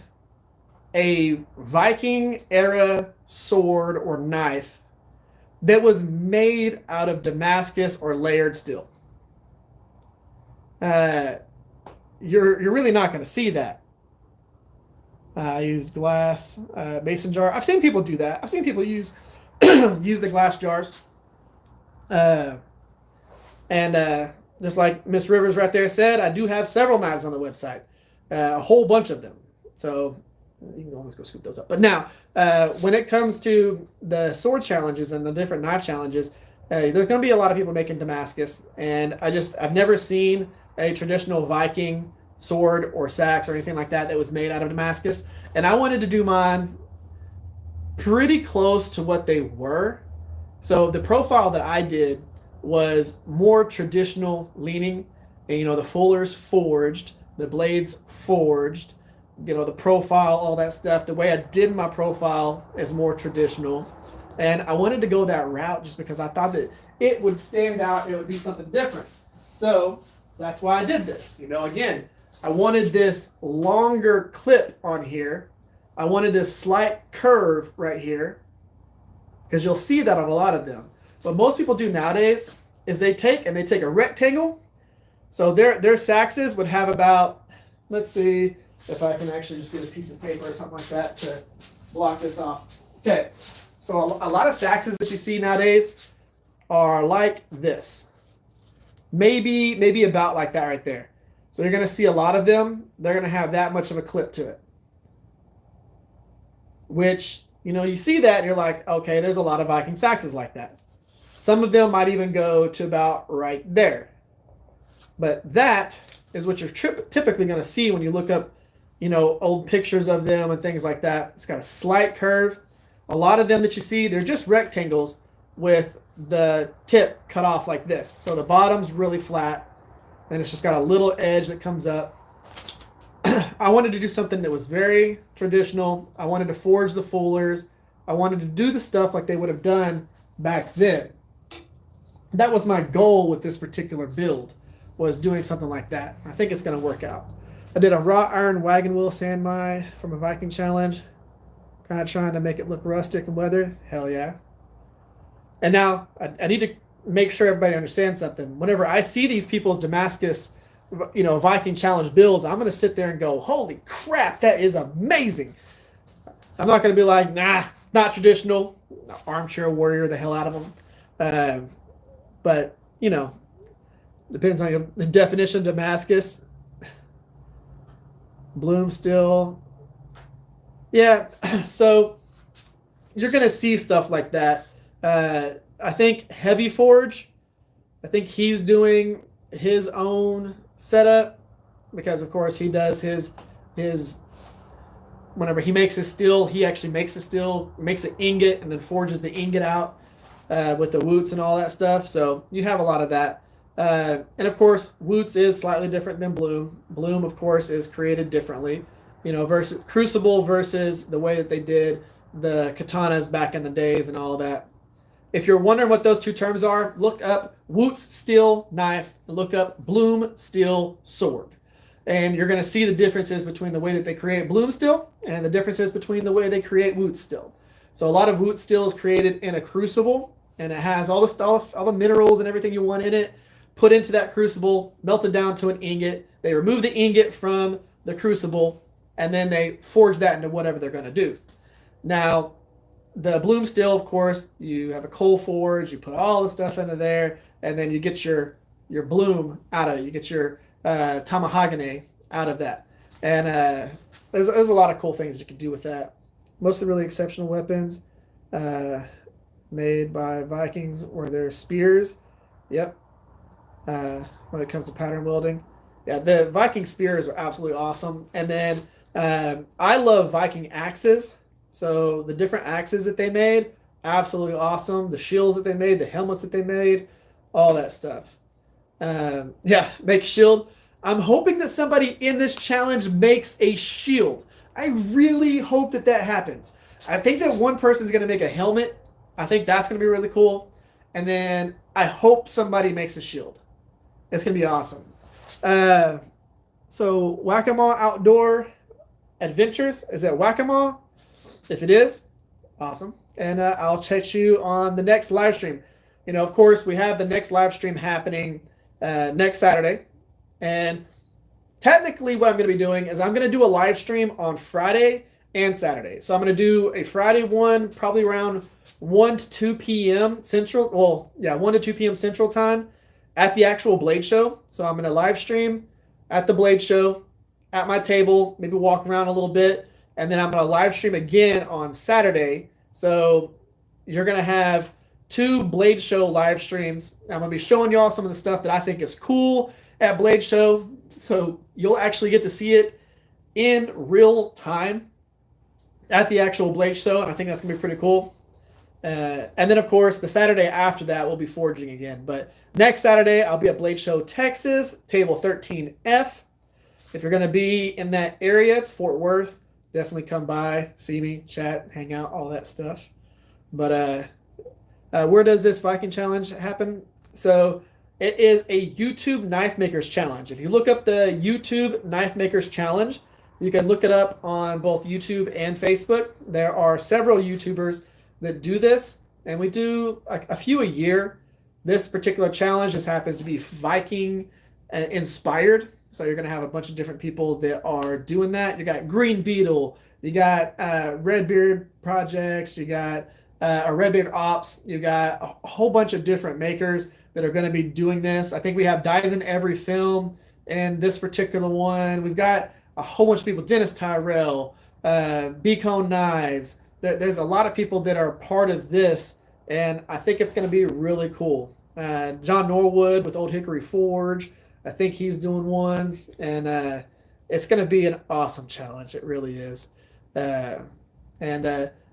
a Viking era sword or knife that was made out of Damascus or layered steel. You're really not going to see that. I used glass mason jar. I've seen people do that. I've seen people use the glass jars. Just like Miss Rivers right there said, I do have several knives on the website, a whole bunch of them. So you can always go scoop those up. But now, when it comes to the sword challenges and the different knife challenges, there's going to be a lot of people making Damascus, and I've never seen a traditional Viking sword or sax or anything like that was made out of Damascus. And I wanted to do mine pretty close to what they were. So the profile that I did was more traditional leaning. And, the fullers forged, the blades forged, the profile, all that stuff. The way I did my profile is more traditional. And I wanted to go that route just because I thought that it would stand out. It would be something different. So that's why I did this. Again, I wanted this longer clip on here. I wanted this slight curve right here because you'll see that on a lot of them. What most people do nowadays is they take a rectangle. So their saxes would have about, let's see if I can actually just get a piece of paper or something like that to block this off. Okay, so a lot of saxes that you see nowadays are like this. Maybe about like that right there. So you're going to see a lot of them. They're going to have that much of a clip to it. Which, you see that and you're like, okay, there's a lot of Viking saxes like that. Some of them might even go to about right there. But that is what you're typically going to see when you look up, old pictures of them and things like that. It's got a slight curve. A lot of them that you see, they're just rectangles with the tip cut off like this. So the bottom's really flat and it's just got a little edge that comes up. I wanted to do something that was very traditional. I wanted to forge the fullers. I wanted to do the stuff like they would have done back then. That was my goal with this particular build. was doing something like that. I think it's going to work out. I did a wrought iron wagon wheel sandmai from a Viking challenge, kind of trying to make it look rustic and weathered. Hell yeah. And now I need to make sure everybody understands something. Whenever I see these people's Damascus, Viking challenge builds, I'm going to sit there and go, holy crap, that is amazing. I'm not going to be like, nah, not traditional. Armchair warrior the hell out of them. But, depends on your definition of Damascus. Bloom still. Yeah, so you're going to see stuff like that. I think Heavy Forge, I think he's doing his own setup because, of course, he does his whenever he makes his steel, he actually makes the steel, makes an ingot, and then forges the ingot out with the Woots and all that stuff. So you have a lot of that. And, of course, Woots is slightly different than Bloom. Bloom, of course, is created differently, versus Crucible versus the way that they did the katanas back in the days and all that. If you're wondering what those two terms are, look up Woots steel knife and look up Bloom steel sword. And you're going to see the differences between the way that they create Bloom steel and the differences between the way they create Woots steel. So a lot of Woots steel is created in a crucible, and it has all the stuff, all the minerals and everything you want in it, put into that crucible, melted down to an ingot. They remove the ingot from the crucible, and then they forge that into whatever they're going to do. Now, the Bloom steel, of course, you have a coal forge, you put all the stuff into there, and then you get your Bloom out of it. You get your Tamahagane out of that. And there's a lot of cool things you can do with that. Mostly really exceptional weapons made by Vikings or their spears. Yep. When it comes to pattern welding. Yeah, the Viking spears are absolutely awesome. And then I love Viking axes. So the different axes that they made, absolutely awesome. The shields that they made, the helmets that they made, all that stuff. Make a shield. I'm hoping that somebody in this challenge makes a shield. I really hope that happens. I think that one person is going to make a helmet. I think that's going to be really cool. And then I hope somebody makes a shield. It's going to be awesome. So Whack-A-Mole Outdoor Adventures, is that Whack-A-Mole? If it is, awesome. And I'll check you on the next live stream. Of course, we have the next live stream happening next Saturday. And technically what I'm going to be doing is I'm going to do a live stream on Friday and Saturday. So I'm going to do a Friday one, probably around 1 to 2 p.m. Central. Well, yeah, 1 to 2 p.m. Central time at the actual Blade Show. So I'm going to live stream at the Blade Show at my table, maybe walk around a little bit. And then I'm going to live stream again on Saturday. So you're going to have 2 Blade Show live streams. I'm going to be showing y'all some of the stuff that I think is cool at Blade Show. So you'll actually get to see it in real time at the actual Blade Show. And I think that's going to be pretty cool. And then, of course, the Saturday after that, we'll be forging again. But next Saturday, I'll be at Blade Show, Texas, table 13F. If you're going to be in that area, it's Fort Worth. Definitely come by, see me, chat, hang out, all that stuff. But where does this Viking challenge happen? So it is a YouTube Knife Makers Challenge. If you look up the YouTube Knife Makers Challenge, you can look it up on both YouTube and Facebook. There are several YouTubers that do this, and we do a few a year. This particular challenge just happens to be Viking inspired. So you're going to have a bunch of different people that are doing that. You got Green Beetle, you got Redbeard Projects, you got Redbeard Ops, you got a whole bunch of different makers that are going to be doing this. I think we have Dies in Every Film in this particular one. We've got a whole bunch of people, Dennis Tyrell, Beacon Knives. There's a lot of people that are part of this, and I think it's going to be really cool. John Norwood with Old Hickory Forge, I think he's doing one, and it's going to be an awesome challenge. It really is. And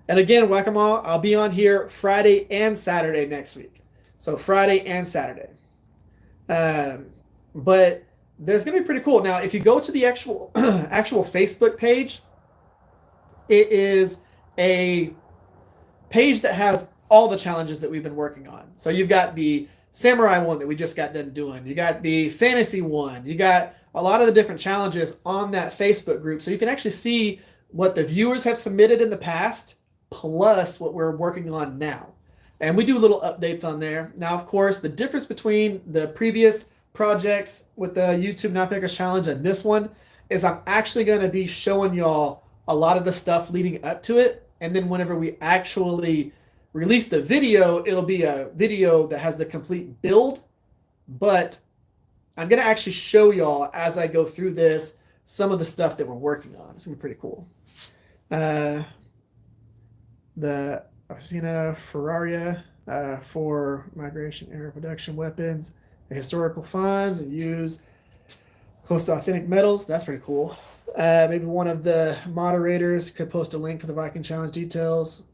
again, Whack-A-Mole, I'll be on here Friday and Saturday next week. So Friday and Saturday. But there's going to be pretty cool. Now, if you go to the actual Facebook page, it is a page that has all the challenges that we've been working on. So you've got the samurai one that we just got done doing. You got the fantasy one. You got a lot of the different challenges on that Facebook group. So you can actually see what the viewers have submitted in the past, plus what we're working on now. And we do little updates on there. Now, of course, the difference between the previous projects with the YouTube Knife Makers Challenge and this one is I'm actually going to be showing y'all a lot of the stuff leading up to it. And then whenever we actually release the video, it'll be a video that has the complete build. But I'm going to actually show y'all as I go through this some of the stuff that we're working on. It's going to be pretty cool. The Avicena Ferraria for migration era production weapons, the historical funds, and use close to authentic metals. That's pretty cool. Maybe one of the moderators could post a link for the Viking Challenge details.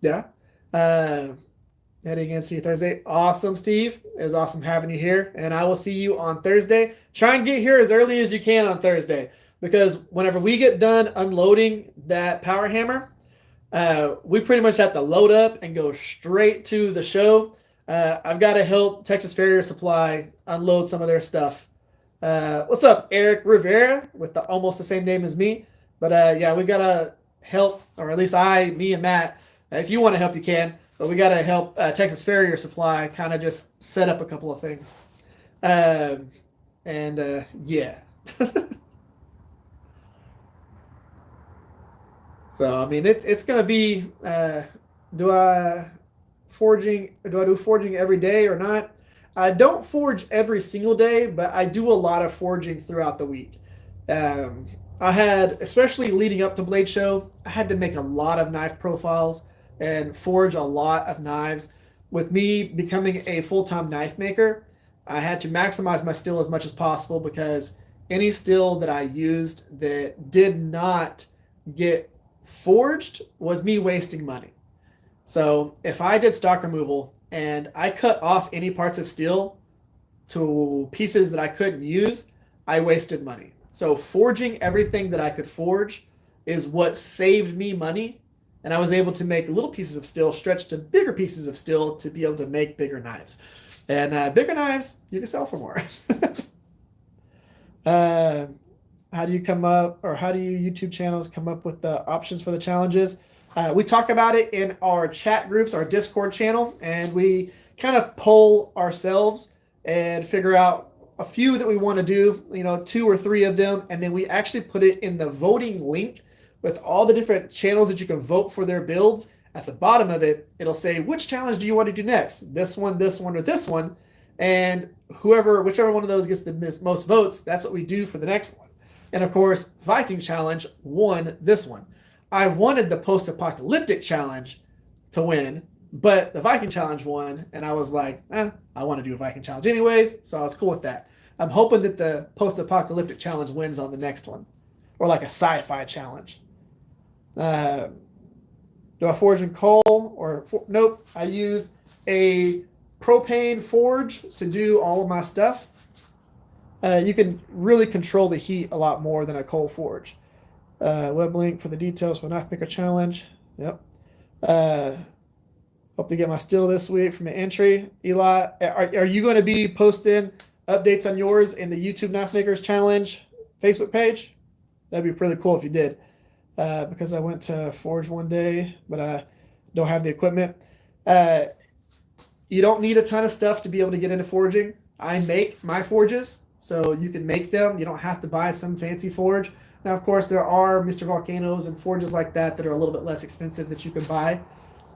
Yeah. Heading in, see you Thursday. Awesome, Steve. It was awesome having you here. And I will see you on Thursday. Try and get here as early as you can on Thursday, because whenever we get done unloading that power hammer, we pretty much have to load up and go straight to the show. I've got to help Texas Farrier Supply unload some of their stuff. What's up, Eric Rivera, with almost the same name as me? But yeah, we got to help, or at least me and Matt. If you want to help, you can. But we got to help Texas Farrier Supply kind of just set up a couple of things. Yeah. So, I mean, it's going to be, do I do forging every day or not? I don't forge every single day, but I do a lot of forging throughout the week. I had, especially leading up to Blade Show, I had to make a lot of knife profiles and forge a lot of knives. With me becoming a full-time knife maker, I had to maximize my steel as much as possible, because any steel that I used that did not get forged was me wasting money. So if I did stock removal and I cut off any parts of steel to pieces that I couldn't use, I wasted money. So forging everything that I could forge is what saved me money. And I was able to make little pieces of steel stretch to bigger pieces of steel to be able to make bigger knives. And bigger knives, you can sell for more. How do you come up, or how do you YouTube channels come up with the options for the challenges? We talk about it in our chat groups, our Discord channel, and we kind of poll ourselves and figure out a few that we want to do, 2 or 3 of them, and then we actually put it in the voting link with all the different channels that you can vote for their builds. At the bottom of it, it'll say, which challenge do you want to do next? This one, or this one. And whichever one of those gets the most votes, that's what we do for the next one. And of course, Viking Challenge won this one. I wanted the Post-Apocalyptic Challenge to win, but the Viking Challenge won, and I was like, I want to do a Viking Challenge anyways, so I was cool with that. I'm hoping that the Post-Apocalyptic Challenge wins on the next one, or like a sci-fi challenge. Do I forge in coal nope? I use a propane forge to do all of my stuff. You can really control the heat a lot more than a coal forge. Web link for the details for the Knife Maker Challenge. Yep. Hope to get my steel this week from an entry. Eli, are you going to be posting updates on yours in the YouTube Knife Makers Challenge Facebook page? That'd be really cool if you did. Because I went to forge one day, but I don't have the equipment. You don't need a ton of stuff to be able to get into forging. I make my forges, so you can make them. You don't have to buy some fancy forge. Now, of course, there are Mr. Volcanoes and forges like that are a little bit less expensive that you can buy.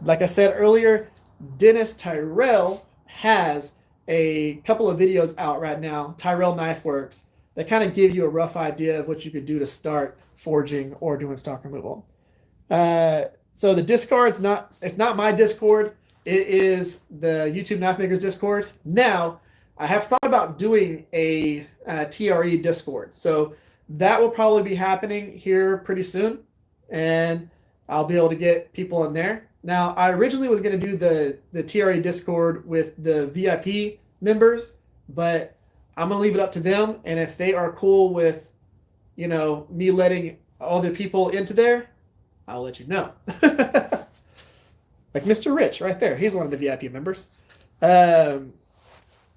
Like I said earlier, Dennis Tyrell has a couple of videos out right now, Tyrell Knife Works, that kind of give you a rough idea of what you could do to start forging or doing stock removal. So the Discord's it's not my Discord. It is the YouTube Knife Makers Discord. Now, I have thought about doing a TRE Discord. So that will probably be happening here pretty soon. And I'll be able to get people in there. Now, I originally was going to do the TRE Discord with the VIP members, but I'm going to leave it up to them. And if they are cool with, me letting all the people into there, I'll let you know. Like Mr. Rich right there. He's one of the VIP members.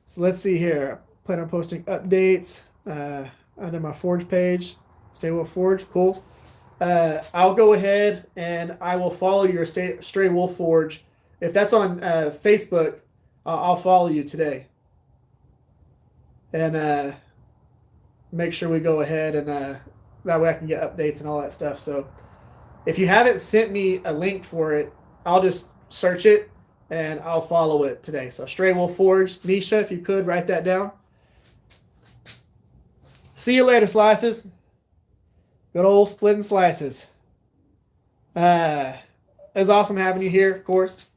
So let's see here. Plan on posting updates under my Forge page. Stay Wolf Forge, cool. I'll go ahead and I will follow your Stray Wolf Forge. If that's on Facebook, I'll follow you today. And make sure we go ahead and that way I can get updates and all that stuff. So if you haven't sent me a link for it, I'll just search it and I'll follow it today. So Stray Wolf Forge, Nisha, if you could write that down. See you later, Slices. Good old splitting slices. It's awesome having you here, of course.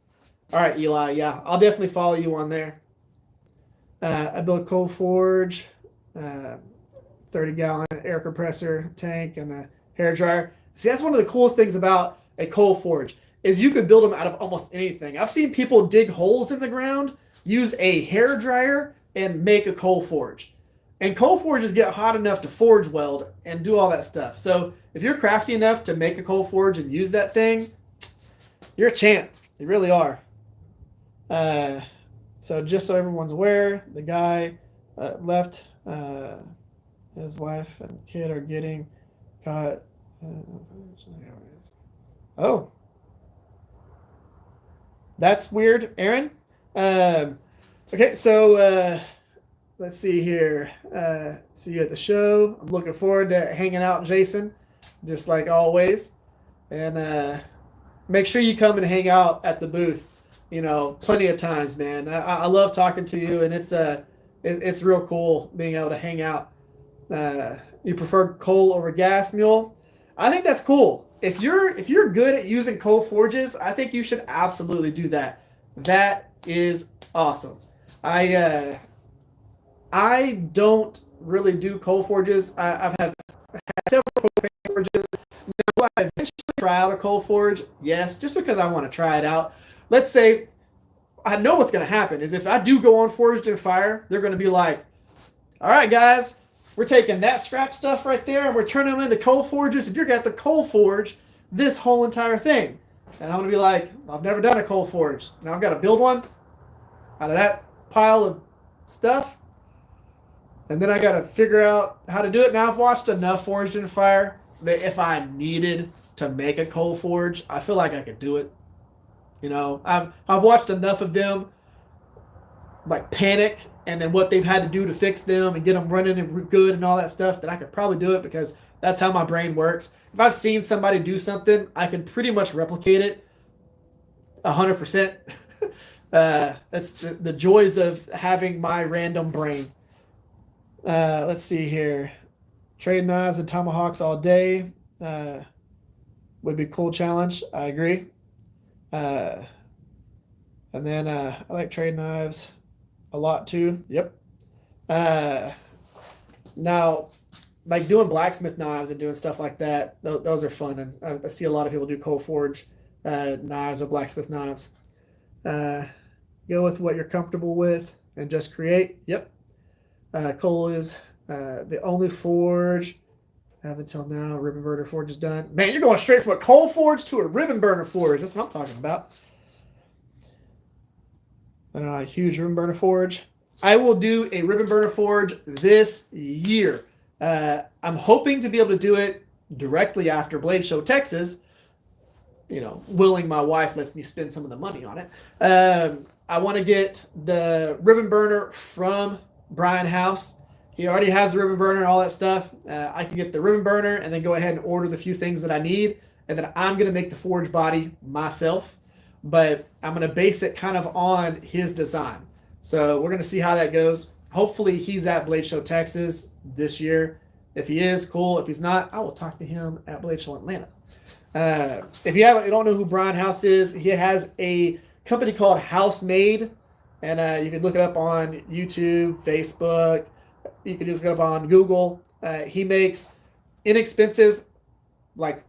All right, Eli. Yeah, I'll definitely follow you on there. I built Coal Forge, 30-gallon air compressor tank, and a hair dryer. See, that's one of the coolest things about a Coal Forge is you can build them out of almost anything. I've seen people dig holes in the ground, use a hair dryer, and make a Coal Forge. And coal forges get hot enough to forge weld and do all that stuff. So if you're crafty enough to make a coal forge and use that thing, you're a champ. You really are. So just so everyone's aware, the guy left, his wife and kid are getting caught. Oh. That's weird, Aaron. Okay, so... let's see here. See you at the show. I'm looking forward to hanging out, Jason, just like always. And make sure you come and hang out at the booth. You know, plenty of times, man. I love talking to you, and it's real cool being able to hang out. You prefer coal over gas, Mule? I think that's cool. If you're good at using coal forges, I think you should absolutely do that. That is awesome. I don't really do coal forges. I've had several coal forges. Now, will I eventually try out a coal forge? Yes, just because I want to try it out. Let's say I know what's going to happen is if I do go on Forged in Fire, they're going to be like, all right, guys, we're taking that scrap stuff right there and we're turning them into coal forges, and you're going to have to coal forge this whole entire thing. And I'm going to be like, I've never done a coal forge. Now I've got to build one out of that pile of stuff. And then I got to figure out how to do it. Now I've watched enough Forged in Fire that if I needed to make a coal forge, I feel like I could do it. You know, I've watched enough of them like panic and then what they've had to do to fix them and get them running and good and all that stuff that I could probably do it because that's how my brain works. If I've seen somebody do something, I can pretty much replicate it 100%. That's the joys of having my random brain. Let's see here. Trade knives and tomahawks all day would be a cool challenge. I agree. And then I like trade knives a lot too. Yep. Now, like doing blacksmith knives and doing stuff like that, those are fun. And I see a lot of people do coal forge knives or blacksmith knives. Go with what you're comfortable with and just create. Yep. Coal is the only forge I have until now. A ribbon burner forge is done. Man, you're going straight from a coal forge to a ribbon burner forge. That's what I'm talking about. And a huge ribbon burner forge. I will do a ribbon burner forge this year. I'm hoping to be able to do it directly after Blade Show Texas. You know, willing my wife lets me spend some of the money on it. I want to get the ribbon burner from Brian House. He already has the ribbon burner and all that stuff. I can get the ribbon burner and then go ahead and order the few things that I need. And then I'm going to make the forge body myself. But I'm going to base it kind of on his design. So we're going to see how that goes. Hopefully he's at Blade Show Texas this year. If he is, cool. If he's not, I will talk to him at Blade Show Atlanta. If you don't know who Brian House is, he has a company called House Made. And you can look it up on YouTube, Facebook. You can look it up on Google. He makes inexpensive, like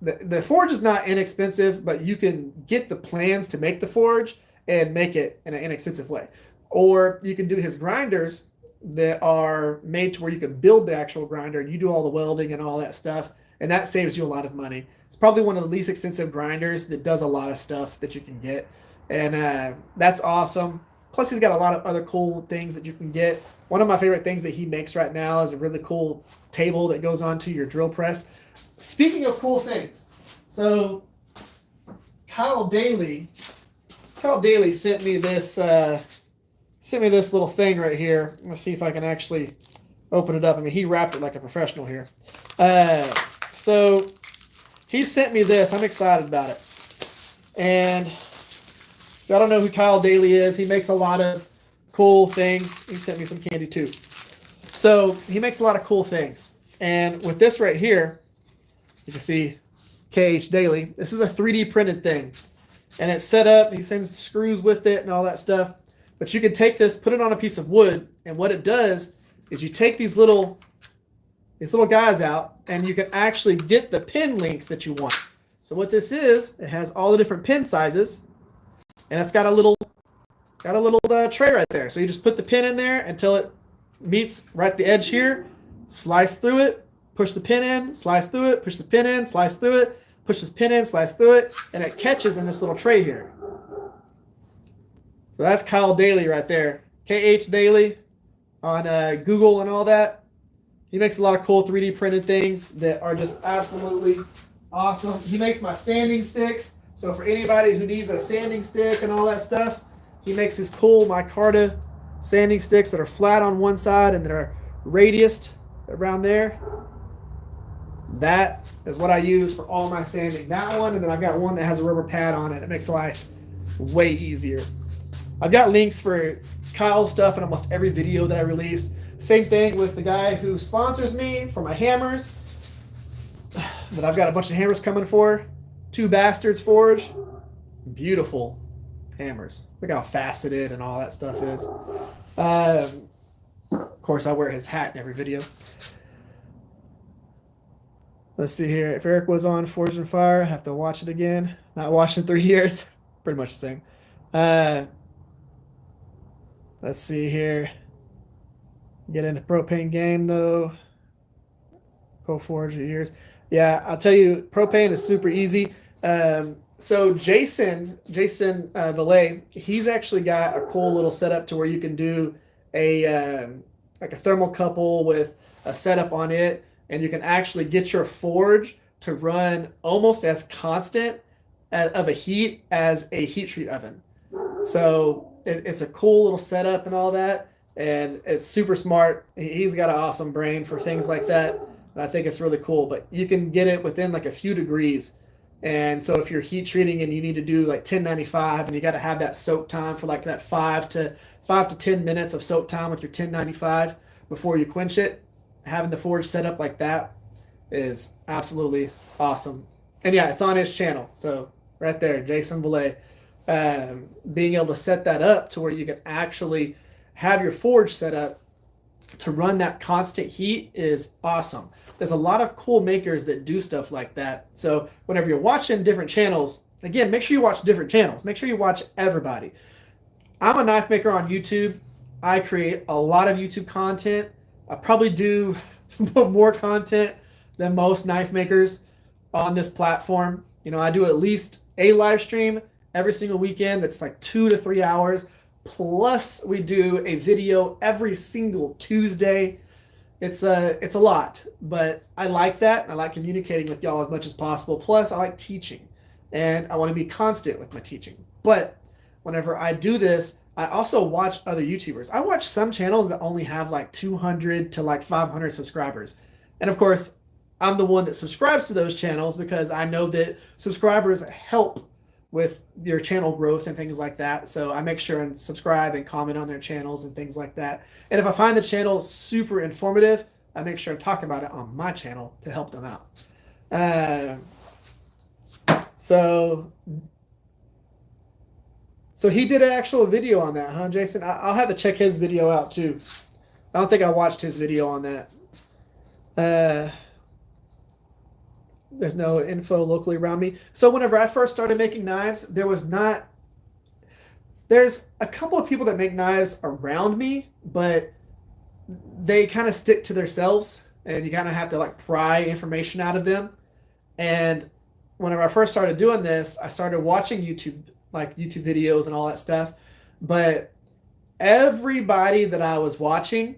the forge is not inexpensive, but you can get the plans to make the forge and make it in an inexpensive way. Or you can do his grinders that are made to where you can build the actual grinder and you do all the welding and all that stuff. And that saves you a lot of money. It's probably one of the least expensive grinders that does a lot of stuff that you can get. And that's awesome. Plus, he's got a lot of other cool things that you can get. One of my favorite things that he makes right now is a really cool table that goes onto your drill press. Speaking of cool things, so Kyle Daly sent me this little thing right here. Let's see if I can actually open it up. I mean, he wrapped it like a professional here. So he sent me this. I'm excited about it. And I don't know who Kyle Daly is. He makes a lot of cool things. He sent me some candy too. So he makes a lot of cool things. And with this right here, you can see KH Daly. This is a 3D printed thing. And it's set up. He sends screws with it and all that stuff. But you can take this, put it on a piece of wood, and what it does is you take these little guys out, and you can actually get the pin length that you want. So what this is, it has all the different pin sizes, and it's got a little tray right there. So you just put the pin in there until it meets right at the edge here, slice through it, push the pin in, slice through it, push the pin in, slice through it, push this pin in, slice through it, and it catches in this little tray here. So that's Kyle Daly right there. KH Daly on Google and all that. He makes a lot of cool 3D printed things that are just absolutely awesome. He makes my sanding sticks. So for anybody who needs a sanding stick and all that stuff, he makes his cool micarta sanding sticks that are flat on one side and that are radiused around there. That is what I use for all my sanding. That one, and then I've got one that has a rubber pad on it. It makes life way easier. I've got links for Kyle's stuff in almost every video that I release. Same thing with the guy who sponsors me for my hammers. That I've got a bunch of hammers coming for. Two Bastards Forge. Beautiful hammers. Look how faceted and all that stuff is. Of course, I wear his hat in every video. Let's see here. If Eric was on Forged in Fire, I have to watch it again. Not watched in 3 years. Pretty much the same. Let's see here. Get into propane game though. Go Forge years. Yeah, I'll tell you, propane is super easy. So Jason Valet, he's actually got a cool little setup to where you can do a like a thermocouple with a setup on it, and you can actually get your forge to run almost as constant of a heat as a heat treat oven. So it's a cool little setup and all that, and it's super smart. He's got an awesome brain for things like that, and I think it's really cool. But you can get it within like a few degrees, and so if you're heat treating and you need to do like 1095, and you got to have that soak time for like that 5 to 10 minutes of soak time with your 1095 before you quench it, having the forge set up like that is absolutely awesome. And yeah, it's on his channel, so right there, Jason Valet. Being able to set that up to where you can actually have your forge set up to run that constant heat is awesome. There's a lot of cool makers that do stuff like that. So whenever you're watching different channels, again, make sure you watch different channels. Make sure you watch everybody. I'm a knife maker on YouTube. I create a lot of YouTube content. I probably do more content than most knife makers on this platform. You know, I do at least a live stream every single weekend that's like 2 to 3 hours. Plus we do a video every single Tuesday. It's a lot, but I like that. I like communicating with y'all as much as possible. Plus I like teaching, and I want to be constant with my teaching. But whenever I do this, I also watch other YouTubers. I watch some channels that only have like 200 to like 500 subscribers. And of course, I'm the one that subscribes to those channels because I know that subscribers help with your channel growth and things like that. So I make sure and subscribe and comment on their channels and things like that. And if I find the channel super informative, I make sure and talk about it on my channel to help them out. So he did an actual video on that, huh, Jason? I'll have to check his video out too. I don't think I watched his video on that. There's no info locally around me. So whenever I first started making knives, there's a couple of people that make knives around me, but they kind of stick to themselves, and you kind of have to like pry information out of them. And whenever I first started doing this, I started watching YouTube videos and all that stuff. But everybody that I was watching,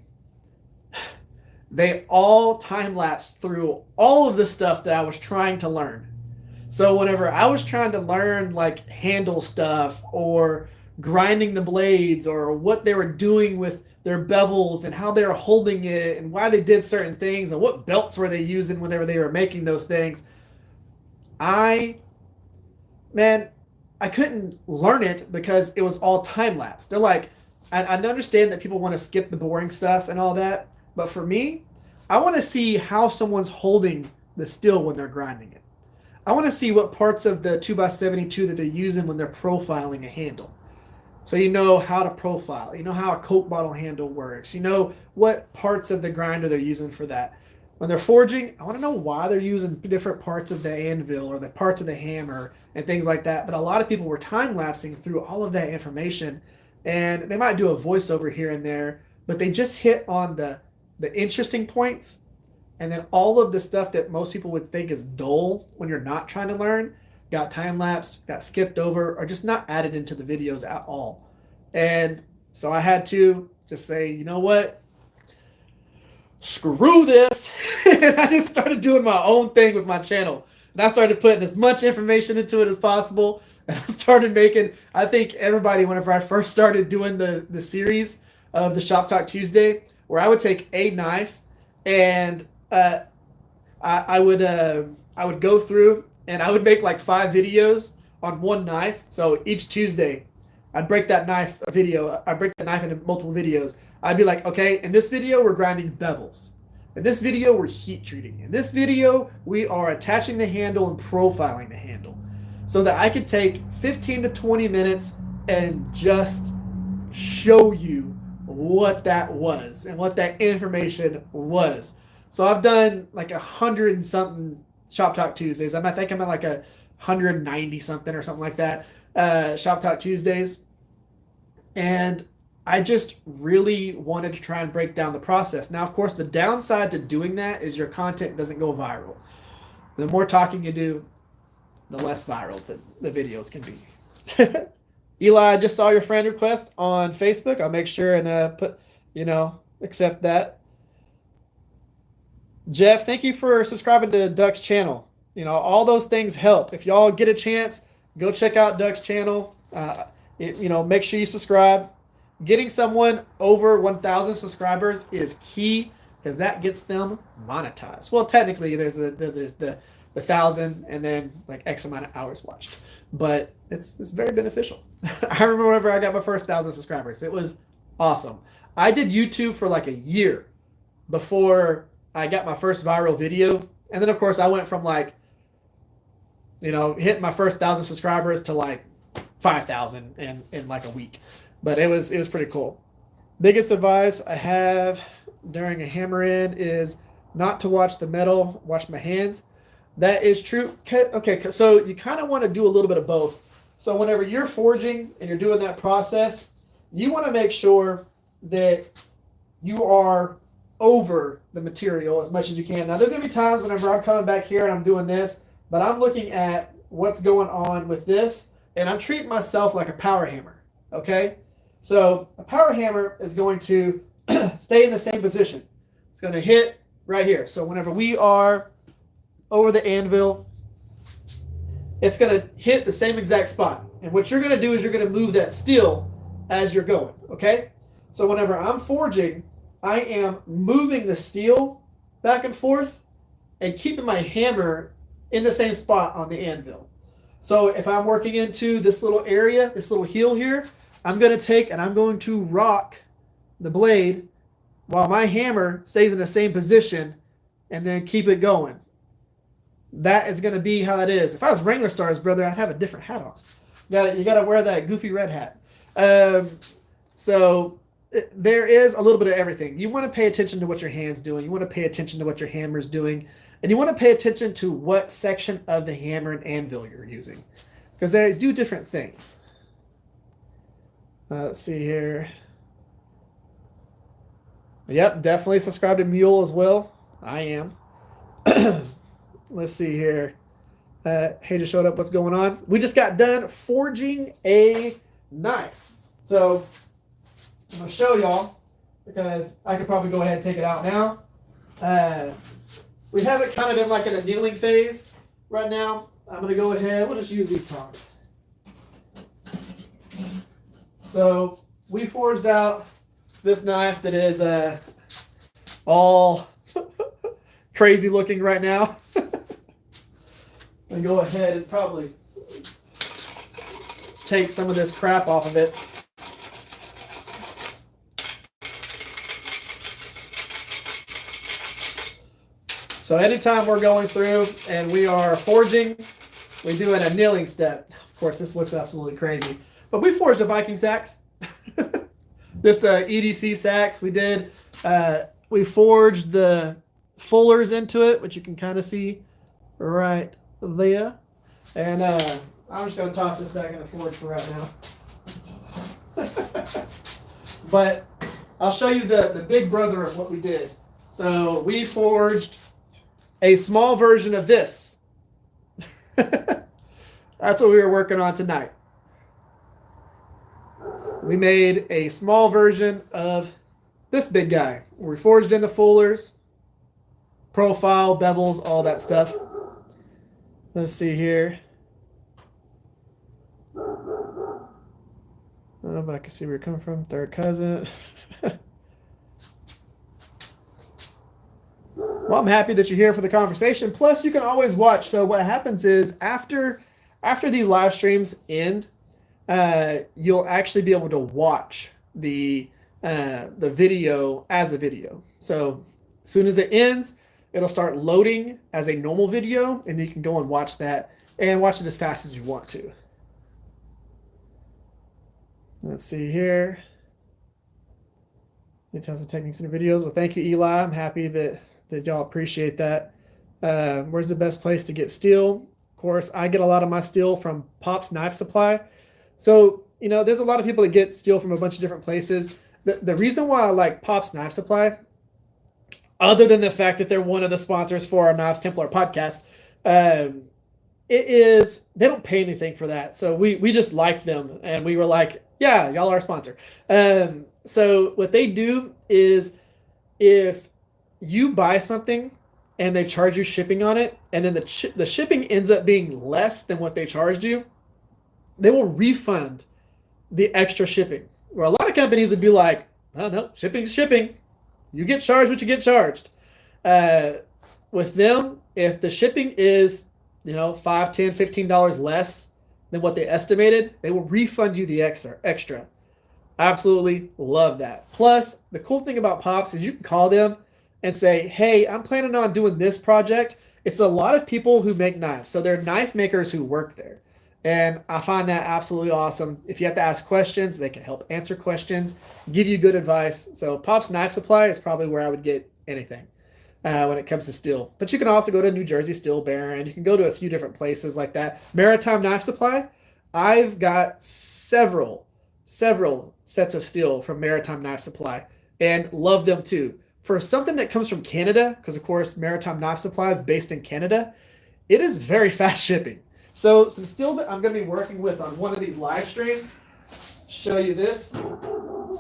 they all time lapsed through all of the stuff that I was trying to learn. So whenever I was trying to learn like handle stuff or grinding the blades or what they were doing with their bevels and how they were holding it and why they did certain things and what belts were they using whenever they were making those things, I couldn't learn it because it was all time lapse. They're like, I understand that people want to skip the boring stuff and all that, but for me, I want to see how someone's holding the steel when they're grinding it. I want to see what parts of the 2x72 that they're using when they're profiling a handle. So you know how to profile, you know how a Coke bottle handle works, you know what parts of the grinder they're using for that. When they're forging, I want to know why they're using different parts of the anvil or the parts of the hammer and things like that. But a lot of people were time lapsing through all of that information, and they might do a voiceover here and there, but they just hit on the interesting points, and then all of the stuff that most people would think is dull when you're not trying to learn got time lapsed, got skipped over, or just not added into the videos at all. And so I had to just say, you know what? Screw this. And I just started doing my own thing with my channel. And I started putting as much information into it as possible. And I started making, I think everybody, whenever I first started doing the series of the Shop Talk Tuesday, where I would take a knife and I would go through and I would make like 5 videos on one knife. So each Tuesday, I'd break that knife into multiple videos. I'd be like, okay, in this video, we're grinding bevels. In this video, we're heat treating. In this video, we are attaching the handle and profiling the handle. So that I could take 15 to 20 minutes and just show you what that was and what that information was. So I've done like 100 and something Shop Talk Tuesdays. I think I'm at like 190 something or something like that Shop Talk Tuesdays. And I just really wanted to try and break down the process. Now, of course, the downside to doing that is your content doesn't go viral. The more talking you do, the less viral the videos can be. Eli, I just saw your friend request on Facebook. I'll make sure and accept that. Jeff, thank you for subscribing to Duck's channel. All those things help. If y'all get a chance, go check out Duck's channel. Make sure you subscribe. Getting someone over 1,000 subscribers is key because that gets them monetized. Well, technically, there's the 1,000 and then like X amount of hours watched, but it's very beneficial. I remember whenever I got my first 1,000 subscribers, it was awesome. I did YouTube for like a year before I got my first viral video, and then of course I went from like hitting my first 1,000 subscribers to like 5,000 in like a week. But it was pretty cool. Biggest advice I have during a hammer in is not to watch the metal, watch my hands. That is true. Okay, so you kind of want to do a little bit of both. So whenever you're forging and you're doing that process, you want to make sure that you are over the material as much as you can. Now, there's going to be times whenever I'm coming back here and I'm doing this, but I'm looking at what's going on with this, and I'm treating myself like a power hammer, okay? So a power hammer is going to stay in the same position. It's going to hit right here. So whenever we are over the anvil, it's going to hit the same exact spot. And what you're going to do is you're going to move that steel as you're going, okay? So whenever I'm forging, I am moving the steel back and forth and keeping my hammer in the same spot on the anvil. So if I'm working into this little area, this little heel here, I'm going to take and I'm going to rock the blade while my hammer stays in the same position and then keep it going. That is going to be how it is. If I was Wrangler Stars, brother, I'd have a different hat on. You got to wear that goofy red hat. So there is a little bit of everything. You want to pay attention to what your hand's doing. You want to pay attention to what your hammer's doing. And you want to pay attention to what section of the hammer and anvil you're using, because they do different things. Let's see here. Yep, definitely subscribe to Mule as well. I am. Let's see here. Hey, just showed up. What's going on? We just got done forging a knife. So I'm going to show y'all because I could probably go ahead and take it out now. We have it kind of in like in a kneeling phase right now. I'm going to go ahead. We'll just use these tongs. So we forged out this knife that is all crazy looking right now. And go ahead and probably take some of this crap off of it. So anytime we're going through and we are forging, we do it a kneeling step. Of course, this looks absolutely crazy, but we forged a Viking sax. Just EDC sax. We did. We forged the fullers into it, which you can kind of see right there. And I'm just going to toss this back in the forge for right now. But I'll show you the big brother of what we did. So we forged a small version of this. That's what we were working on tonight. We made a small version of this big guy. We forged in the fullers, profile, bevels, all that stuff. Let's see here. Oh, but I can see where you're coming from. Third cousin. Well, I'm happy that you're here for the conversation. Plus, you can always watch. So what happens is after these live streams end, you'll actually be able to watch the video as a video. So as soon as it ends, it'll start loading as a normal video, and you can go and watch that and watch it as fast as you want to. Let's see here. Any tons of techniques in the videos. Well, thank you, Eli. I'm happy that y'all appreciate that. Where's the best place to get steel? Of course, I get a lot of my steel from Pop's Knife Supply. So, you know, there's a lot of people that get steel from a bunch of different places. The reason why I like Pop's Knife Supply, other than the fact that they're one of the sponsors for our Knives Templar podcast, it is they don't pay anything for that. So we just like them, and we were like, yeah, y'all are a sponsor. So what they do is if you buy something and they charge you shipping on it, and then the shipping ends up being less than what they charged you, they will refund the extra shipping. Where a lot of companies would be like, oh no, shipping's shipping. You get charged what you get charged. With them, if the shipping is, $5, $10, $15 less than what they estimated, they will refund you the extra. Absolutely love that. Plus, the cool thing about Pops is you can call them and say, hey, I'm planning on doing this project. It's a lot of people who make knives. So they're knife makers who work there. And I find that absolutely awesome. If you have to ask questions, they can help answer questions, give you good advice. So Pop's Knife Supply is probably where I would get anything when it comes to steel. But you can also go to New Jersey Steel Baron. You can go to a few different places like that. Maritime Knife Supply, I've got several sets of steel from Maritime Knife Supply and love them too. For something that comes from Canada, because of course Maritime Knife Supply is based in Canada, it is very fast shipping. So some steel that I'm going to be working with on one of these live streams, show you this.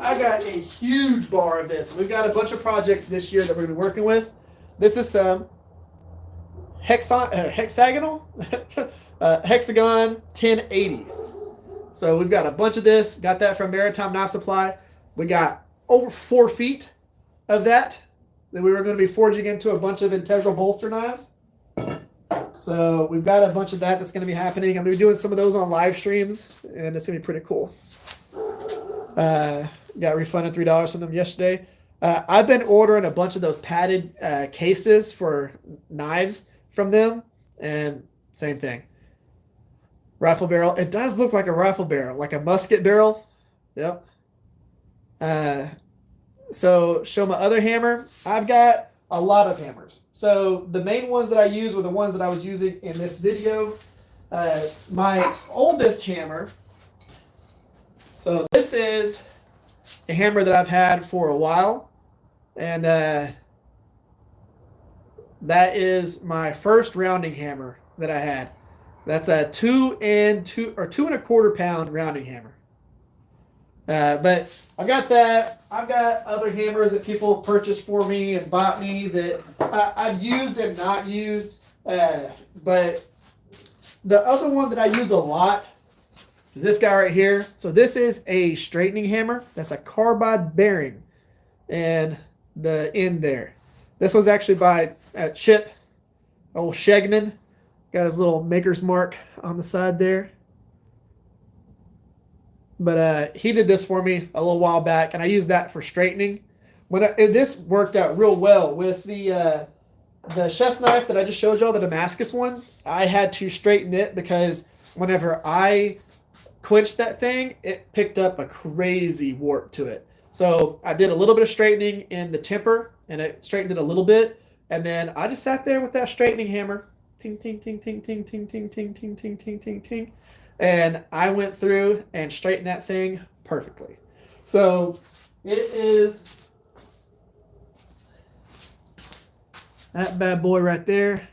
I got a huge bar of this. We've got a bunch of projects this year that we're going to be working with. This is some hexagonal hexagon 1080. So we've got a bunch of this. Got that from Maritime Knife Supply. We got over 4 feet of that we were going to be forging into a bunch of integral bolster knives. So we've got a bunch of that's going to be happening. I'm going to be doing some of those on live streams, and it's going to be pretty cool. Got refunded $3 from them yesterday. I've been ordering a bunch of those padded cases for knives from them, and same thing. Rifle barrel. It does look like a rifle barrel, like a musket barrel. Yep. So show my other hammer. I've got a lot of hammers. So the main ones that I use were the ones that I was using in this video. My oldest hammer. So this is a hammer that I've had for a while. And that is my first rounding hammer that I had. That's a 2 1/4 pound rounding hammer. But I've got that. I've got other hammers that people have purchased for me and bought me that I've used and not used. But the other one that I use a lot is this guy right here. So this is a straightening hammer. That's a carbide bearing and the end there. This was actually by Chip, old Shegman. Got his little maker's mark on the side there. But he did this for me a little while back, and I used that for straightening. This worked out real well with the chef's knife that I just showed y'all, the Damascus one. I had to straighten it because whenever I quenched that thing, it picked up a crazy warp to it. So I did a little bit of straightening in the temper, and it straightened it a little bit. And then I just sat there with that straightening hammer, ting, ting, ting, ting, ting, ting, ting, ting, ting, ting, ting, ting, ting. And I went through and straightened that thing perfectly. So it is that bad boy right there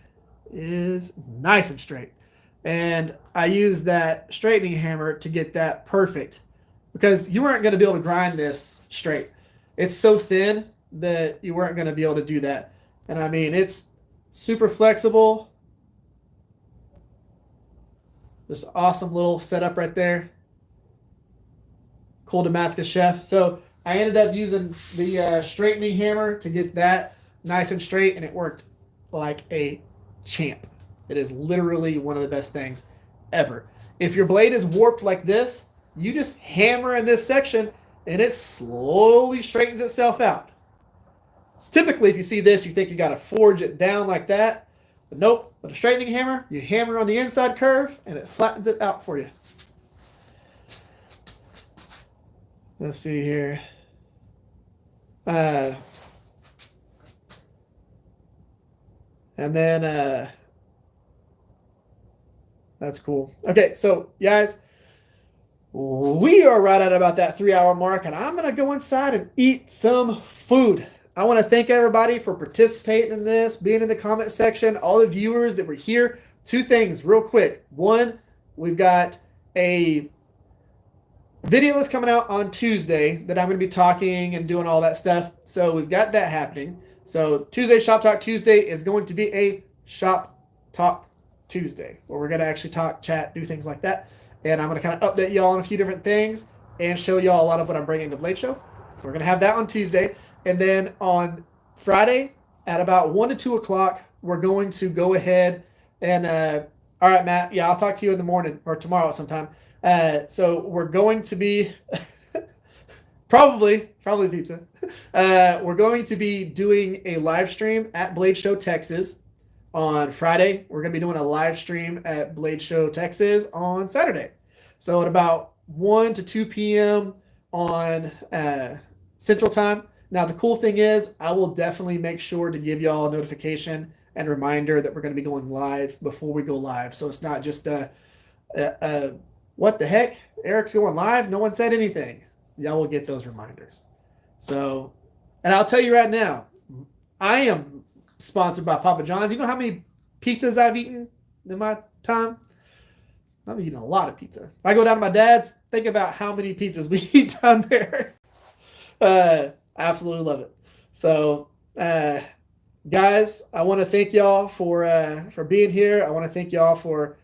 is nice and straight. And I used that straightening hammer to get that perfect because you weren't going to be able to grind this straight. It's so thin that you weren't going to be able to do that. And I mean, it's super flexible. Just awesome little setup right there. Cool Damascus chef. So I ended up using the straightening hammer to get that nice and straight, and it worked like a champ. It is literally one of the best things ever. If your blade is warped like this, you just hammer in this section, and it slowly straightens itself out. Typically, if you see this, you think you got to forge it down like that. But nope. With a straightening hammer, you hammer on the inside curve, and it flattens it out for you. Let's see here. And then that's cool. Okay, so guys, we are right at about that 3-hour mark, and I'm gonna go inside and eat some food. I want to thank everybody for participating in this, being in the comment section, all the viewers that were here. 2 things real quick. One, we've got a video that's coming out on Tuesday that I'm going to be talking and doing all that stuff. So we've got that happening. So Tuesday, Shop Talk Tuesday is going to be a Shop Talk Tuesday where we're going to actually talk, chat, do things like that. And I'm going to kind of update y'all on a few different things and show y'all a lot of what I'm bringing to Blade Show. So we're going to have that on Tuesday. And then on Friday at about 1 to 2 o'clock, we're going to go ahead and, all right, Matt, yeah, I'll talk to you in the morning or tomorrow sometime. So we're going to be probably pizza. We're going to be doing a live stream at Blade Show Texas on Friday. We're going to be doing a live stream at Blade Show Texas on Saturday. So at about 1 to 2 p.m. on Central Time. Now, the cool thing is I will definitely make sure to give y'all a notification and reminder that we're going to be going live before we go live. So it's not just what the heck? Eric's going live? No one said anything. Y'all will get those reminders. So, and I'll tell you right now, I am sponsored by Papa John's. You know how many pizzas I've eaten in my time? I've eaten a lot of pizza. If I go down to my dad's, think about how many pizzas we eat down there. Absolutely love it. So, guys, I want to thank y'all for being here. I want to thank y'all for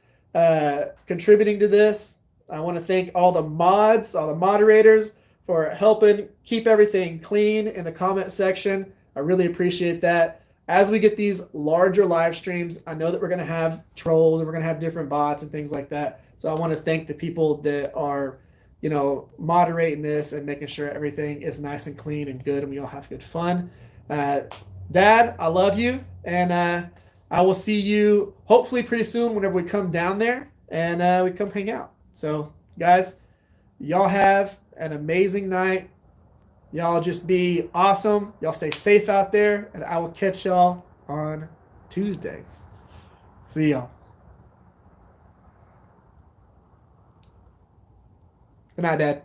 contributing to this. I want to thank all the mods, all the moderators for helping keep everything clean in the comment section. I really appreciate that. As we get these larger live streams, I know that we're going to have trolls and we're going to have different bots and things like that. So I want to thank the people that are, you know, moderating this and making sure everything is nice and clean and good and we all have good fun. Dad, I love you. And I will see you hopefully pretty soon whenever we come down there and we come hang out. So, guys, y'all have an amazing night. Y'all just be awesome. Y'all stay safe out there. And I will catch y'all on Tuesday. See y'all. Good night, Dad.